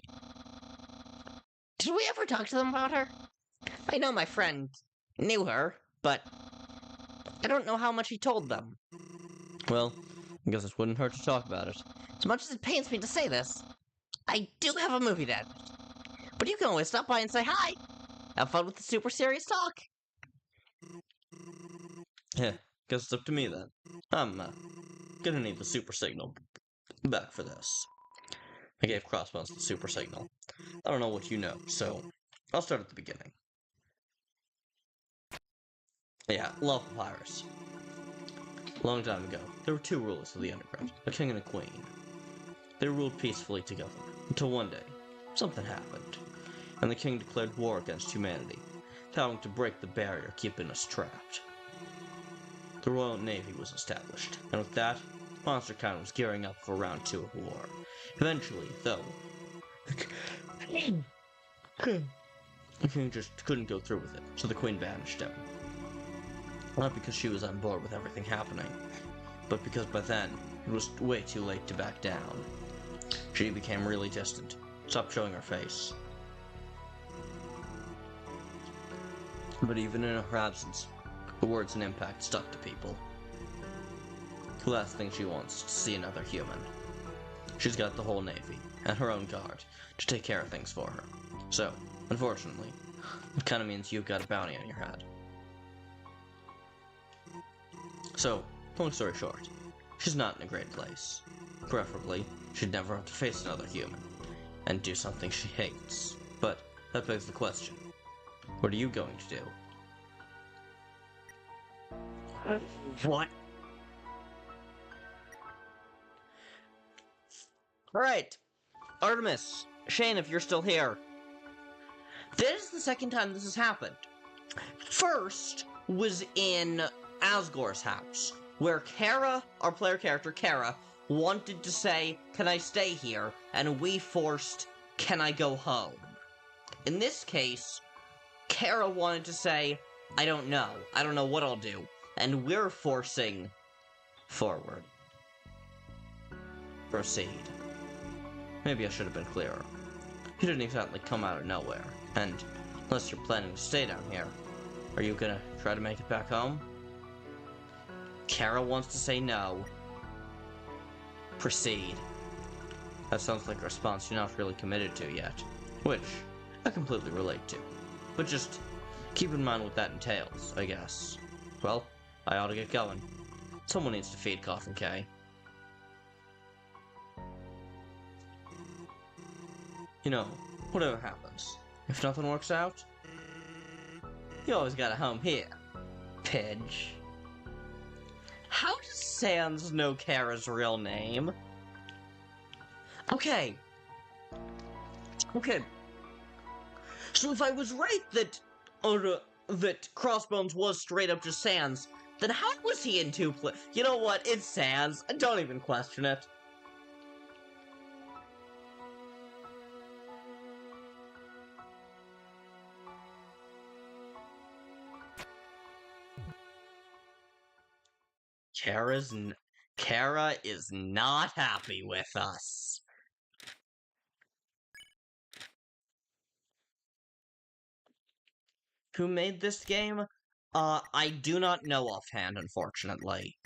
Did we ever talk to them about her? I know my friend knew her, but I don't know how much he told them. Well, I guess it wouldn't hurt to talk about it. As much as it pains me to say this, I do have a movie to edit. But you can always stop by and say hi. Have fun with the super serious talk. Yeah, guess it's up to me then. I'm, gonna need the super signal back for this. I gave Crossbones the super signal. I don't know what you know, so I'll start at the beginning. Yeah, Love Papyrus. A long time ago, there were two rulers of the underground, a king and a queen. They ruled peacefully together, until one day, something happened, and the king declared war against humanity, vowing to break the barrier keeping us trapped. The Royal Navy was established, and with that, MonsterCon was gearing up for round 2 of war. Eventually, though, the king just couldn't go through with it, so the queen banished him. Not because she was on board with everything happening, but because by then, it was way too late to back down. She became really distant, stopped showing her face. But even in her absence, her words and impact stuck to people. The last thing she wants is to see another human. She's got the whole Navy, and her own guard, to take care of things for her. So, unfortunately, it kinda means you've got a bounty on your head. So, long story short, she's not in a great place. Preferably, she'd never have to face another human, and do something she hates. But, that begs the question, what are you going to do? What? Alright, Artemis, Shane, if you're still here. This is the second time this has happened. First was in Asgore's house, where Kara, our player character Kara, wanted to say, "Can I stay here?" and we forced, "Can I go home?" In this case, Kara wanted to say, I don't know what I'll do," and we're forcing forward. Proceed. Maybe I should have been clearer. You didn't exactly come out of nowhere, and unless you're planning to stay down here, are you gonna try to make it back home? Kara wants to say no. Proceed. That sounds like a response you're not really committed to yet, which I completely relate to. But just keep in mind what that entails, I guess. Well, I ought to get going. Someone needs to feed Coffin K. You know, whatever happens, if nothing works out, you always got a home here, Pidge. How does Sans know Kara's real name? Okay. So if I was right that Crossbones was straight up just Sans, then how was he in two You know what? It's Sans. Don't even question it. Kara is not happy with us. Who made this game? I do not know offhand, unfortunately.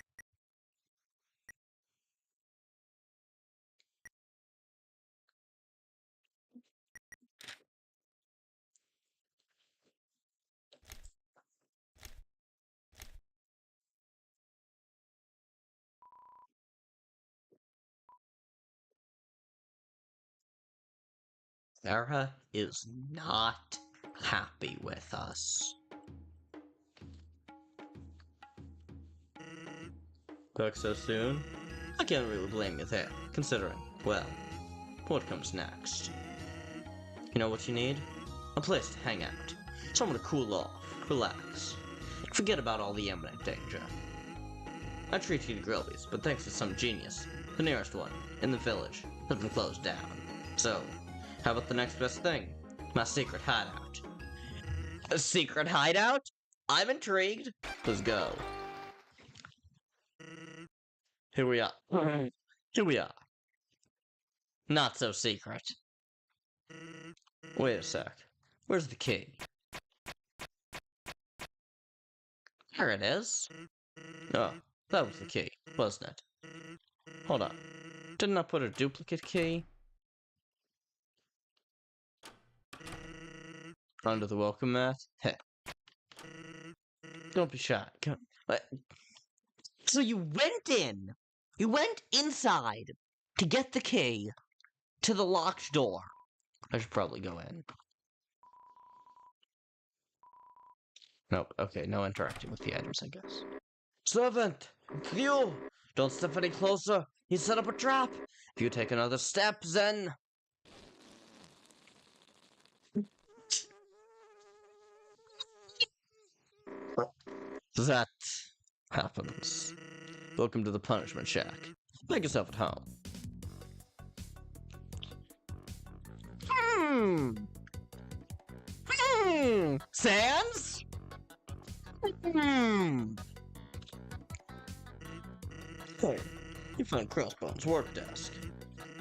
Sarah is not happy with us. Back so soon? I can't really blame you there, considering, well, what comes next? You know what you need? A place to hang out. Somewhere to cool off, relax, forget about all the imminent danger. I treat you to Grillby's, but thanks to some genius, the nearest one, in the village, has been closed down. So, how about the next best thing? My secret hideout. A secret hideout? I'm intrigued. Let's go. Here we are. Here we are. Not so secret. Wait a sec. Where's the key? There it is. Oh, that was the key, wasn't it? Hold on. Didn't I put a duplicate key? Under the welcome mat? Heh. Don't be shy. Come. So you went in! You went inside to get the key to the locked door. I should probably go in. Nope, okay, no interacting with the items, I guess. Servant! You! Don't step any closer! He set up a trap! If you take another step, then... That happens. Welcome to the punishment shack. Make yourself at home. Sans? Hey, you found Crossbones' work desk.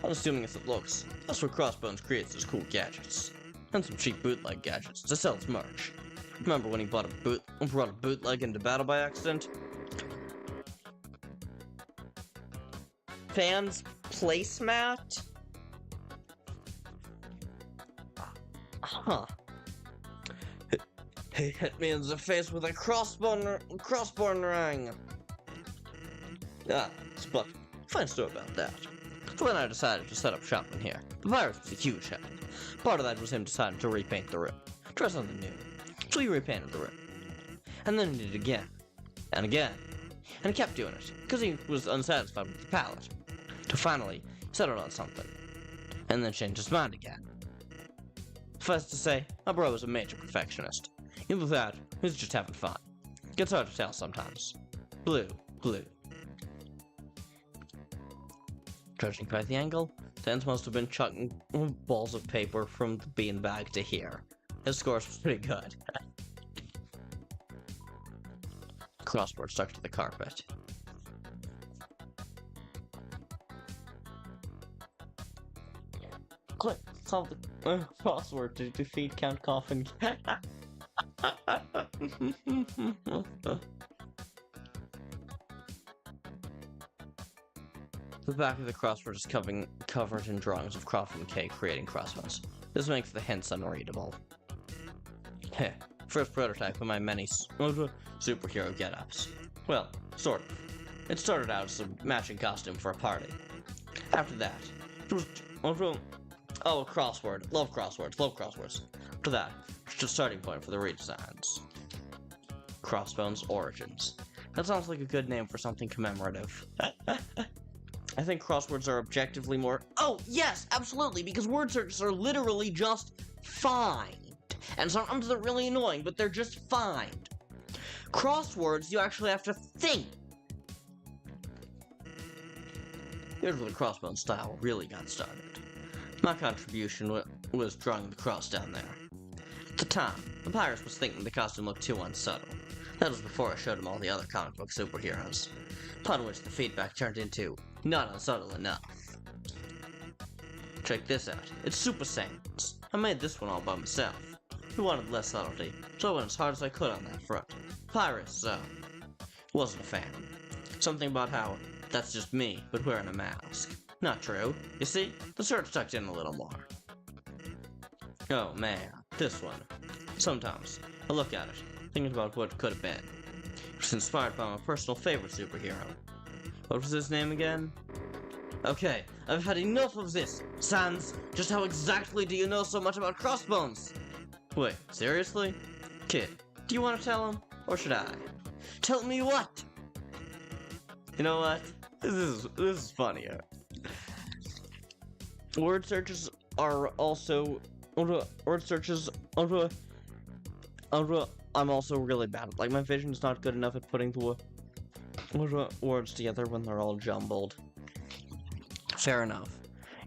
I'm assuming as it looks, that's where Crossbones creates his cool gadgets. And some cheap bootleg gadgets to sell his merch. Remember when he brought a bootleg into battle by accident? Fans placemat? Huh. He hit me in the face with a crossbone ring. Ah, but fine story about that. So when I decided to set up shop in here, the virus was a huge help. Part of that was him deciding to repaint the room. Try something new. So he repainted the room. And then he did it again. And again. And he kept doing it, because he was unsatisfied with the palette. To finally settle on something. And then change his mind again. First to say, my bro was a major perfectionist. Even with that, he was just having fun. Gets hard to tell sometimes. Blue. Judging by the angle, Sans must have been chucking balls of paper from the beanbag to here. His scores was pretty good. Crossboard stuck to the carpet. Click, solve the crossword to defeat Count Coffin. The back of the crossword is covered in drawings of Coffin K creating crossbones. This makes the hints unreadable. Heh, first prototype of my many superhero get-ups. Well, sort of. It started out as a matching costume for a party. After that, it was a crossword. Love crosswords. After that, it's just a starting point for the redesigns. Crossbones Origins. That sounds like a good name for something commemorative. I think crosswords are objectively more... Oh, yes, absolutely, because word searches are literally just find. And sometimes they're really annoying, but they're just find. Crosswords, you actually have to think. Here's where the crossbone style really got started. My contribution was drawing the cross down there. At the time, the Papyrus was thinking the costume looked too unsubtle. That was before I showed him all the other comic book superheroes, upon which the feedback turned into not unsubtle enough. Check this out. It's Super Saiyans. I made this one all by myself. He wanted less subtlety, so I went as hard as I could on that front. Pyrus, wasn't a fan. Something about how that's just me, but wearing a mask. Not true. You see, the shirt's tucked in a little more. Oh man, this one. Sometimes I look at it, thinking about what it could have been. It's inspired by my personal favorite superhero. What was his name again? Okay, I've had enough of this. Sans, just how exactly do you know so much about Crossbones? Wait, seriously? Kid, do you want to tell him? Or should I? Tell me what? You know what? This is funnier. Word searches are also... Word searches... I'm also really bad at. Like, my vision's not good enough at putting the words together when they're all jumbled. Fair enough.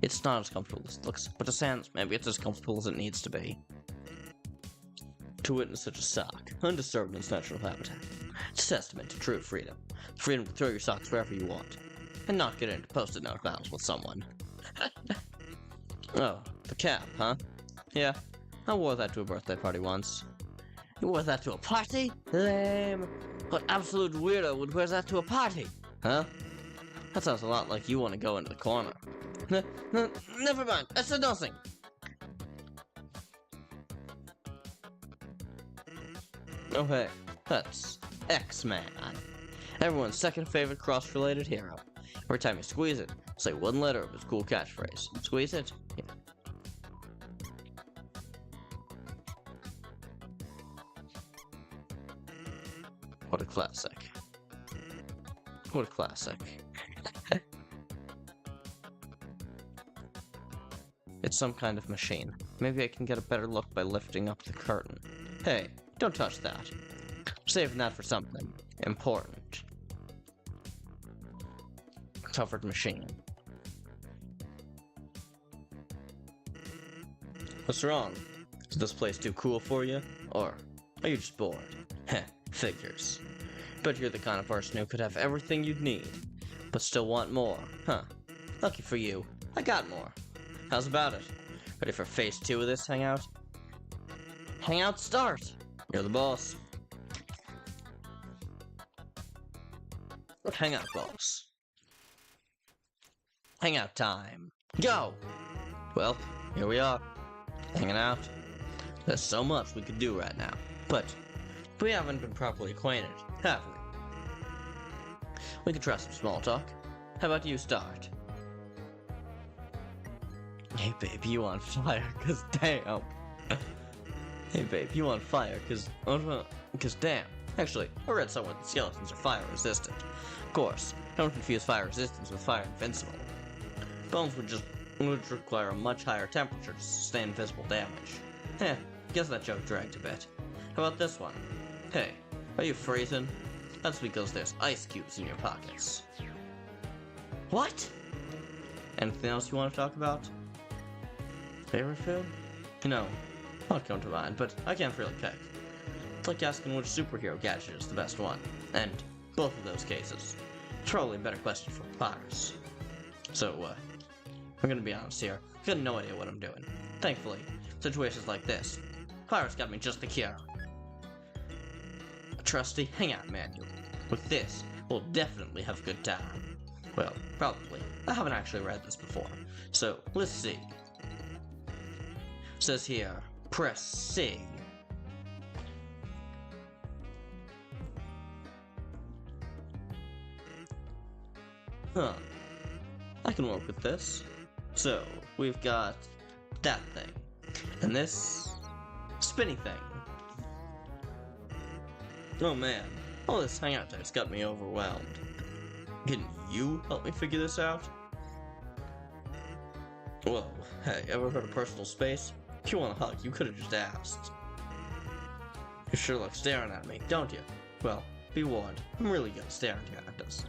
It's not as comfortable as it looks, but to Sans, maybe it's as comfortable as it needs to be. To witness such a sock, undisturbed in its natural habitat, it's a testament to true freedom. Freedom to throw your socks wherever you want, and not get into post-it note battles with someone. Oh, the cap, huh? Yeah, I wore that to a birthday party once. You wore that to a party? Lame. What absolute weirdo would wear that to a party? Huh? That sounds a lot like you want to go into the corner. Never mind, I said nothing. Oh hey, that's X-Man. Everyone's second favorite cross-related hero. Every time you squeeze it, say one letter of his cool catchphrase. Squeeze it? Yeah. What a classic. What a classic. It's some kind of machine. Maybe I can get a better look by lifting up the curtain. Hey, don't touch that. I'm saving that for something important. Covered machine. What's wrong? Is this place too cool for you? Or are you just bored? Heh, figures. Bet you're the kind of person who could have everything you'd need, but still want more, huh? Lucky for you, I got more. How's about it? Ready for phase 2 of this hangout? Hangout start! You're the boss. Hangout boss. Hangout time. Go! Well, here we are. Hanging out. There's so much we could do right now, but we haven't been properly acquainted, have we? We could try some small talk. How about you start? Hey babe, you on fire, cause damn. Hey babe, you on fire, cause damn. Actually, I read somewhere that skeletons are fire resistant. Of course, don't confuse fire resistance with fire invincible. Bones would require a much higher temperature to sustain visible damage. Heh, guess that joke dragged a bit. How about this one? Hey, are you freezing? That's because there's ice cubes in your pockets. What? Anything else you want to talk about? Favorite food? No, not come to mind, but I can't really pick. It's like asking which superhero gadget is the best one, and both of those cases, it's probably a better question for Pyrus. So, I'm gonna be honest here, I got no idea what I'm doing. Thankfully, situations like this, Pyrus got me just the cure. A trusty hangout manual. With this, we'll definitely have a good time. Well, probably. I haven't actually read this before, so let's see. It says here, press C. Huh. I can work with this. So, we've got that thing. And this spinny thing. Oh man, all this hangout text got me overwhelmed. Can you help me figure this out? Whoa, hey, ever heard of personal space? If you want a hug, you could've just asked. You sure look staring at me, don't you? Well, be warned, I'm really good at staring at us.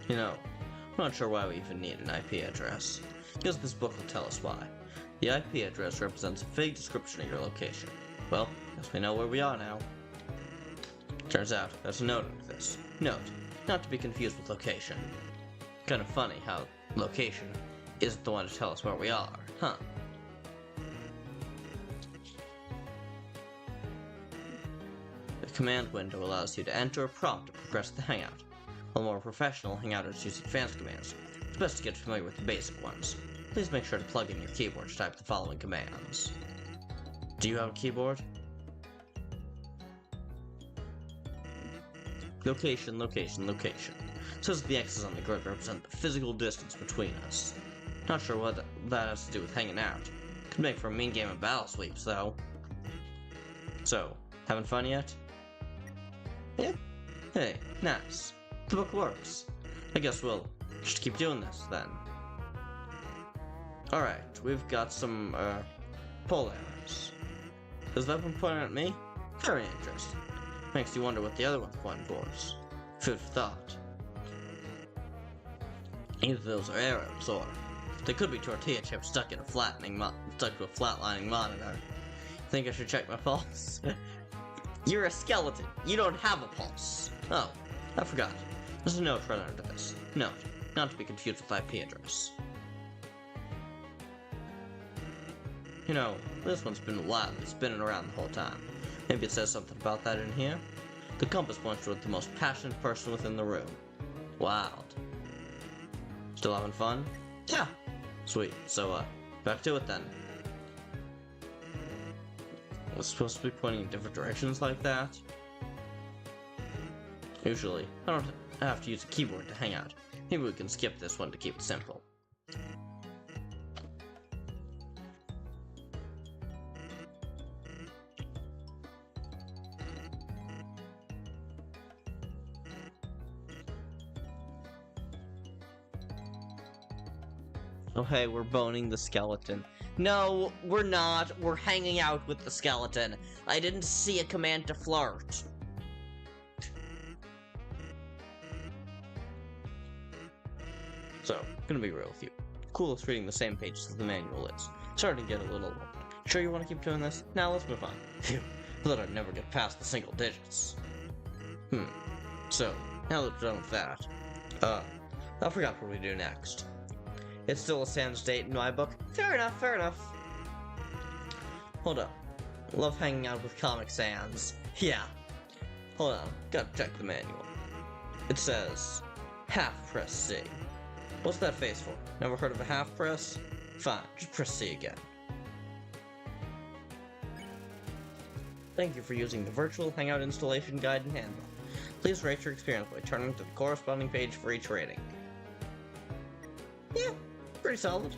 You know, I'm not sure why we even need an IP address. Guess this book will tell us why. The IP address represents a vague description of your location. Well, guess we know where we are now. Turns out, there's a note under this. Note, not to be confused with location. Kind of funny how location isn't the one to tell us where we are, huh? The command window allows you to enter a prompt to progress the hangout. While more professional hangouters use advanced commands, it's best to get familiar with the basic ones. Please make sure to plug in your keyboard to type the following commands. Do you have a keyboard? Location, location, location. Says the X's on the grid represent the physical distance between us. Not sure what that has to do with hanging out. Could make for a mean game of battle sweeps, though. So, having fun yet? Yeah? Hey, nice. The book works. I guess we'll just keep doing this, then. Alright, we've got some, poll errors. Is that one pointing at me? Very interesting. Makes you wonder what the other one's pointing towards. Food for thought. Either those are arrows, or they could be tortilla chips stuck to a flatlining monitor. Think I should check my pulse? You're a skeleton. You don't have a pulse. Oh, I forgot. There's a note right under this. Note, not to be confused with IP address. You know, this one's been wildly spinning around the whole time. Maybe it says something about that in here? The compass points toward the most passionate person within the room. Wild. Still having fun? Yeah. Sweet. So, back to it then. Was supposed to be pointing in different directions like that? Usually, I don't have to use a keyboard to hang out. Maybe we can skip this one to keep it simple. Oh hey, we're boning the skeleton. No, we're not. We're hanging out with the skeleton. I didn't see a command to flirt. So, gonna be real with you. Coolest reading the same page as the manual is. Starting to get a little old. Sure you want to keep doing this? Now let's move on. Phew, I thought I'd never get past the single digits. So, now that we're done with that, I forgot what we do next. It's still a sans date in my book. Fair enough, fair enough. Hold up. Love hanging out with Comic Sans. Yeah. Hold on, gotta check the manual. It says, half press C. What's that face for? Never heard of a half press? Fine, just press C again. Thank you for using the virtual Hangout installation guide and handbook. Please rate your experience by turning to the corresponding page for each rating. Yeah, pretty solid.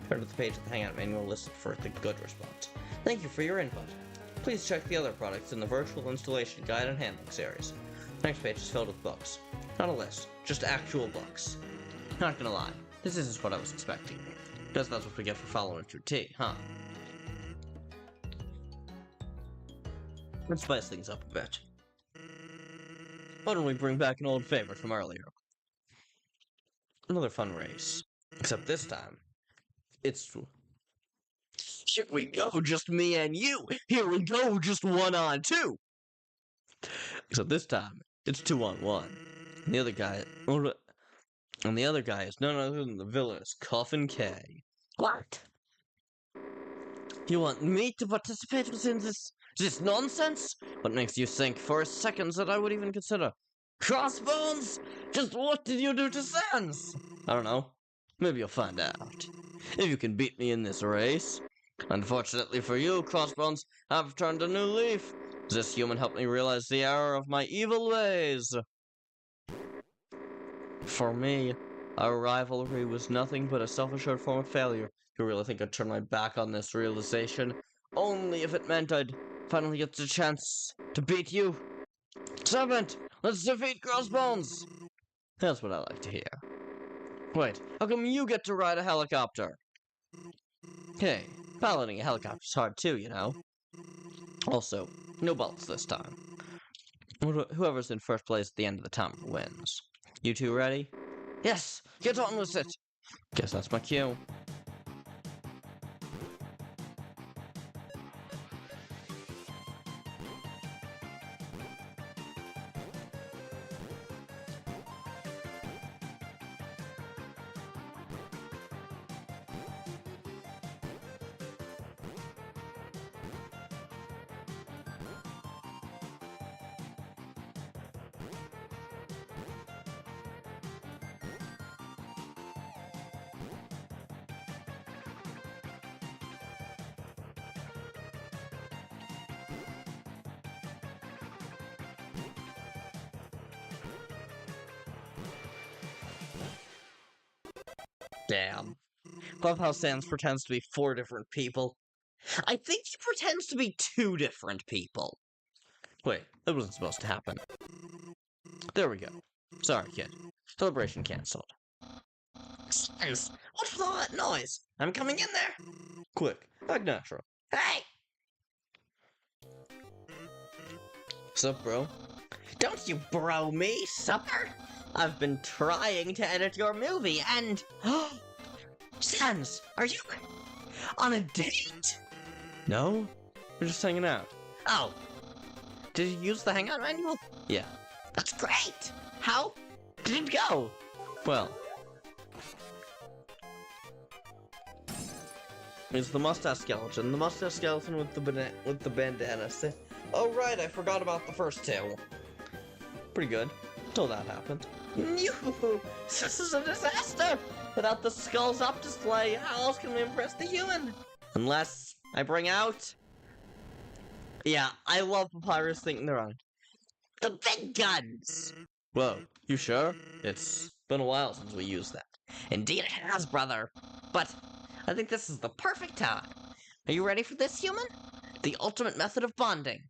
Turn to the page of the Hangout manual listed for the good response. Thank you for your input. Please check the other products in the virtual installation guide and handbook series. The next page is filled with books. Not a list, just actual books. Not gonna lie, this isn't what I was expecting. Guess that's what we get for following through T, huh? Let's spice things up a bit. Why don't we bring back an old favorite from earlier? Another fun race. Except this time, it's... Here we go, just me and you! Here we go, just 1-on-2! Except this time, it's 2-on-1. And the other guy is none other than the villainous Coffin K. What? You want me to participate within this nonsense? What makes you think for a second that I would even consider Crossbones? Just what did you do to Sans? I don't know. Maybe you'll find out. If you can beat me in this race. Unfortunately for you, Crossbones, I've turned a new leaf. This human helped me realize the error of my evil ways. For me, our rivalry was nothing but a self-assured form of failure. You really think I'd turn my back on this realization? Only if it meant I'd finally get the chance to beat you. Servant, let's defeat Crossbones! That's what I like to hear. Wait, how come you get to ride a helicopter? Hey, piloting a helicopter's hard too, you know. Also, no balls this time. Whoever's in first place at the end of the timer wins. You two ready? Yes, get on with it. Guess that's my cue. Damn. Clubhouse Sans pretends to be 4 different people. I think he pretends to be 2 different people. Wait, that wasn't supposed to happen. There we go. Sorry, kid. Celebration cancelled. Sans, what's with all that noise? I'm coming in there! Quick, act natural. Hey! Sup, bro? Don't you bro me, supper! I've been trying to edit your movie and... Sans, are you on a date? No? We're just hanging out. Oh. Did you use the Hangout manual? Yeah. That's great! How did it go? Well... It's the mustache skeleton. The mustache skeleton with the bandana. Oh right, I forgot about the first 2. Pretty good. Till that happened. This is a disaster! Without the skulls up display, how else can we impress the human? Unless I bring out... Yeah, I love Papyrus thinking they're on. The big guns! Whoa, you sure? It's been a while since we used that. Indeed it has, brother. But I think this is the perfect time. Are you ready for this, human? The ultimate method of bonding.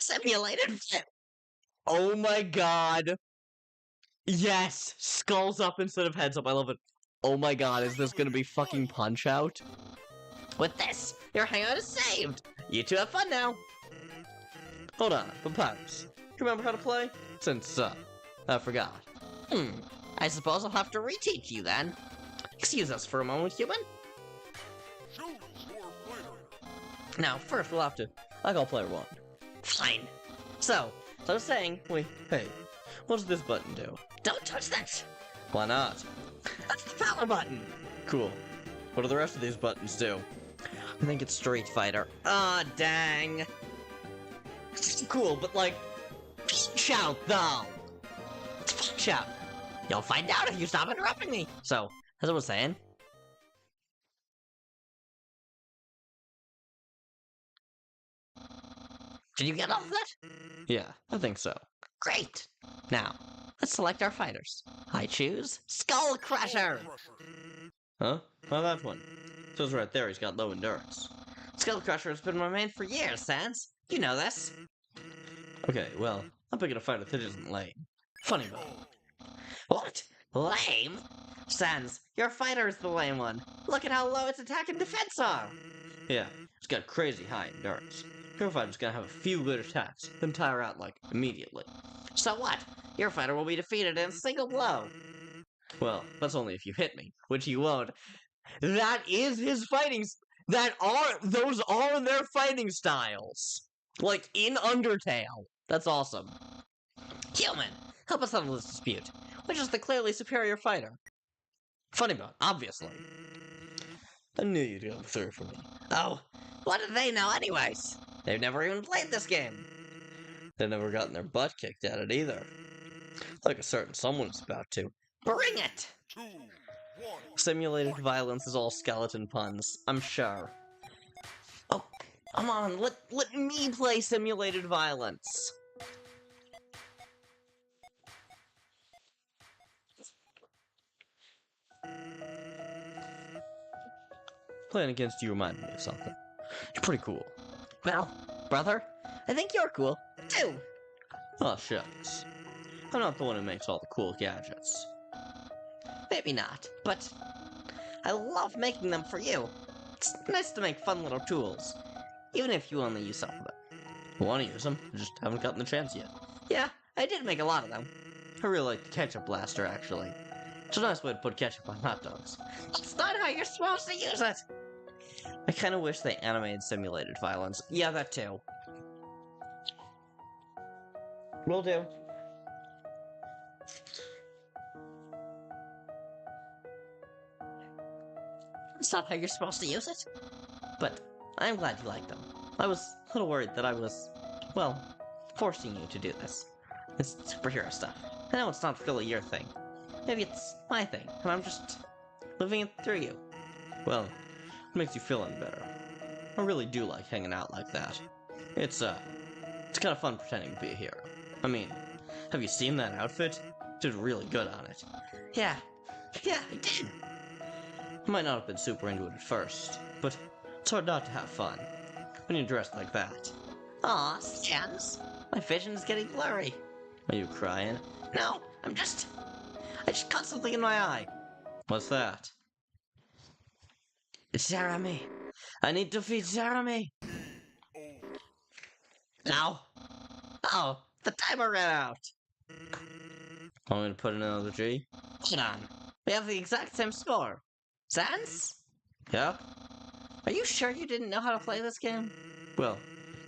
Simulated flip. Oh my god! Yes! Skulls up instead of heads up, I love it. Oh my god, is this gonna be fucking Punch-Out? With this, your hangout is saved. You two have fun now! Hold on, Papyrus. Do you remember how to play? Since, I forgot. I suppose I'll have to reteach you then. Excuse us for a moment, human. Now, first we'll have to... I call player 1. Fine. So I was saying, hey, what does this button do? Don't touch that. Why not? That's the power button. Cool. What do the rest of these buttons do? I think it's Street Fighter. Ah, dang. It's cool, but like... Punch-Out, though. It's Punch-Out. You'll find out if you stop interrupting me. So, as I was saying... Did you get all of that? Yeah, I think so. Great. Now, let's select our fighters. I choose Skull Crusher. Huh? Oh, that one. Says right there he's got low endurance. Skull Crusher has been my main for years, Sans. You know this. Okay, well, I'm picking a fighter that isn't lame. Funny though. What? Lame? Sans, your fighter is the lame one. Look at how low its attack and defense are. Yeah, it's got crazy high endurance. Your fighter's gonna have a few good attacks, then tire out, like, immediately. So what? Your fighter will be defeated in a single blow. Well, that's only if you hit me, which you won't. That is his fighting... Those are their fighting styles. Like, in Undertale. That's awesome. Human, help us settle this dispute. Which is the clearly superior fighter? Funny bone, obviously. I knew you'd come through for me. Oh, what do they know anyways? They've never even played this game. They've never gotten their butt kicked at it either. Like a certain someone's about to. Bring it! 2, 1. Simulated violence is all skeleton puns, I'm sure. Oh, come on, let me play simulated violence. Playing against you reminded me of something. You're pretty cool. Well, brother, I think you're cool, too. Oh, shucks. I'm not the one who makes all the cool gadgets. Maybe not, but I love making them for you. It's nice to make fun little tools, even if you only use some of them. I want to use them, I just haven't gotten the chance yet. Yeah, I did make a lot of them. I really like the ketchup blaster, actually. It's a nice way to put ketchup on hot dogs. That's not how you're supposed to use it! I kinda wish they animated simulated violence. Yeah, that too. Will do. That's not how you're supposed to use it. But I'm glad you like them. I was a little worried that I was, well, forcing you to do this. This superhero stuff. I know it's not really your thing. Maybe it's my thing, and I'm just living it through you. Well, it makes you feel any better. I really do like hanging out like that. It's kind of fun pretending to be a hero. I mean, have you seen that outfit? You did really good on it. Yeah, I did. I might not have been super into it at first, but it's hard not to have fun when you're dressed like that. Aw, Sans. My vision's getting blurry. Are you crying? No, I just caught something in my eye. What's that? It's Jeremy. I need to feed Jeremy! No. Oh, the timer ran out. Want me to put in another G? Hold on. We have the exact same score. Sans? Yeah? Are you sure you didn't know how to play this game? Well,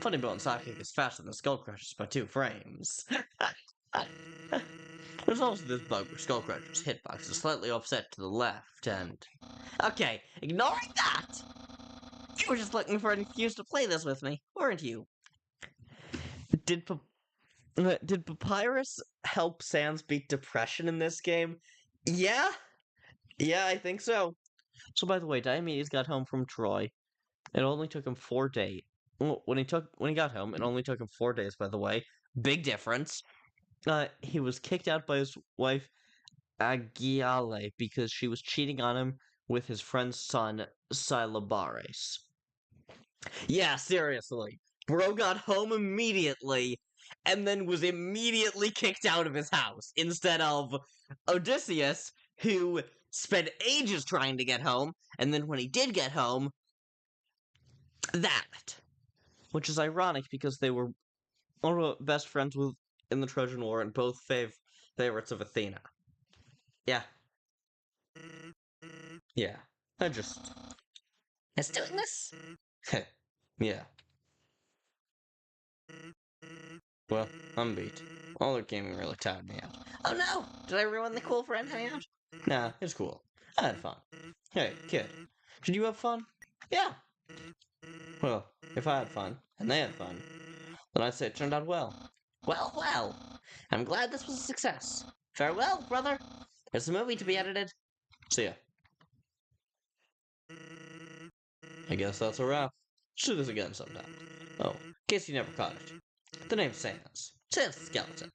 Funny Bone Sidekick is faster than Skullcrushers by 2 frames. There's also this bug where Skullcrusher's hitbox is slightly offset to the left, and... Okay, ignoring that! You were just looking for an excuse to play this with me, weren't you? Did Papyrus help Sans beat depression in this game? Yeah? Yeah, I think so. So by the way, Diomedes got home from Troy. It only took him 4 days. Well, when he got home, it only took him 4 days, by the way. Big difference. He was kicked out by his wife, Agiale, because she was cheating on him with his friend's son, Silabares. Yeah, seriously. Bro got home immediately, and then was immediately kicked out of his house, instead of Odysseus, who spent ages trying to get home, and then when he did get home, that. Which is ironic, because they were best friends in the Trojan War, and both favorites of Athena. Yeah. Yeah. It's doing this? Yeah. Well, I'm beat. All their gaming really tired me out. Oh no! Did I ruin the cool friend hangout? Nah, it's cool. I had fun. Hey, kid. Did you have fun? Yeah. Well, if I had fun, and they had fun, then I'd say it turned out well. Well. I'm glad this was a success. Farewell, brother. There's a movie to be edited. See ya. I guess that's a wrap. Let's do this again sometime. Oh, in case you never caught it. The name's Sans. Sans the Skeleton.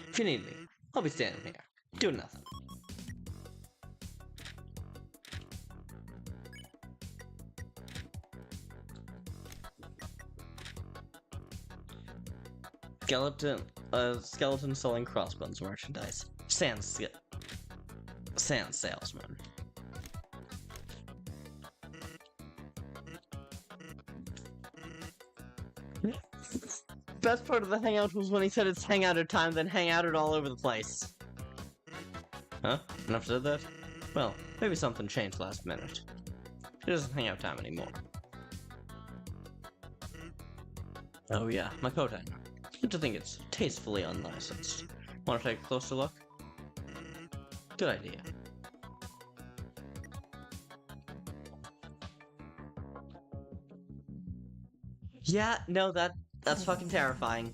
If you need me, I'll be standing here, doing nothing. Skeleton selling crossbones merchandise. Sans salesman. Best part of the hangout was when he said it's hangouter time, then hangouted all over the place. Huh? Enough said that? Well, maybe something changed last minute. It isn't hangout time anymore. Oh yeah, my coat hanger. Good to think it's tastefully unlicensed. Want to take a closer look? Good idea. Yeah, no, that's fucking terrifying.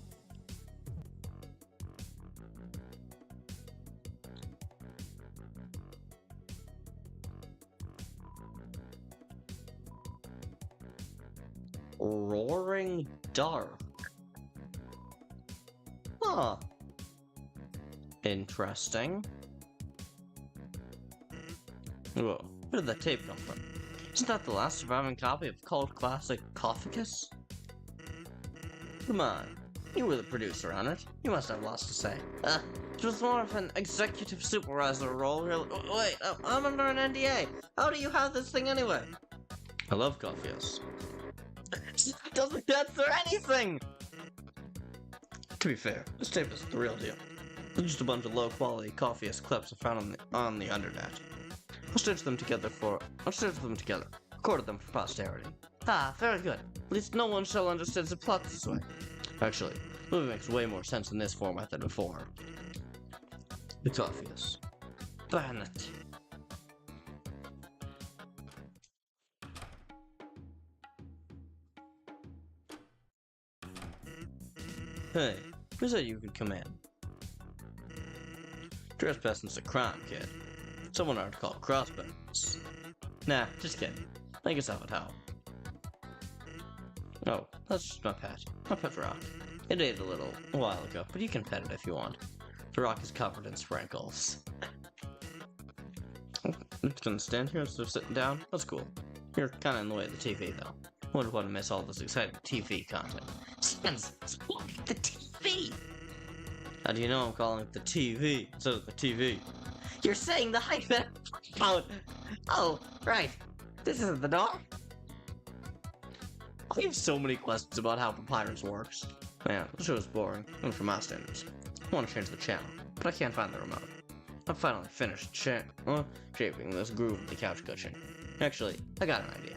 Roaring dark. Huh. Interesting. Whoa, where did that tape come from? Isn't that the last surviving copy of cult classic Cophicus? Come on, you were the producer on it. You must have lots to say. It was more of an executive supervisor role, really. Wait, I'm under an NDA. How do you have this thing anyway? I love Cophicus. Doesn't answer anything! To be fair, this tape is the real deal. They're just a bunch of low-quality coffeeist clips I found on the Undernet. I'll stitch them together, recorded them for posterity. Ah, very good. At least no one shall understand the plot this way. Actually, the movie makes way more sense in this format than before. The coffeeist. Burn it. Hey, who said you could come in? Trespassing's a crime, kid. Someone ought to call crossbones. Nah, just kidding. Make yourself at home. Oh, that's just my pet. My pet Rock. It ate a little a while ago, but you can pet it if you want. The rock is covered in sprinkles. It's gonna stand here instead of sitting down? That's cool. You're kinda in the way of the TV, though. Wouldn't want to miss all this exciting TV content. Sans, the TV! How do you know I'm calling it the TV instead of the TV? You're saying the hyphen out. Oh, right. This isn't the door. I have so many questions about how Papyrus works. Man, the show is boring, even for my standards. I want to change the channel, but I can't find the remote. I've finally finished shaping this groove of the couch cushion. Actually, I got an idea.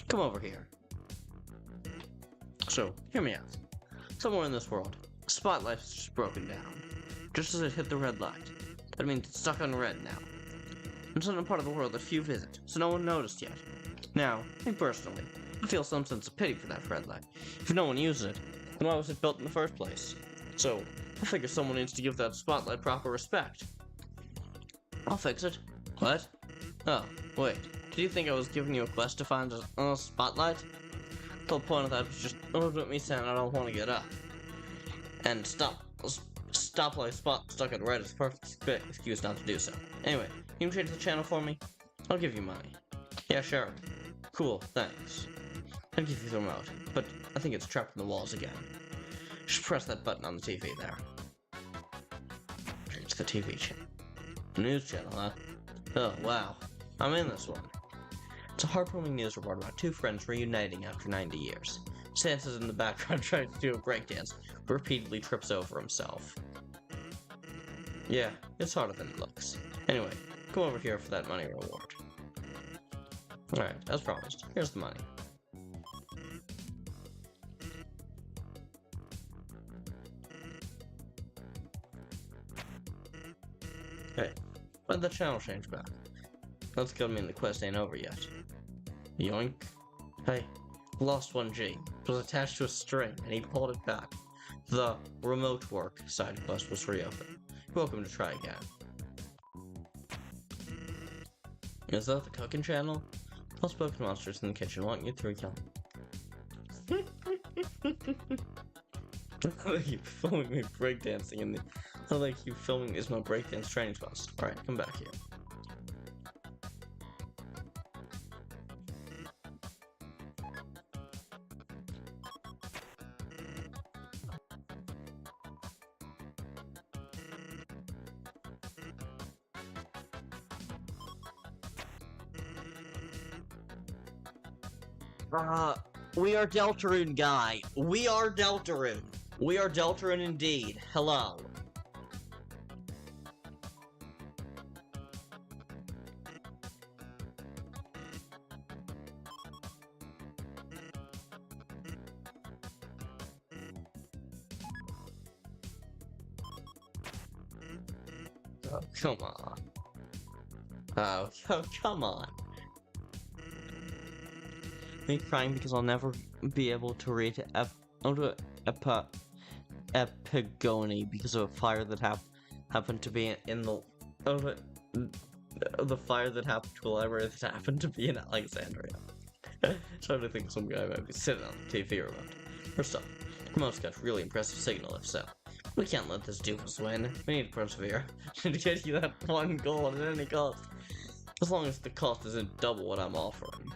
Come over here. So, hear me out. Somewhere in this world, a spotlight is just broken down. Just as it hit the red light. That means it's stuck on red now. It's in a part of the world that few visit, so no one noticed yet. Now, me personally, I feel some sense of pity for that red light. If no one uses it, then why was it built in the first place? So, I figure someone needs to give that spotlight proper respect. I'll fix it. What? Oh, wait. Did you think I was giving you a quest to find a spotlight? The whole point of that was just me saying I don't want to get up. And stoplight spot stuck at red is a perfect excuse not to do so. Anyway, you can change the channel for me? I'll give you money. Yeah, sure. Cool, thanks. I'd give you the remote, but I think it's trapped in the walls again. Just press that button on the TV there. Change the TV channel. News channel, huh? Oh, wow. I'm in this one. It's a heartwarming news report about two friends reuniting after 90 years. Sans is in the background trying to do a breakdance, but repeatedly trips over himself. Yeah, it's harder than it looks. Anyway, come over here for that money reward. Alright, as promised, here's the money. Hey, why'd the channel change back? That's gonna mean the quest ain't over yet. Yoink. Hey, lost 1G. It was attached to a string, and he pulled it back. The remote work side quest was reopened. You're welcome to try again. Is that the cooking channel? Well-spoken monsters in the kitchen want you to kill them. I keep filming me breakdancing in the... I like you filming is my breakdance training spots. Alright, come back here. We are Deltarune, guy. We are Deltarune. We are Deltarune indeed. Hello. Oh, come on. Oh, come on. Me crying because I'll never be able to reach Epigone because of a fire that happened to be in the fire that happened to a library that happened to be in Alexandria. Trying to think some guy might be sitting on the TV remote. First off, remote's got really impressive signal if so. We can't let this doofus win. We need to persevere. To get you that one goal at any cost. As long as the cost isn't double what I'm offering.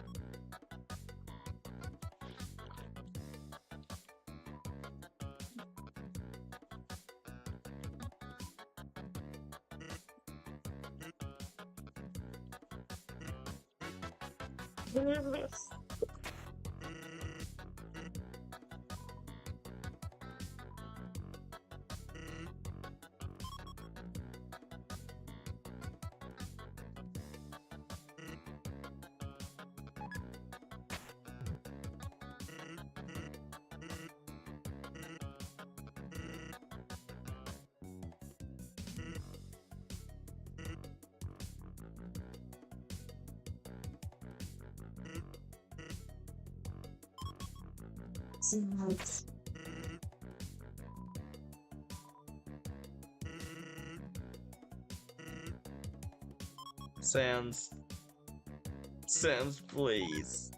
Sans, please.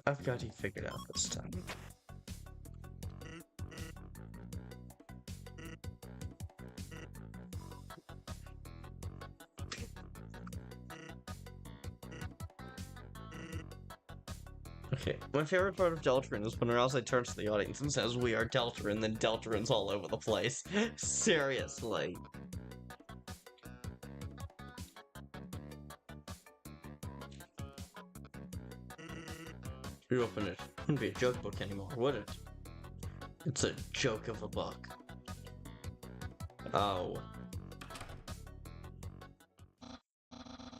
I've got you figured out this time. Okay, my favorite part of Deltarune is when Ralsei turns to the audience and says, "We are Deltarune," then Deltarune's all over the place. Seriously. You open it. Wouldn't be a joke book anymore, would it? It's a joke of a book. Oh.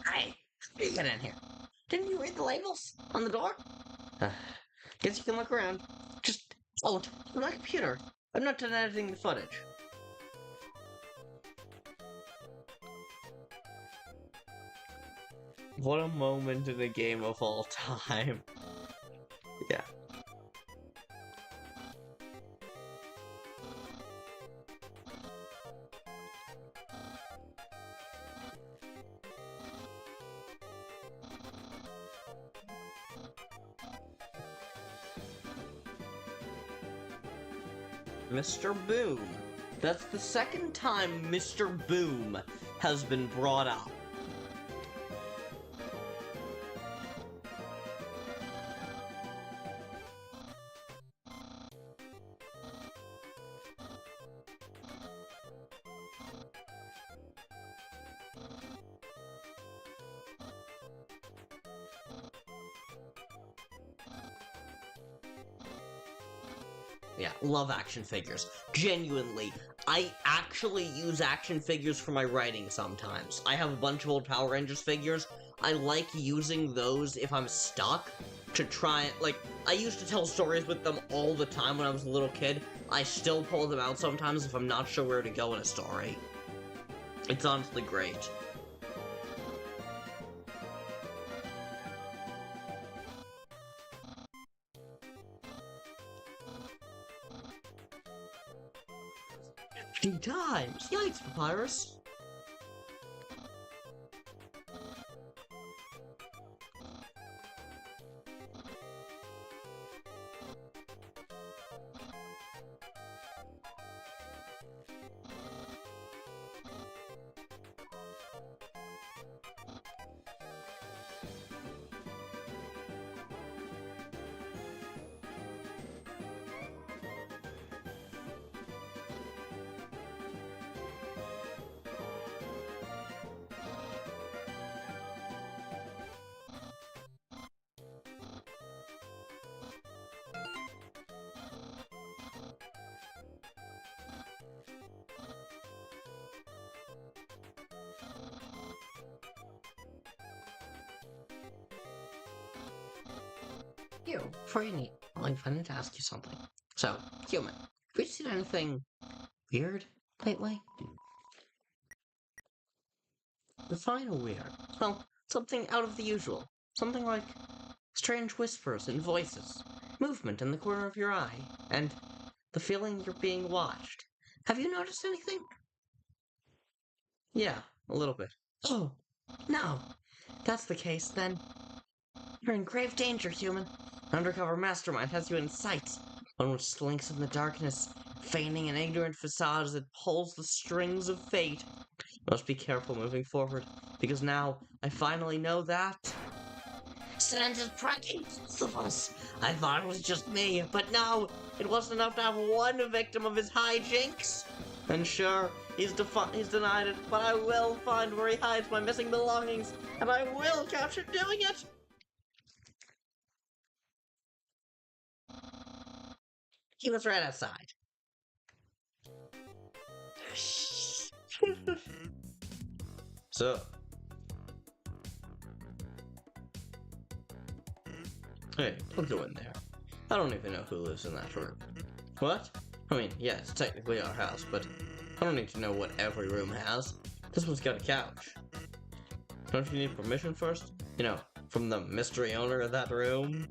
Hey, how you get in here? Didn't you read the labels on the door? Guess you can look around. Just out on my computer. I'm not done editing the footage. What a moment in a game of all time. Yeah. Mr. Boom. That's the second time Mr. Boom has been brought up. Yeah, love action figures. Genuinely, I actually use action figures for my writing sometimes. I have a bunch of old Power Rangers figures. I like using those if I'm stuck to try it. Like, I used to tell stories with them all the time when I was a little kid. I still pull them out sometimes if I'm not sure where to go in a story. It's honestly great. Times! Yikes, Papyrus! Before you need, I need to ask you something. So, human, have you seen anything weird lately? Define a weird. Well, something out of the usual. Something like strange whispers and voices, movement in the corner of your eye, and the feeling you're being watched. Have you noticed anything? Yeah, a little bit. Oh, no. If that's the case, then you're in grave danger, human. An undercover mastermind has you in sight, one which slinks in the darkness, feigning an ignorant facade as it pulls the strings of fate. Must be careful moving forward, because now I finally know that Sans is pranking both of us. I thought it was just me, but no, it wasn't enough to have one victim of his hijinks. And sure, he's denied it, but I will find where he hides my missing belongings, and I will catch him doing it. He was right outside. So. Hey, don't go in there. I don't even know who lives in that room. What? I mean, yeah, it's technically our house, but I don't need to know what every room has. This one's got a couch. Don't you need permission first? You know, from the mystery owner of that room?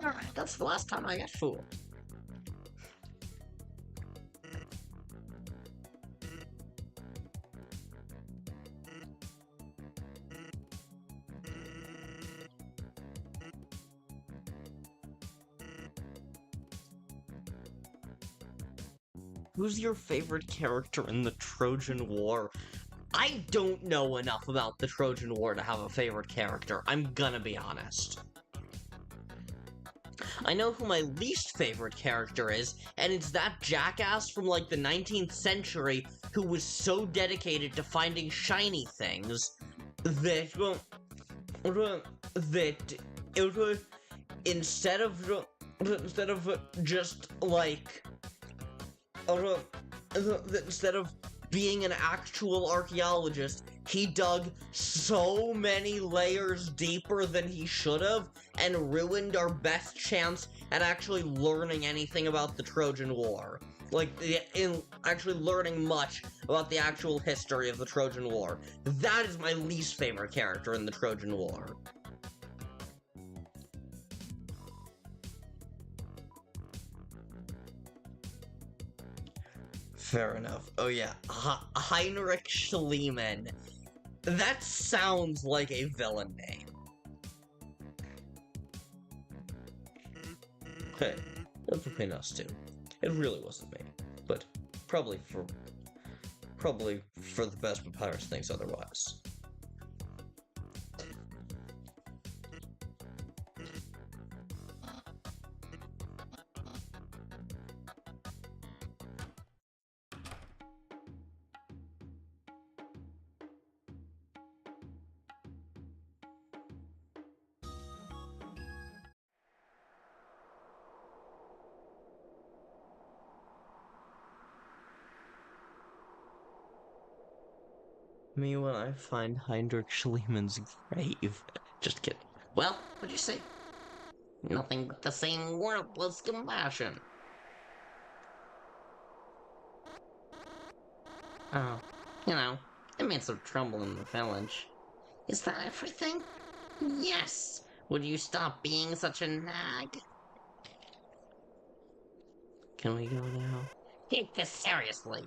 Alright, that's the last time I got fooled. Who's your favorite character in the Trojan War? I don't know enough about the Trojan War to have a favorite character, I'm gonna be honest. I know who my least favorite character is, and it's that jackass from like the 19th century who was so dedicated to finding shiny things that instead of just like instead of being an actual archaeologist, he dug so many layers deeper than he should have and ruined our best chance at actually learning anything about the Trojan War. Like, in actually learning much about the actual history of the Trojan War. That is my least favorite character in the Trojan War. Fair enough. Oh yeah, Heinrich Schliemann. That sounds like a villain name. Hey, that's between us two. It really wasn't me, but probably for the best, but Pirates thinks otherwise. Me when I find Heinrich Schliemann's grave. Just kidding. Well, what'd you say? Nothing but the same worthless compassion. Oh, you know, I made some trouble in the village. Is that everything? Yes! Would you stop being such a nag? Can we go now? Take this seriously.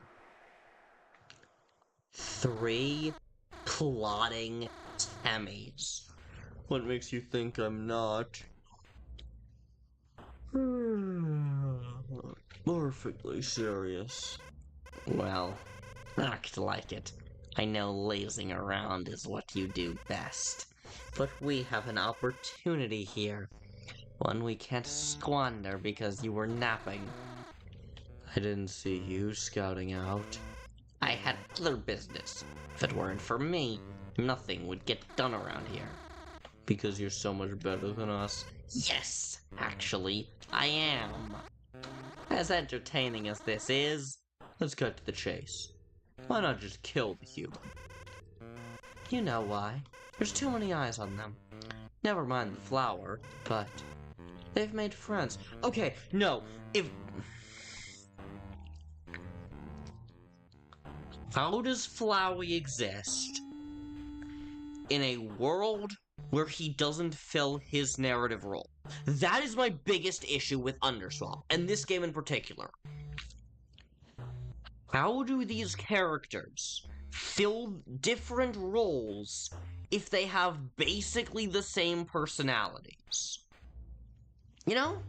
3 plotting Emmys. What makes you think I'm not? Perfectly serious. Well, act like it. I know lazing around is what you do best. But we have an opportunity here. One we can't squander because you were napping. I didn't see you scouting out. I had other business. If it weren't for me, nothing would get done around here. Because you're so much better than us. Yes, actually, I am. As entertaining as this is, let's cut to the chase. Why not just kill the human? You know why. There's too many eyes on them. Never mind the flower, but they've made friends. Okay, no, How does Flowey exist in a world where he doesn't fill his narrative role? That is my biggest issue with Underswap, and this game in particular. How do these characters fill different roles if they have basically the same personalities? You know?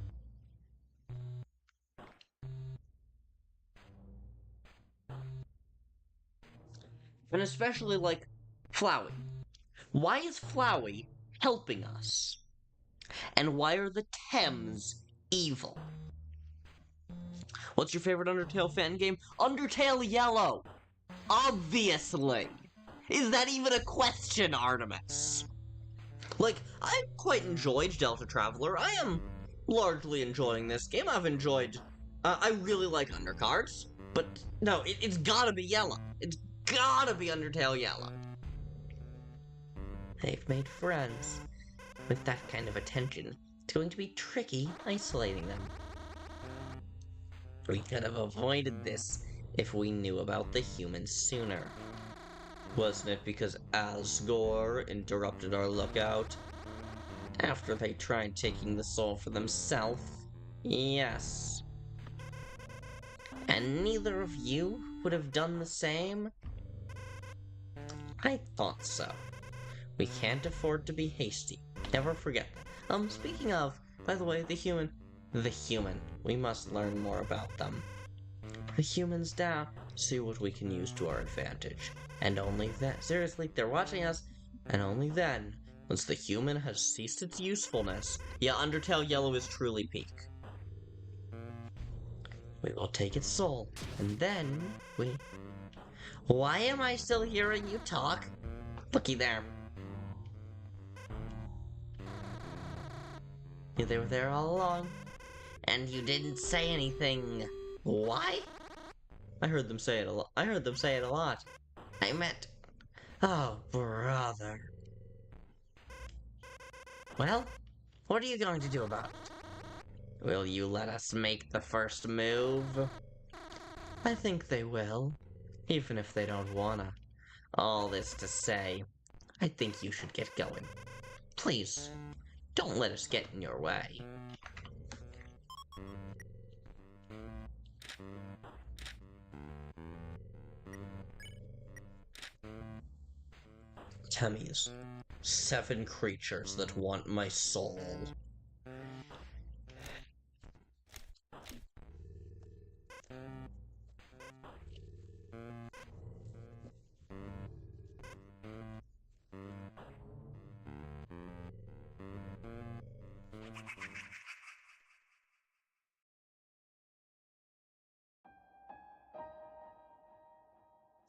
And especially, like, Flowey. Why is Flowey helping us? And why are the Thames evil? What's your favorite Undertale fan game? Undertale Yellow! Obviously! Is that even a question, Artemis? Like, I quite enjoyed Delta Traveler. I am largely enjoying this game. I've enjoyed... I really like Undercards. But, no, it's gotta be Yellow. It's gotta be Undertale Yellow. They've made friends. With that kind of attention, it's going to be tricky isolating them. We could have avoided this if we knew about the humans sooner. Wasn't it because Asgore interrupted our lookout? After they tried taking the soul for themselves. Yes. And neither of you would have done the same? I thought so. We can't afford to be hasty. Never forget that. Speaking of, by the way, the human, we must learn more about them. The humans down, see what we can use to our advantage. And only then, seriously, they're watching us, and only then, once the human has ceased its usefulness, yeah, Undertale Yellow is truly peak. We will take its soul, and then we... Why am I still hearing you talk? Looky there. They were there all along. And you didn't say anything. Why? I heard them say it a lot. I meant... Oh, brother. Well, what are you going to do about it? Will you let us make the first move? I think they will. Even if they don't wanna. All this to say, I think you should get going. Please, don't let us get in your way. Temmies. 7 creatures that want my soul.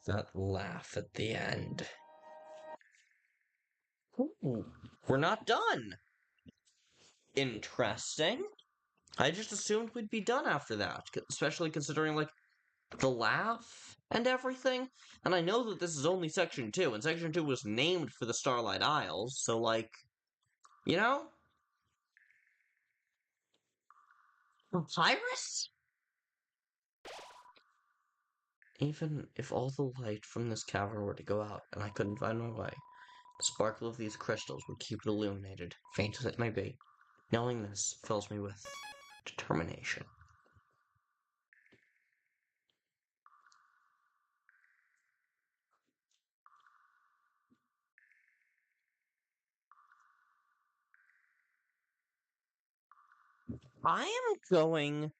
That laugh at the end. Ooh, we're not done! Interesting. I just assumed we'd be done after that, especially considering, like, the laugh and everything. And I know that this is only Section 2, and Section 2 was named for the Starlight Isles, so, like, you know? Papyrus? Even if all the light from this cavern were to go out, and I couldn't find my way, the sparkle of these crystals would keep it illuminated, faint as it may be. Knowing this fills me with determination. I am going...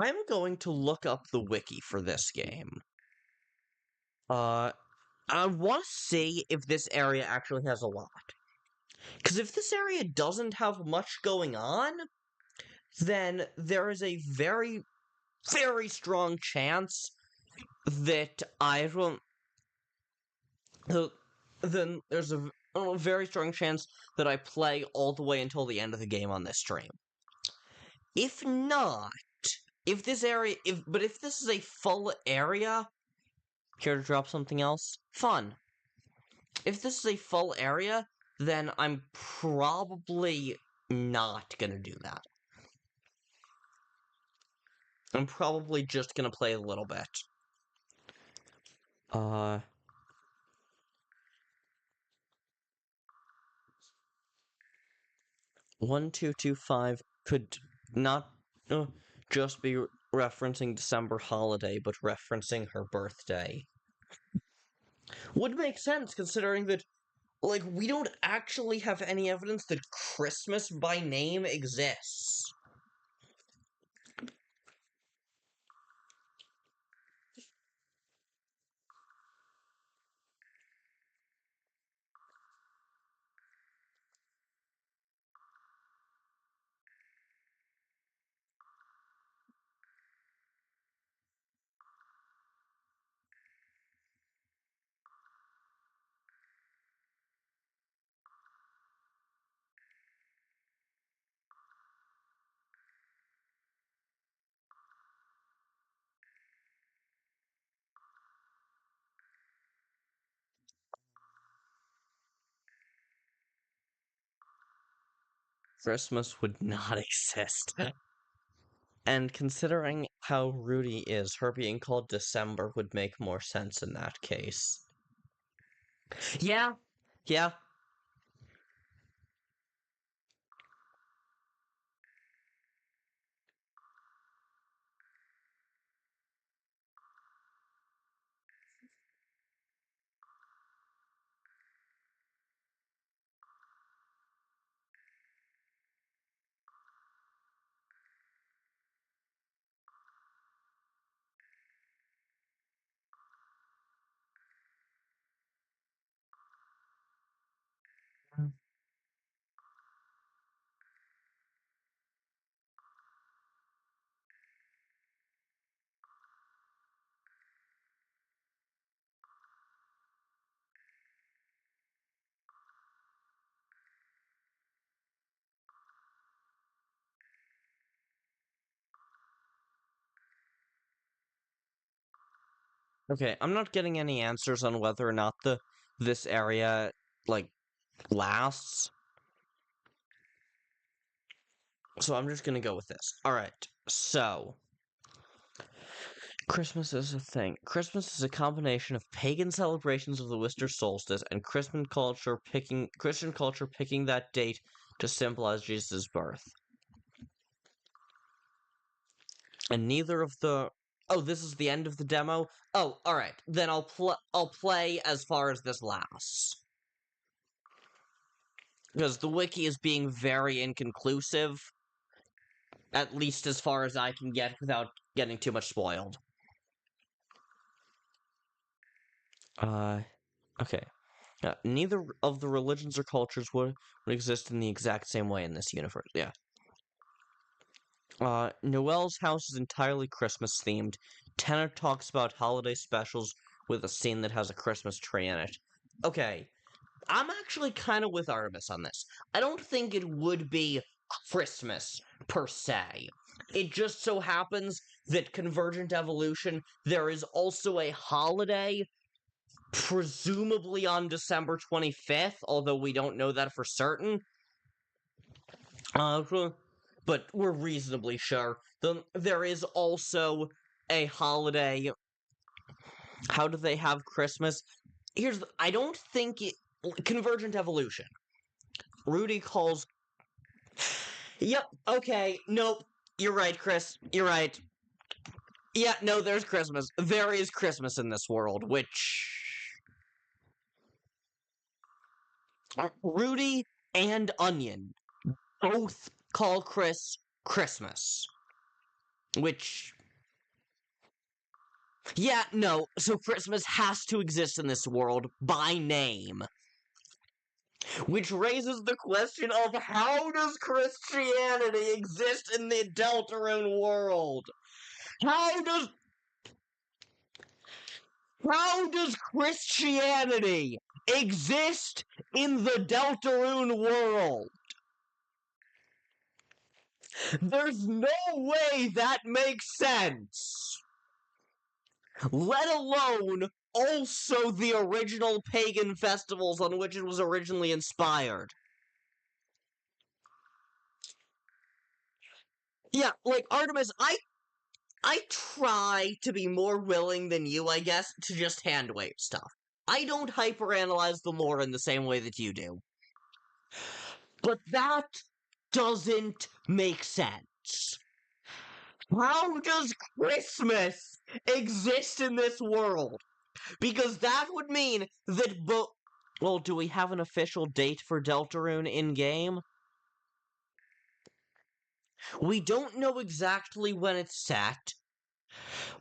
I'm going to look up the wiki for this game. I want to see if this area actually has a lot. Because if this area doesn't have much going on, then there is a very, very strong chance that I don't... then there's a very strong chance that I play all the way until the end of the game on this stream. If not, if this is a full area, care to drop something else? Fun. If this is a full area, then I'm probably not gonna do that. I'm probably just gonna play a little bit. 1225 could not just be referencing December holiday, but referencing her birthday. Would make sense considering that, like, we don't actually have any evidence that Christmas by name exists. Christmas would not exist. And considering how Rudy is, her being called December would make more sense in that case. Yeah, yeah. Okay, I'm not getting any answers on whether or not this area, like, lasts. So I'm just gonna go with this. Alright, so Christmas is a thing. Christmas is a combination of pagan celebrations of the winter solstice and Christian culture picking that date to symbolize Jesus' birth. And neither of the Oh, this is the end of the demo? Oh, alright. Then I'll play as far as this lasts. Because the wiki is being very inconclusive. At least as far as I can get without getting too much spoiled. Okay. Neither of the religions or cultures would exist in the exact same way in this universe. Yeah. Noel's house is entirely Christmas themed. Tanner talks about holiday specials with a scene that has a Christmas tree in it. Okay. I'm actually kind of with Artemis on this. I don't think it would be Christmas, per se. It just so happens that Convergent Evolution, there is also a holiday, presumably on December 25th, although we don't know that for certain. But we're reasonably sure. There is also a holiday. How do they have Christmas? I don't think Convergent Evolution. Rudy calls. Yep, okay, nope. You're right, Kris. You're right. Yeah, no, there's Christmas. There is Christmas in this world, which. Rudy and Onion both call Kris Christmas. Which. Yeah, no, so Christmas has to exist in this world by name. Which raises the question of how does Christianity exist in the Deltarune world? How does Christianity exist in the Deltarune world? There's no way that makes sense. Let alone also the original pagan festivals on which it was originally inspired. Yeah, like Artemis, I try to be more willing than you, I guess, to just hand wave stuff. I don't hyperanalyze the lore in the same way that you do. But that doesn't make sense. How does Christmas exist in this world? Because that would mean that well, do we have an official date for Deltarune in-game? We don't know exactly when it's set,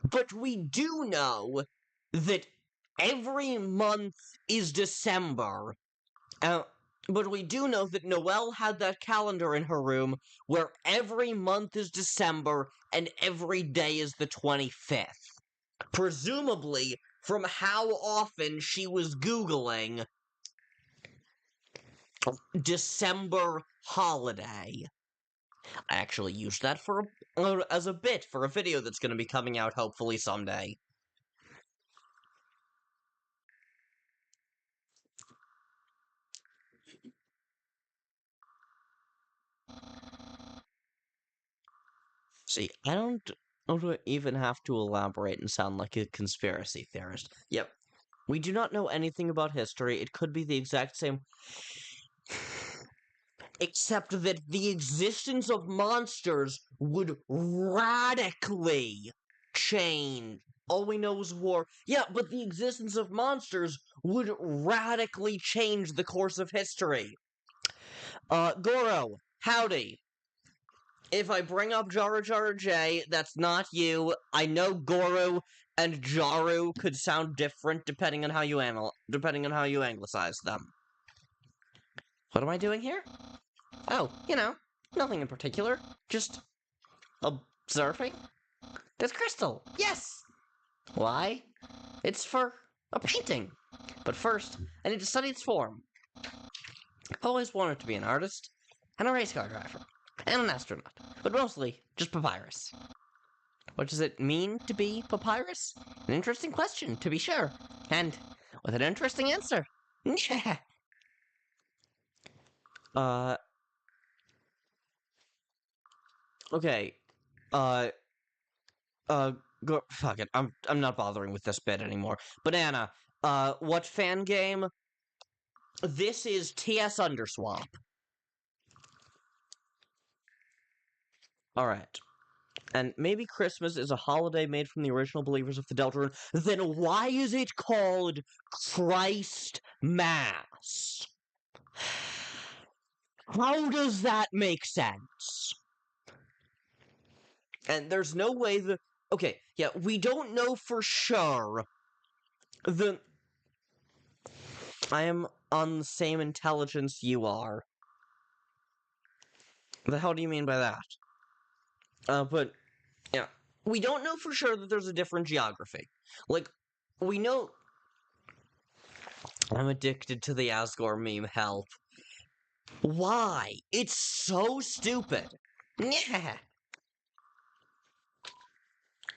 but we do know that every month is December. But we do know that Noelle had that calendar in her room where every month is December and every day is the 25th. Presumably from how often she was Googling December holiday. I actually used that as a bit for a video that's going to be coming out hopefully someday. See, I don't even have to elaborate and sound like a conspiracy theorist. Yep. We do not know anything about history. It could be the exact same. Except that the existence of monsters would radically change. All we know is war. Yeah, but the existence of monsters would radically change the course of history. Goro, howdy. If I bring up Jara Jara J, that's not you. I know Goro and Jaru could sound different depending on how you anglicize them. What am I doing here? Oh, nothing in particular. Just observing. There's crystal. Yes. Why? It's for a painting. But first, I need to study its form. I've always wanted to be an artist, and a race car driver, and an astronaut, but mostly just papyrus. What does it mean to be papyrus? An interesting question, to be sure, and with an interesting answer. Okay. Fuck it. I'm not bothering with this bit anymore. Banana, what fan game? This is TS Underswap. Alright. And maybe Christmas is a holiday made from the original believers of the Deltarune. Then why is it called Christ Mass? How does that make sense? And there's no way that... Okay, yeah, we don't know for sure. I am on the same intelligence you are. The hell do you mean by that? But, yeah. We don't know for sure that there's a different geography. Like, we know... I'm addicted to the Asgore meme, help. Why? It's so stupid.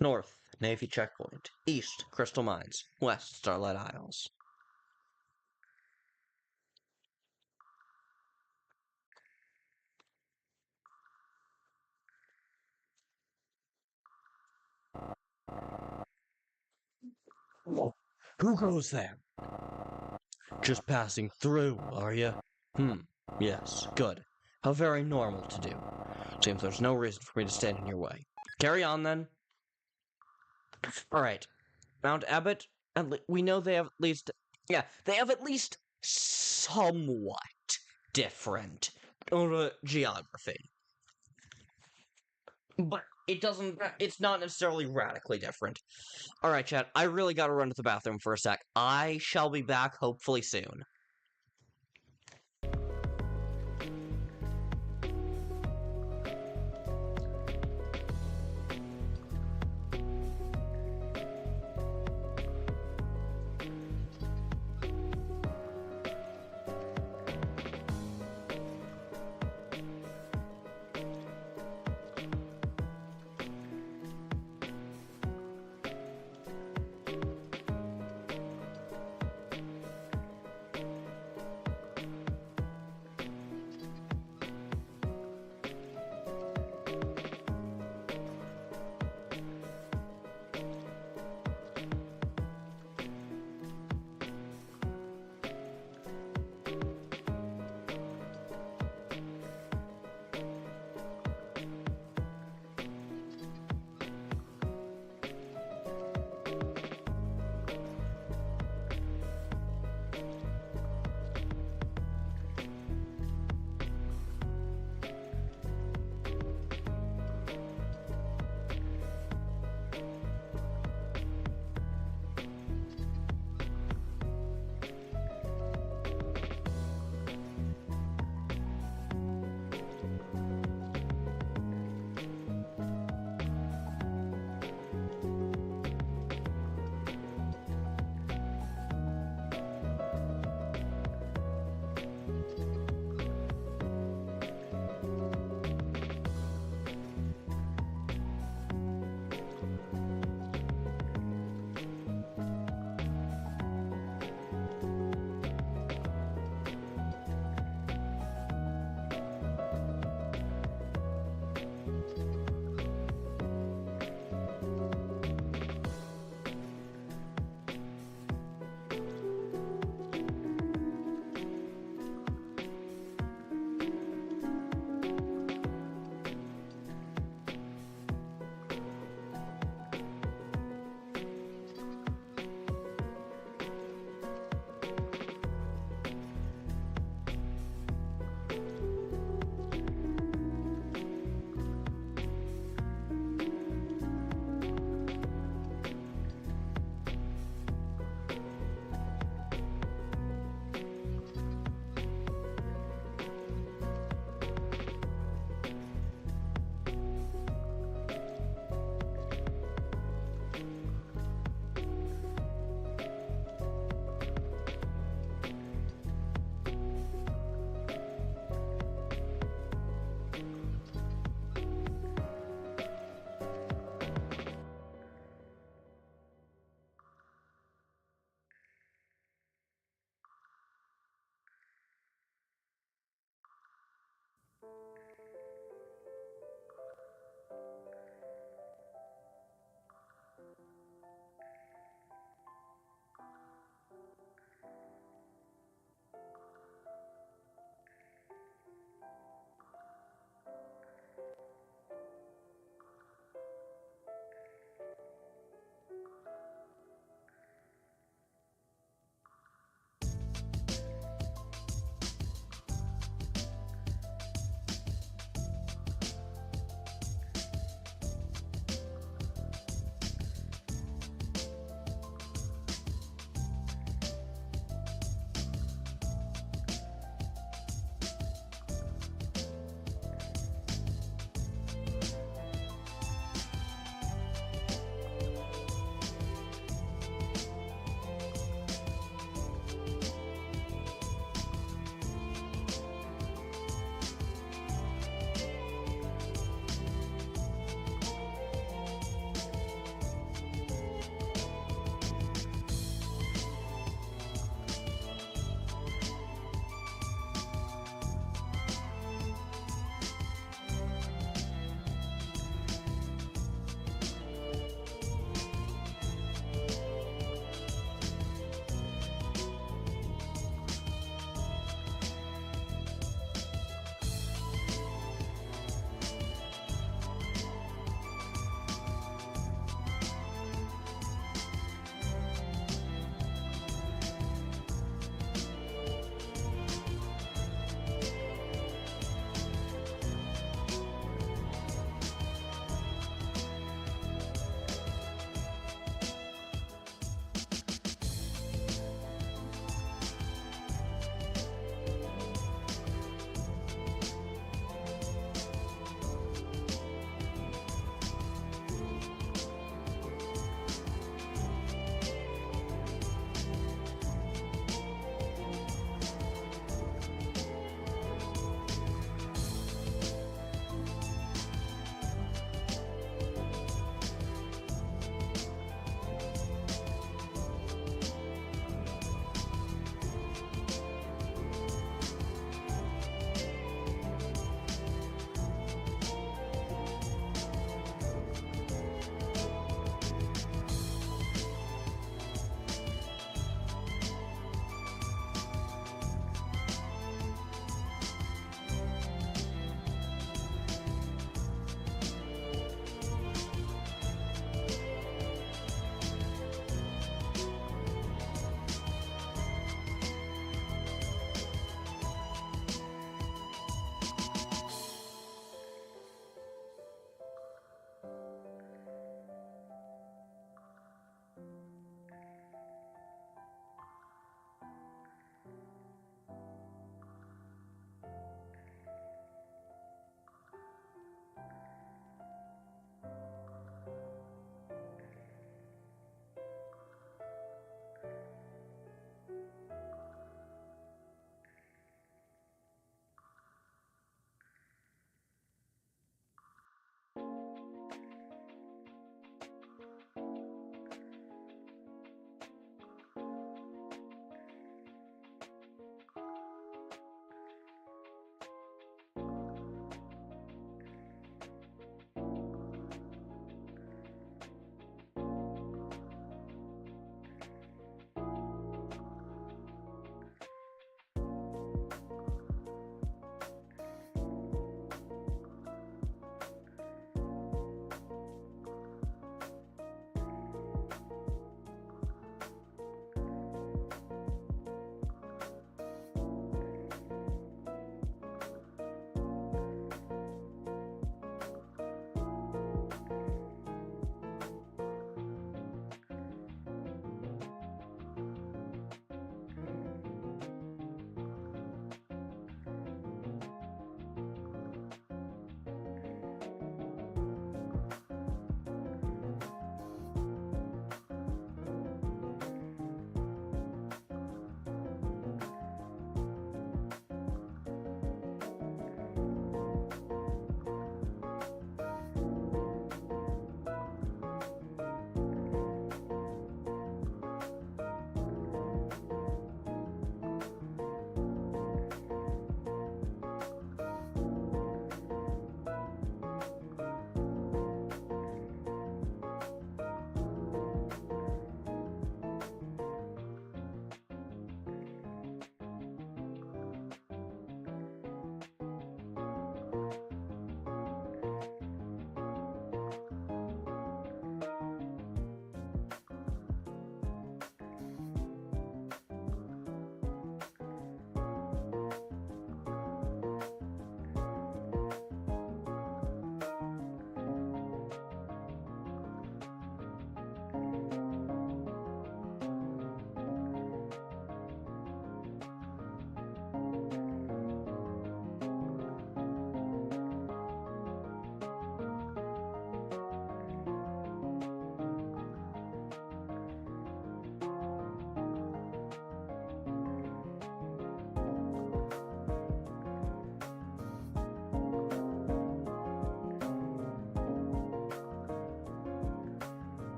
North, Navy Checkpoint. East, Crystal Mines. West, Starlight Isles. Who goes there? Just passing through, are you? Yes, good. How very normal to do. Seems there's no reason for me to stand in your way. Carry on, then. Alright. Mount Abbott, we know they have at least... Yeah, they have at least somewhat different geography. But it's not necessarily radically different. Alright, chat, I really gotta run to the bathroom for a sec. I shall be back hopefully soon.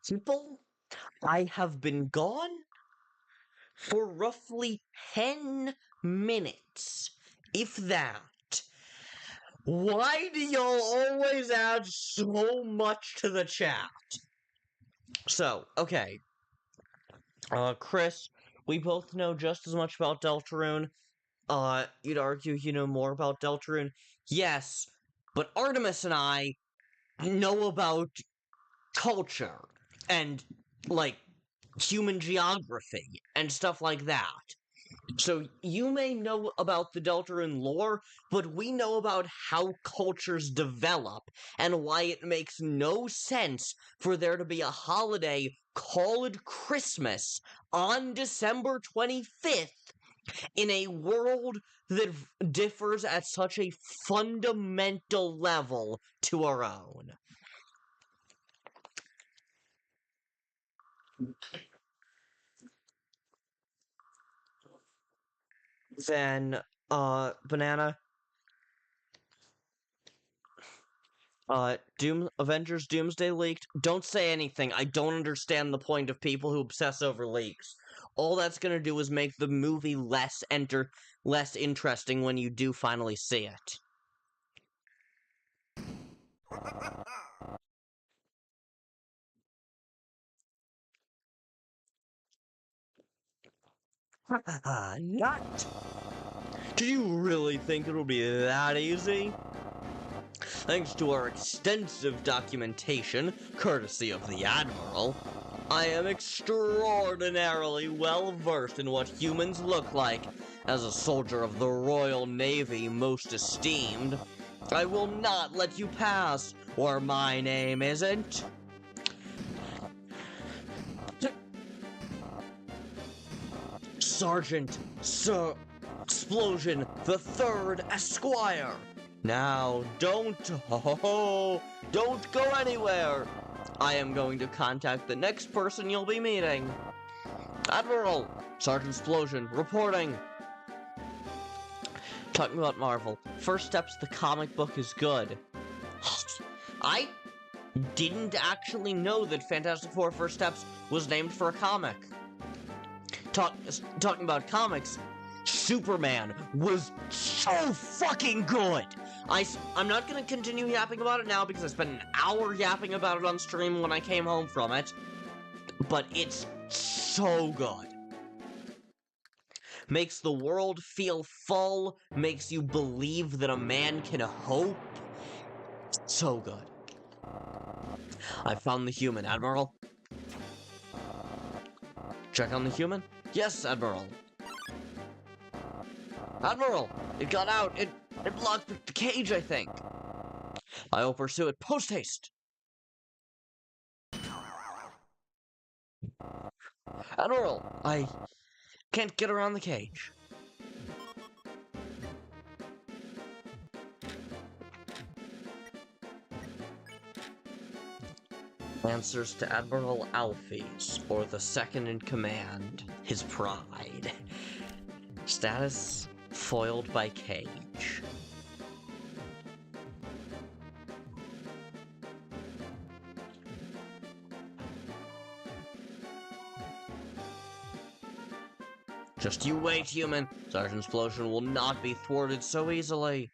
People, I have been gone for roughly 10 minutes, if that. Why do y'all always add so much to the chat? So, okay. Kris, we both know just as much about Deltarune. You'd argue you know more about Deltarune. Yes, but Artemis and I know about culture and, like, human geography and stuff like that. So you may know about the Deltarune lore, but we know about how cultures develop and why it makes no sense for there to be a holiday called Christmas on December 25th in a world that differs at such a fundamental level to our own. Then, Banana, Avengers Doomsday leaked. Don't say anything. I don't understand the point of people who obsess over leaks. All that's gonna do is make the movie less interesting when you do finally see it. Not. Do you really think it'll be that easy? Thanks to our extensive documentation, courtesy of the Admiral, I am extraordinarily well versed in what humans look like. As a soldier of the Royal Navy most esteemed, I will not let you pass, or my name isn't. Sergeant Sir Explosion the Third Esquire. Now, don't go anywhere. I am going to contact the next person you'll be meeting. Admiral, Sergeant Explosion, reporting. Talking about Marvel. First Steps, the comic book is good. I didn't actually know that Fantastic Four First Steps was named for a comic. Talking about comics, Superman was so fucking good! I'm not gonna continue yapping about it now because I spent an hour yapping about it on stream when I came home from it. But it's so good. Makes the world feel full, makes you believe that a man can hope. So good. I found the human, Admiral. Check on the human? Yes, Admiral. Admiral! It got out! It blocked the cage, I think. I will pursue it post-haste. Admiral, I can't get around the cage. Answers to Admiral Alphys, or the second in command, his pride. Status foiled by cage. Just you wait, human. Sergeant Explosion will not be thwarted so easily.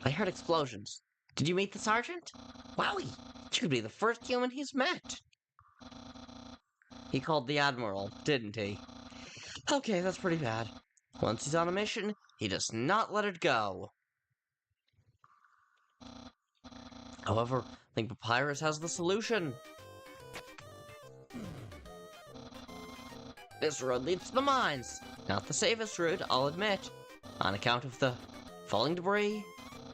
I heard explosions. Did you meet the sergeant? Wowie! You could be the first human he's met. He called the Admiral, didn't he? Okay, that's pretty bad. Once he's on a mission, he does not let it go. However, I think Papyrus has the solution. This road leads to the mines. Not the safest route, I'll admit. On account of the falling debris,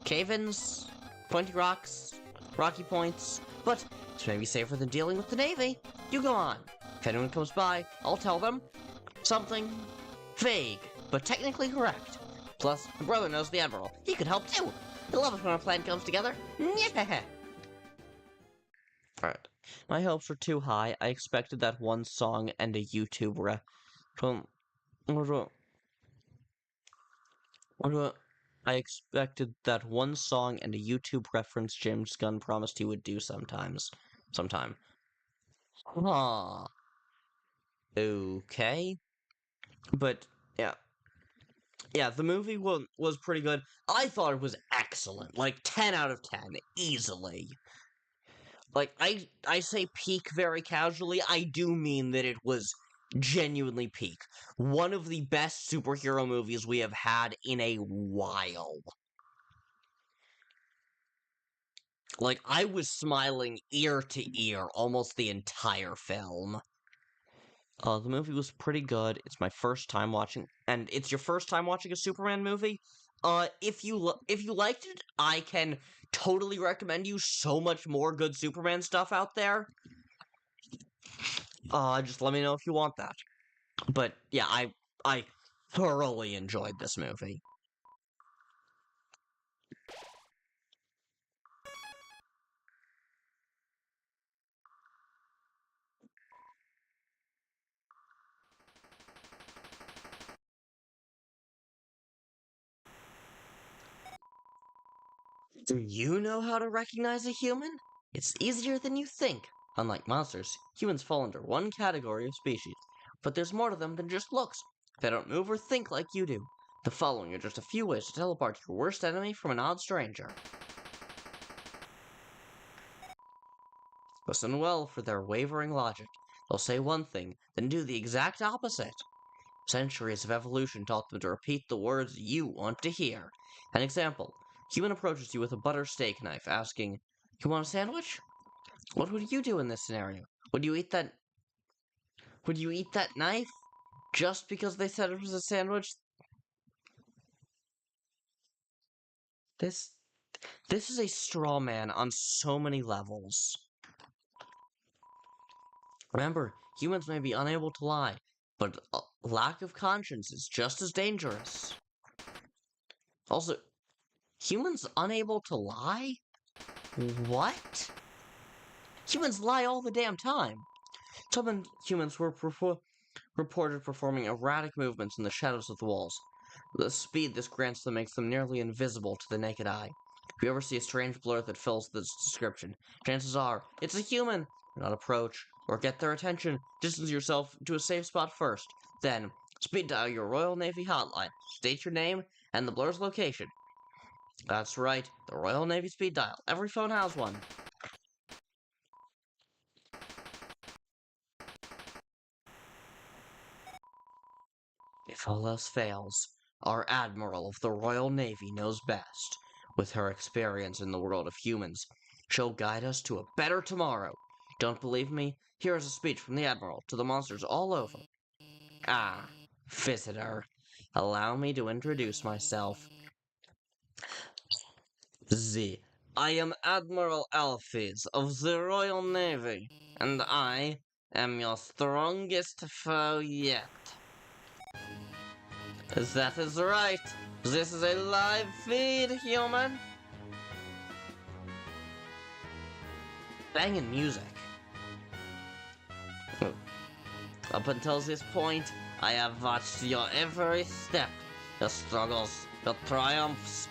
cave-ins, pointy rocks, rocky points. But it's maybe safer than dealing with the Navy. You go on. If anyone comes by, I'll tell them something vague, but technically correct. Plus, my brother knows the Admiral. He could help too. He'll love it when our plan comes together. Yeah. Alright. My hopes were too high. I expected that one song and a YouTube I expected that one song and a YouTube reference James Gunn promised he would do sometimes. sometime. Huh. Okay. But, yeah. Yeah, the movie was pretty good. I thought it was excellent. Like, 10 out of 10, easily. Like, I say peak very casually, I do mean that it was genuinely peak. One of the best superhero movies we have had in a while. Like, I was smiling ear to ear almost the entire film. The movie was pretty good. It's my first time watching, and it's your first time watching a Superman movie. If you liked it, I can totally recommend you so much more good Superman stuff out there. Just let me know if you want that. But yeah, I thoroughly enjoyed this movie. Do you know how to recognize a human? It's easier than you think. Unlike monsters, humans fall under one category of species, but there's more to them than just looks. They don't move or think like you do. The following are just a few ways to tell apart your worst enemy from an odd stranger. Listen well for their wavering logic. They'll say one thing, then do the exact opposite. Centuries of evolution taught them to repeat the words you want to hear. An example. Human approaches you with a butter steak knife, asking, "You want a sandwich?" What would you do in this scenario? Would you eat that knife? Just because they said it was a sandwich? This is a straw man on so many levels. Remember, humans may be unable to lie, but a lack of conscience is just as dangerous. Also, humans unable to lie? What? Humans lie all the damn time. Some humans were reported performing erratic movements in the shadows of the walls. The speed this grants them makes them nearly invisible to the naked eye. If you ever see a strange blur that fills this description, chances are it's a human. Do not approach or get their attention. Distance yourself to a safe spot first. Then, speed dial your Royal Navy hotline. State your name and the blur's location. That's right, the Royal Navy speed dial. Every phone has one. If all else fails, our Admiral of the Royal Navy knows best. With her experience in the world of humans, she'll guide us to a better tomorrow. Don't believe me? Here is a speech from the Admiral to the monsters all over. Ah, visitor. Allow me to introduce myself. I am Admiral Alphys of the Royal Navy, and I am your strongest foe yet. That is right. This is a live feed, human. Banging music. Up until this point, I have watched your every step, your struggles, your triumphs,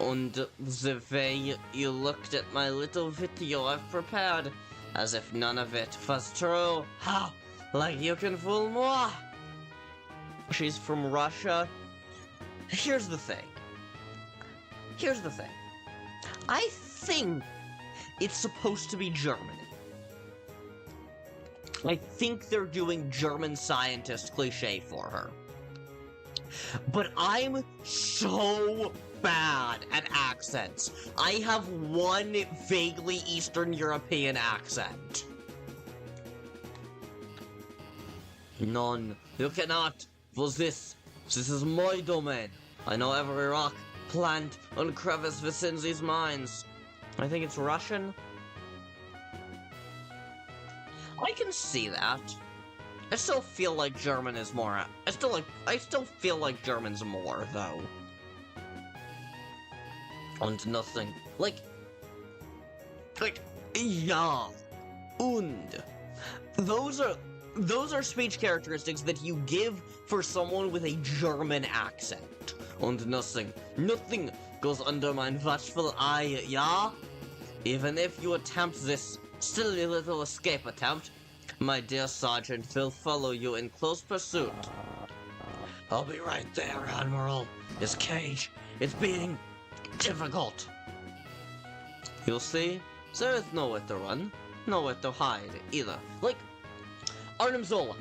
and the way you looked at my little video I've prepared, as if none of it was true. Ha! Like you can fool moi! She's from Russia. Here's the thing. I think it's supposed to be Germany. I think they're doing German scientist cliche for her. But I'm so bad at accents. I have one vaguely Eastern European accent. None. You cannot. For this is my domain. I know every rock, plant, and crevice within these mines. I think it's Russian. I can see that. I still feel like German is more. I still feel like German's more though. And nothing like ja, und. Those are speech characteristics that you give for someone with a German accent. And nothing goes under my watchful eye, ja? Even if you attempt this, Silly little escape attempt. My dear Sergeant will follow you in close pursuit. I'll be right there, Admiral. His cage, it's being difficult. You'll see, there is nowhere to run, nowhere to hide, either. Like, Arnim Zola.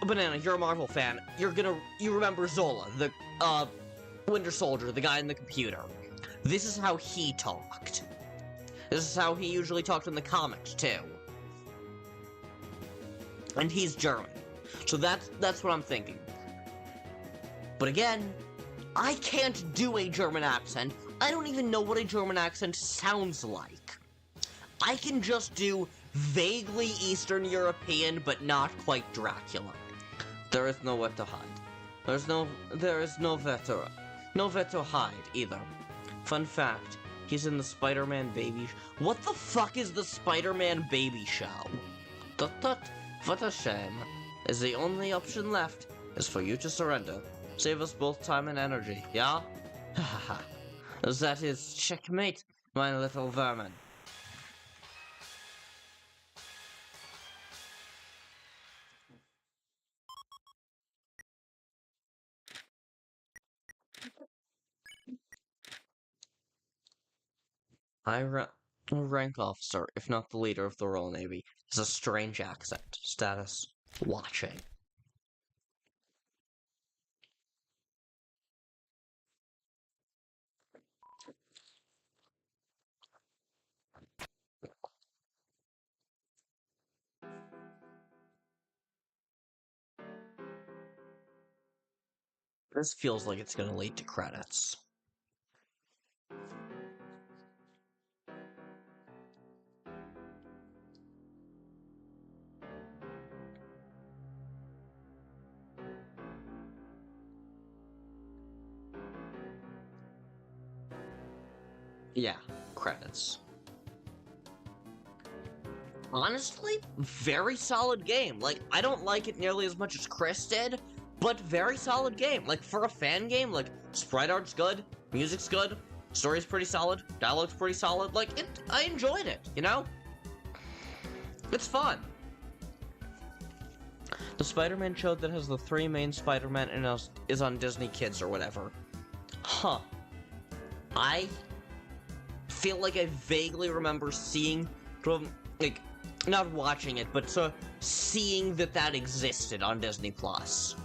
Banana, you're a Marvel fan. You remember Zola, the, Winter Soldier, the guy in the computer. This is how he talked. This is how he usually talked in the comics, too. And he's German. So that's what I'm thinking. But again, I can't do a German accent. I don't even know what a German accent sounds like. I can just do vaguely Eastern European, but not quite Dracula. There is nowhere to hide. There is nowhere to hide, either. Fun fact, he's in the Spider-Man baby What the fuck is the Spider-Man baby show? Tut tut, what a shame. Is the only option left is for you to surrender. Save us both time and energy, yeah? Hahaha. That is checkmate, my little vermin. Rank officer, if not the leader of the Royal Navy, has a strange accent. Status, watching. This feels like it's gonna lead to credits. Yeah, credits. Honestly, very solid game. Like, I don't like it nearly as much as Kris did, but very solid game. Like, for a fan game, like, sprite art's good, music's good, story's pretty solid, dialogue's pretty solid. Like, I enjoyed it, you know? It's fun. The Spider-Man show that has the 3 main Spider-Man is on Disney Kids or whatever. Huh. I feel like I vaguely remember seeing from, like, not watching it, but seeing that existed on Disney Plus.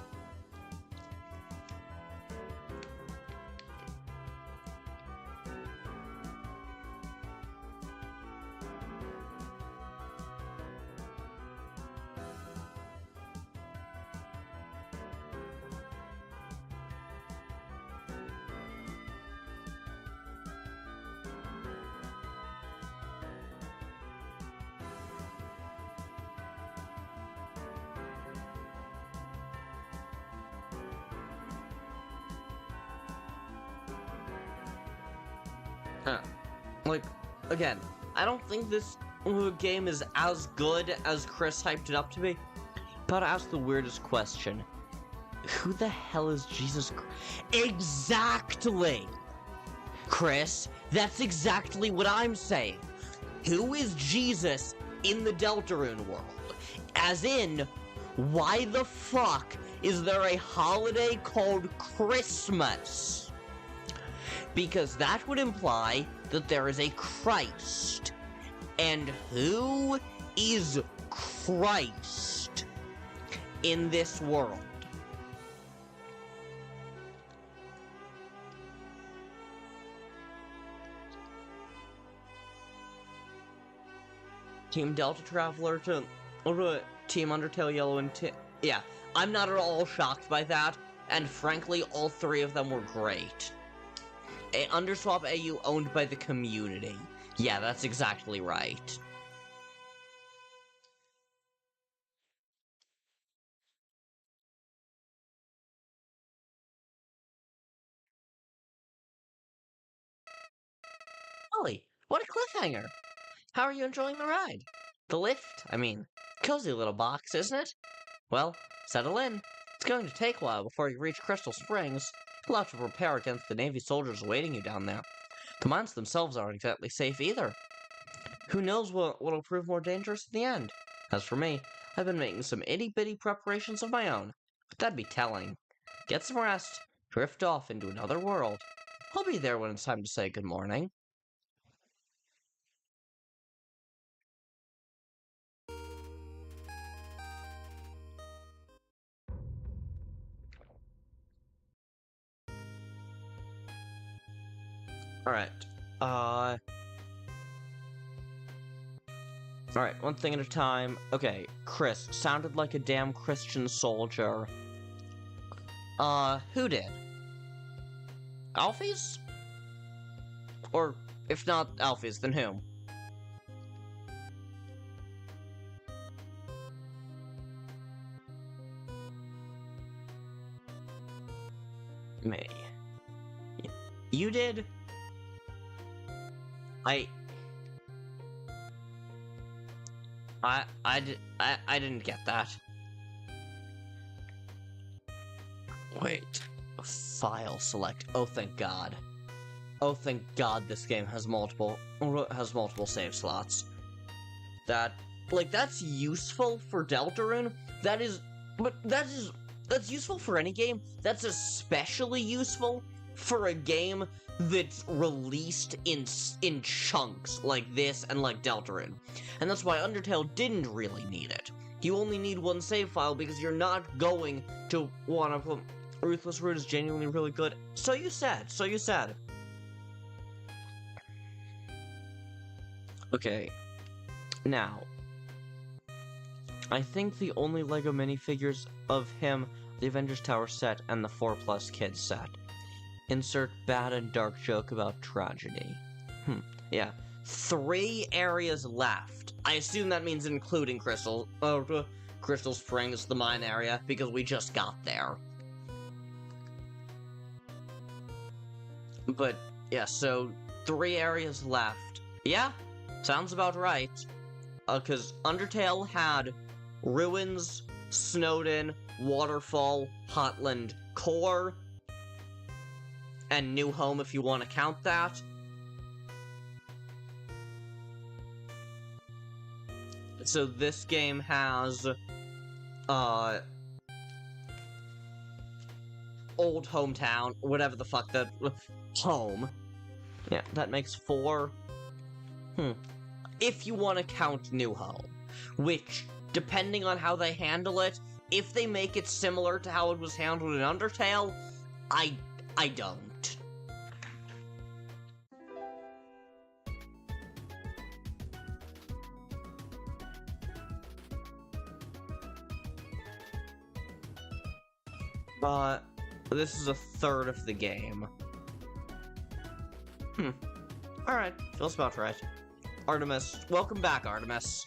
Like, again, I don't think this game is as good as Kris hyped it up to be, but I ask the weirdest question. Who the hell is Jesus Christ? Exactly! Kris, that's exactly what I'm saying. Who is Jesus in the Deltarune world? As in, why the fuck is there a holiday called Christmas? Because that would imply that there is a Christ. And who is Christ in this world? Team Delta Traveler to Team Undertale Yellow and yeah, I'm not at all shocked by that, and frankly, all 3 of them were great. Underswap AU owned by the community. Yeah, that's exactly right. Ollie, what a cliffhanger! How are you enjoying the ride? The lift, I mean. Cozy little box, isn't it? Well, settle in. It's going to take a while before you reach Crystal Springs. You'll have to prepare against the Navy soldiers awaiting you down there. The mines themselves aren't exactly safe either. Who knows what'll prove more dangerous in the end? As for me, I've been making some itty-bitty preparations of my own. But that'd be telling. Get some rest, drift off into another world. I'll be there when it's time to say good morning. Alright, Alright, one thing at a time. Okay, Kris. Sounded like a damn Christian soldier. Who did? Alphys? Or, if not Alphys, then whom? Me. You did? I didn't get that. Wait. File select. Oh, thank God. Oh, thank God this game has multiple save slots. That's useful for Deltarune. That's useful for any game. That's especially useful for a game that's released in chunks like this and like Deltarune. And that's why Undertale didn't really need it. You only need one save file because you're not going to want to put Ruthless Root is genuinely really good. So you said. Okay. Now, I think the only LEGO minifigures of him, the Avengers Tower set, and the 4+ Kids set. Insert bad and dark joke about tragedy. Yeah. 3 areas left. I assume that means including Crystal Springs, the mine area, because we just got there. But, yeah, so 3 areas left. Yeah, sounds about right. Because Undertale had Ruins, Snowden, Waterfall, Hotland Core, and New Home if you want to count that. So this game has, Old Hometown, whatever the fuck that, home. Yeah, that makes 4. If you want to count New Home, which, depending on how they handle it, if they make it similar to how it was handled in Undertale, I don't. This is a third of the game. Alright, feels about right. Artemis, welcome back, Artemis.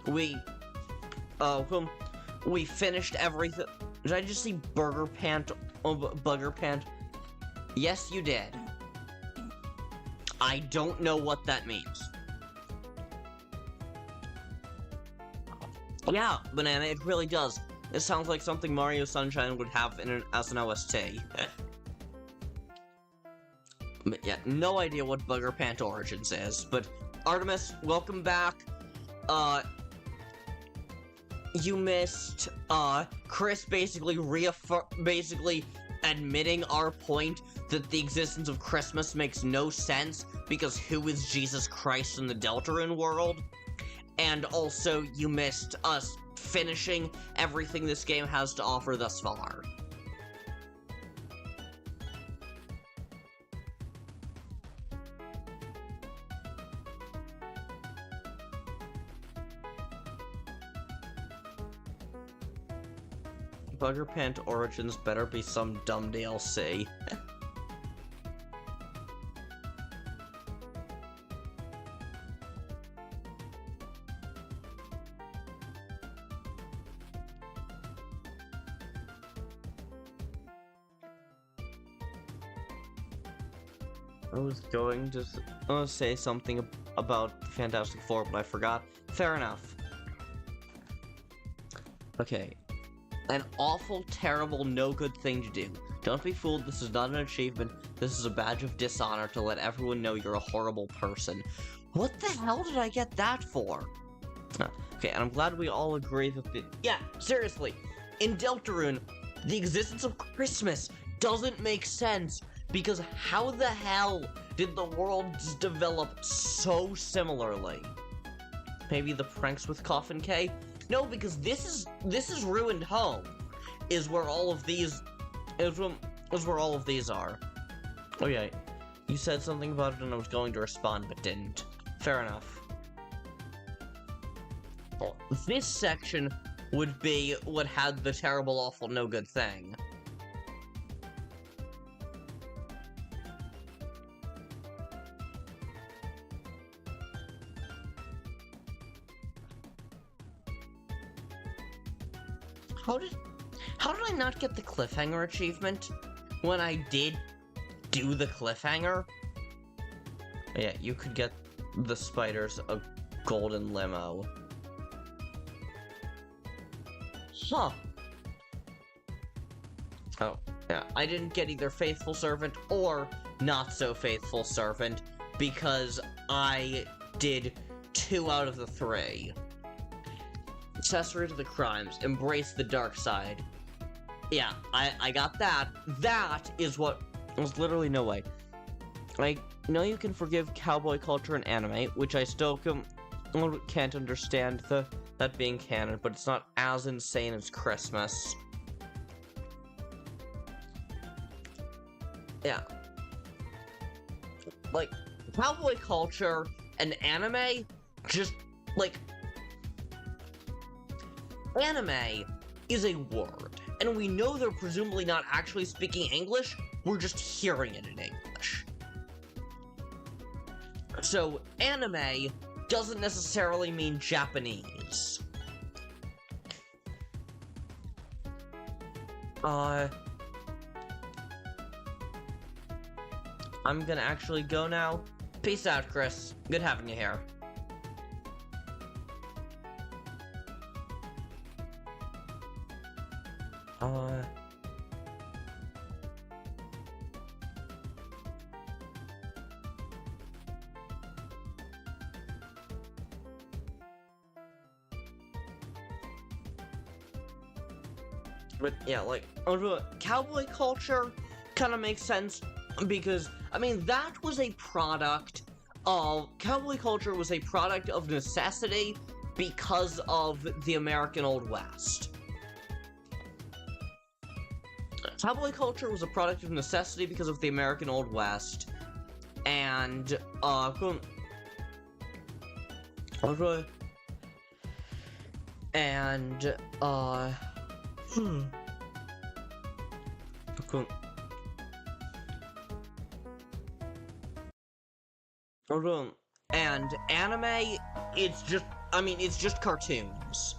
We finished everything. Did I just see Bugger Pant? Yes, you did. I don't know what that means. Yeah, Banana, it really does. It sounds like something Mario Sunshine would have as an OST. But yeah, no idea what Bugger Pant Origins is, but Artemis, welcome back. You missed, Kris basically admitting our point that the existence of Christmas makes no sense because who is Jesus Christ in the Deltarune world? And also, you missed us finishing everything this game has to offer thus far. Bugger Pant Origins better be some dumb DLC. I was going to say something about Fantastic Four, but I forgot. Fair enough. Okay. An awful, terrible, no good thing to do. Don't be fooled, this is not an achievement. This is a badge of dishonor to let everyone know you're a horrible person. What the hell did I get that for? Okay, and I'm glad we all agree that yeah, seriously. In Deltarune, the existence of Christmas doesn't make sense, because how the hell did the worlds develop so similarly? Maybe the pranks with Coffin K? No, because this is Ruined Home, is where all of these is where all of these are. Oh yeah, you said something about it and I was going to respond but didn't. Fair enough. Well, this section would be what had the terrible, awful, no good thing. How did I not get the cliffhanger achievement when I did do the cliffhanger? Yeah, you could get the spiders a golden limo. Huh. Oh, yeah, I didn't get either Faithful Servant or Not So Faithful Servant because I did 2 out of the 3. Accessory to the crimes, embrace the dark side. Yeah, I got that. That is what... There's literally no way. I know you can forgive cowboy culture and anime, which I still can't understand that being canon, but it's not as insane as Christmas. Yeah. Like, cowboy culture and anime, just, like... Anime is a word, and we know they're presumably not actually speaking English, we're just hearing it in English. So, anime doesn't necessarily mean Japanese. I'm gonna actually go now. Peace out, Kris. Good having you here. But yeah, like, cowboy culture kind of makes sense because, I mean, that was a product of, cowboy culture was a product of necessity because of the American Old West. Cowboy culture was a product of necessity because of the American Old West, and, and anime, it's just cartoons.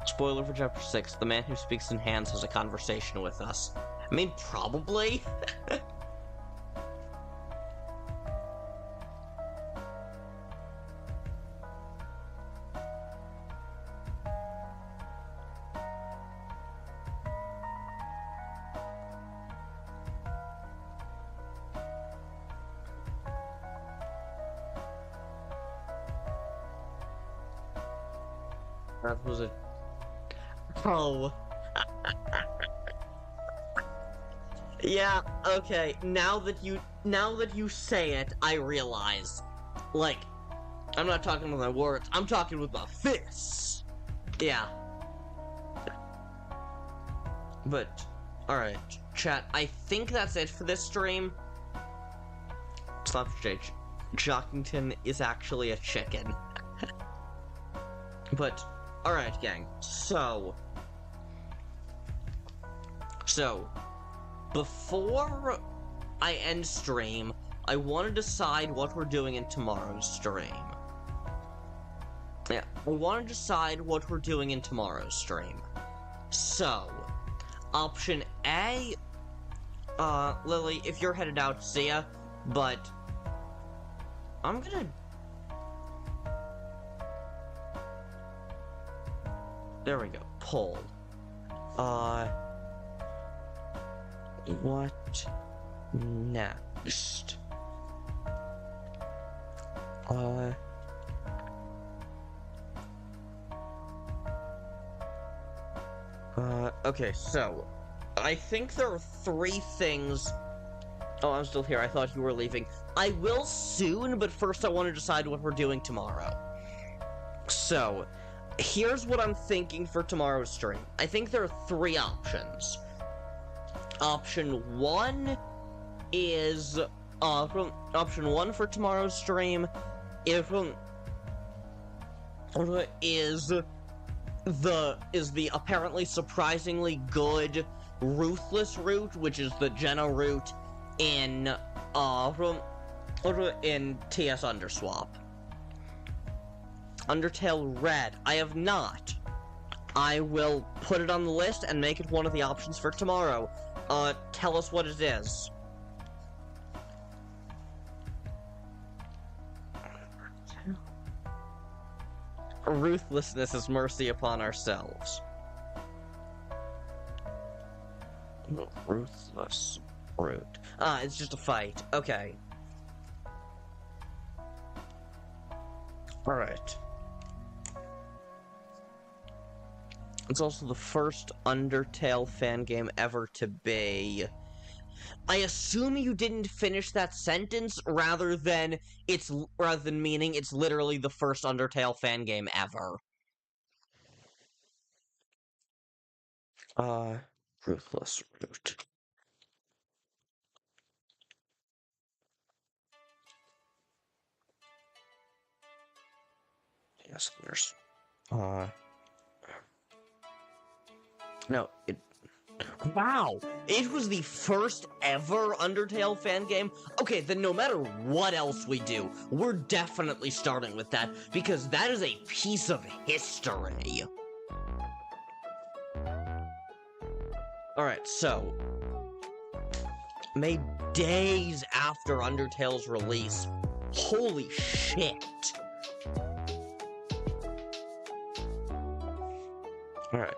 Spoiler for chapter 6, the man who speaks in hands has a conversation with us. I mean, probably. That was a... Oh. Yeah, okay, now that you say it, I realize. Like, I'm not talking with my words, I'm talking with my fists. Yeah. But, alright, chat, I think that's it for this stream. Slapshake, Jockington is actually a chicken. But, alright, gang, so, before I end stream, I want to decide what we're doing in tomorrow's stream. Yeah, I want to decide what we're doing in tomorrow's stream. So, option A, Lily, if you're headed out, see ya, but I'm gonna... There we go, poll. What next? Okay, so I think there are 3 things. Oh, I'm still here. I thought you were leaving. I will soon, but first I want to decide what we're doing tomorrow. So, here's what I'm thinking for tomorrow's stream. I think there are 3 options. Option 1 is option 1 for tomorrow's stream is the apparently surprisingly good Ruthless route, which is the Jenna route in TS Underswap. Undertale Red, I have not. I will put it on the list and make it one of the options for tomorrow. Tell us what it is. Ruthlessness is mercy upon ourselves. Ruthless route. Ah, it's just a fight. Okay. Alright. It's also the first Undertale fan game ever to be. I assume you didn't finish that sentence rather than meaning it's literally the first Undertale fan game ever. Ruthless route. Yes, there's no, wow! It was the first ever Undertale fan game? Okay, then no matter what else we do, we're definitely starting with that, because that is a piece of history. Alright, so made days after Undertale's release. Holy shit! Alright.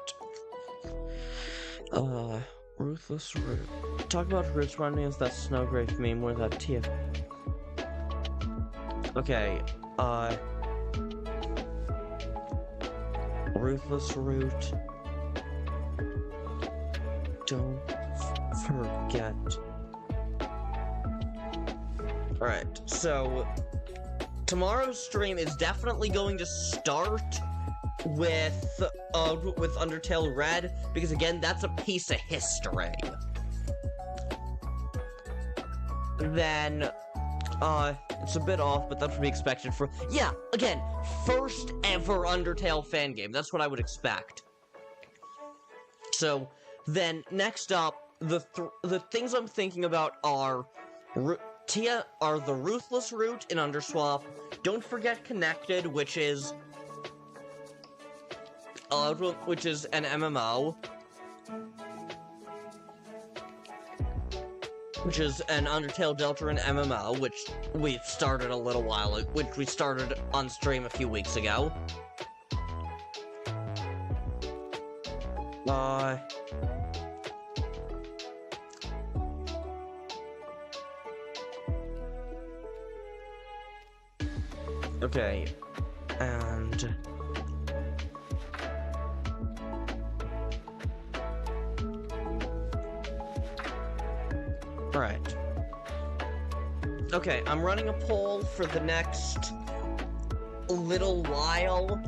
Ruthless route. Talk about roots running as that Snowgrave meme where that TF. Okay, Ruthless route. Don't forget. Alright, so tomorrow's stream is definitely going to start with Undertale Red, because again, that's a piece of history. Then, it's a bit off, but that's to be expected for, yeah, again, first ever Undertale fan game, that's what I would expect. So, then, next up, the things I'm thinking about are the Ruthless route in Underswap, don't forget Connected, which is an MMO, which is an Undertale Deltarune MMO, which we started a little while ago, which we started on stream a few weeks ago. Okay, and alright. Okay, I'm running a poll for the next little while.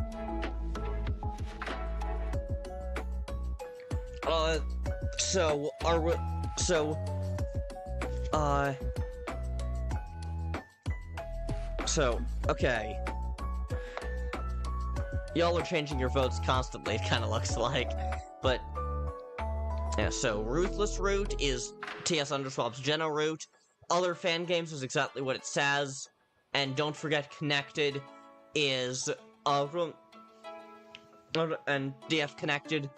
Okay. Y'all are changing your votes constantly, it kinda looks like. But, yeah, so Ruthless route is TS Underswap's Jenna route. Other fan games is exactly what it says. And don't forget Connected is, and DF Connected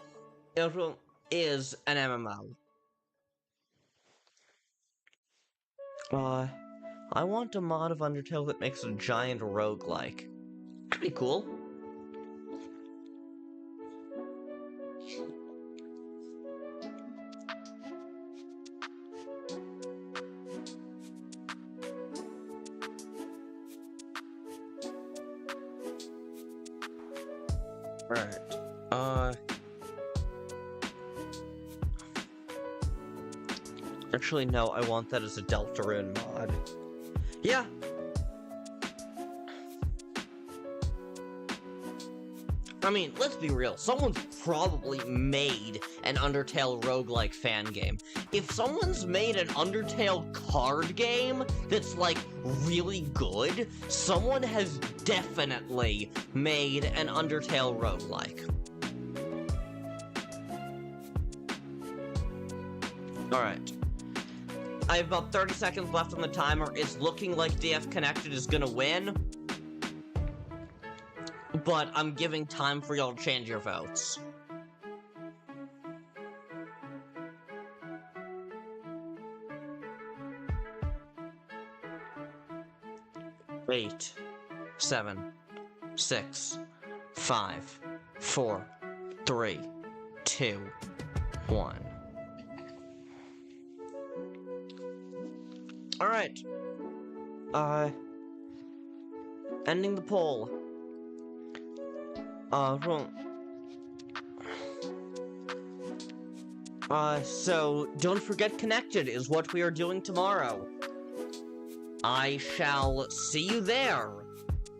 is an MMO. I want a mod of Undertale that makes a giant roguelike. That'd be cool. Alright, actually, no, I want that as a Deltarune mod. Yeah! I mean, let's be real, someone's probably made an Undertale roguelike fan game. If someone's made an Undertale card game that's, like, really good, someone has definitely made an Undertale roguelike. Alright. I have about 30 seconds left on the timer. It's looking like DF Connected is gonna win. But I'm giving time for y'all to change your votes. Eight, 7, 6, 5, 4, 3, 2, 1. Alright. Ending the poll. So don't forget Connected is what we are doing tomorrow. I shall see you there.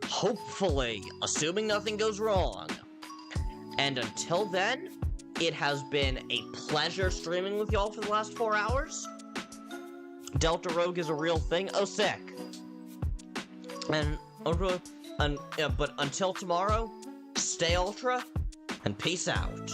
Hopefully, assuming nothing goes wrong. And until then, it has been a pleasure streaming with y'all for the last 4 hours. Delta Rogue is a real thing. Oh, sick. But until tomorrow, stay ultra, and peace out.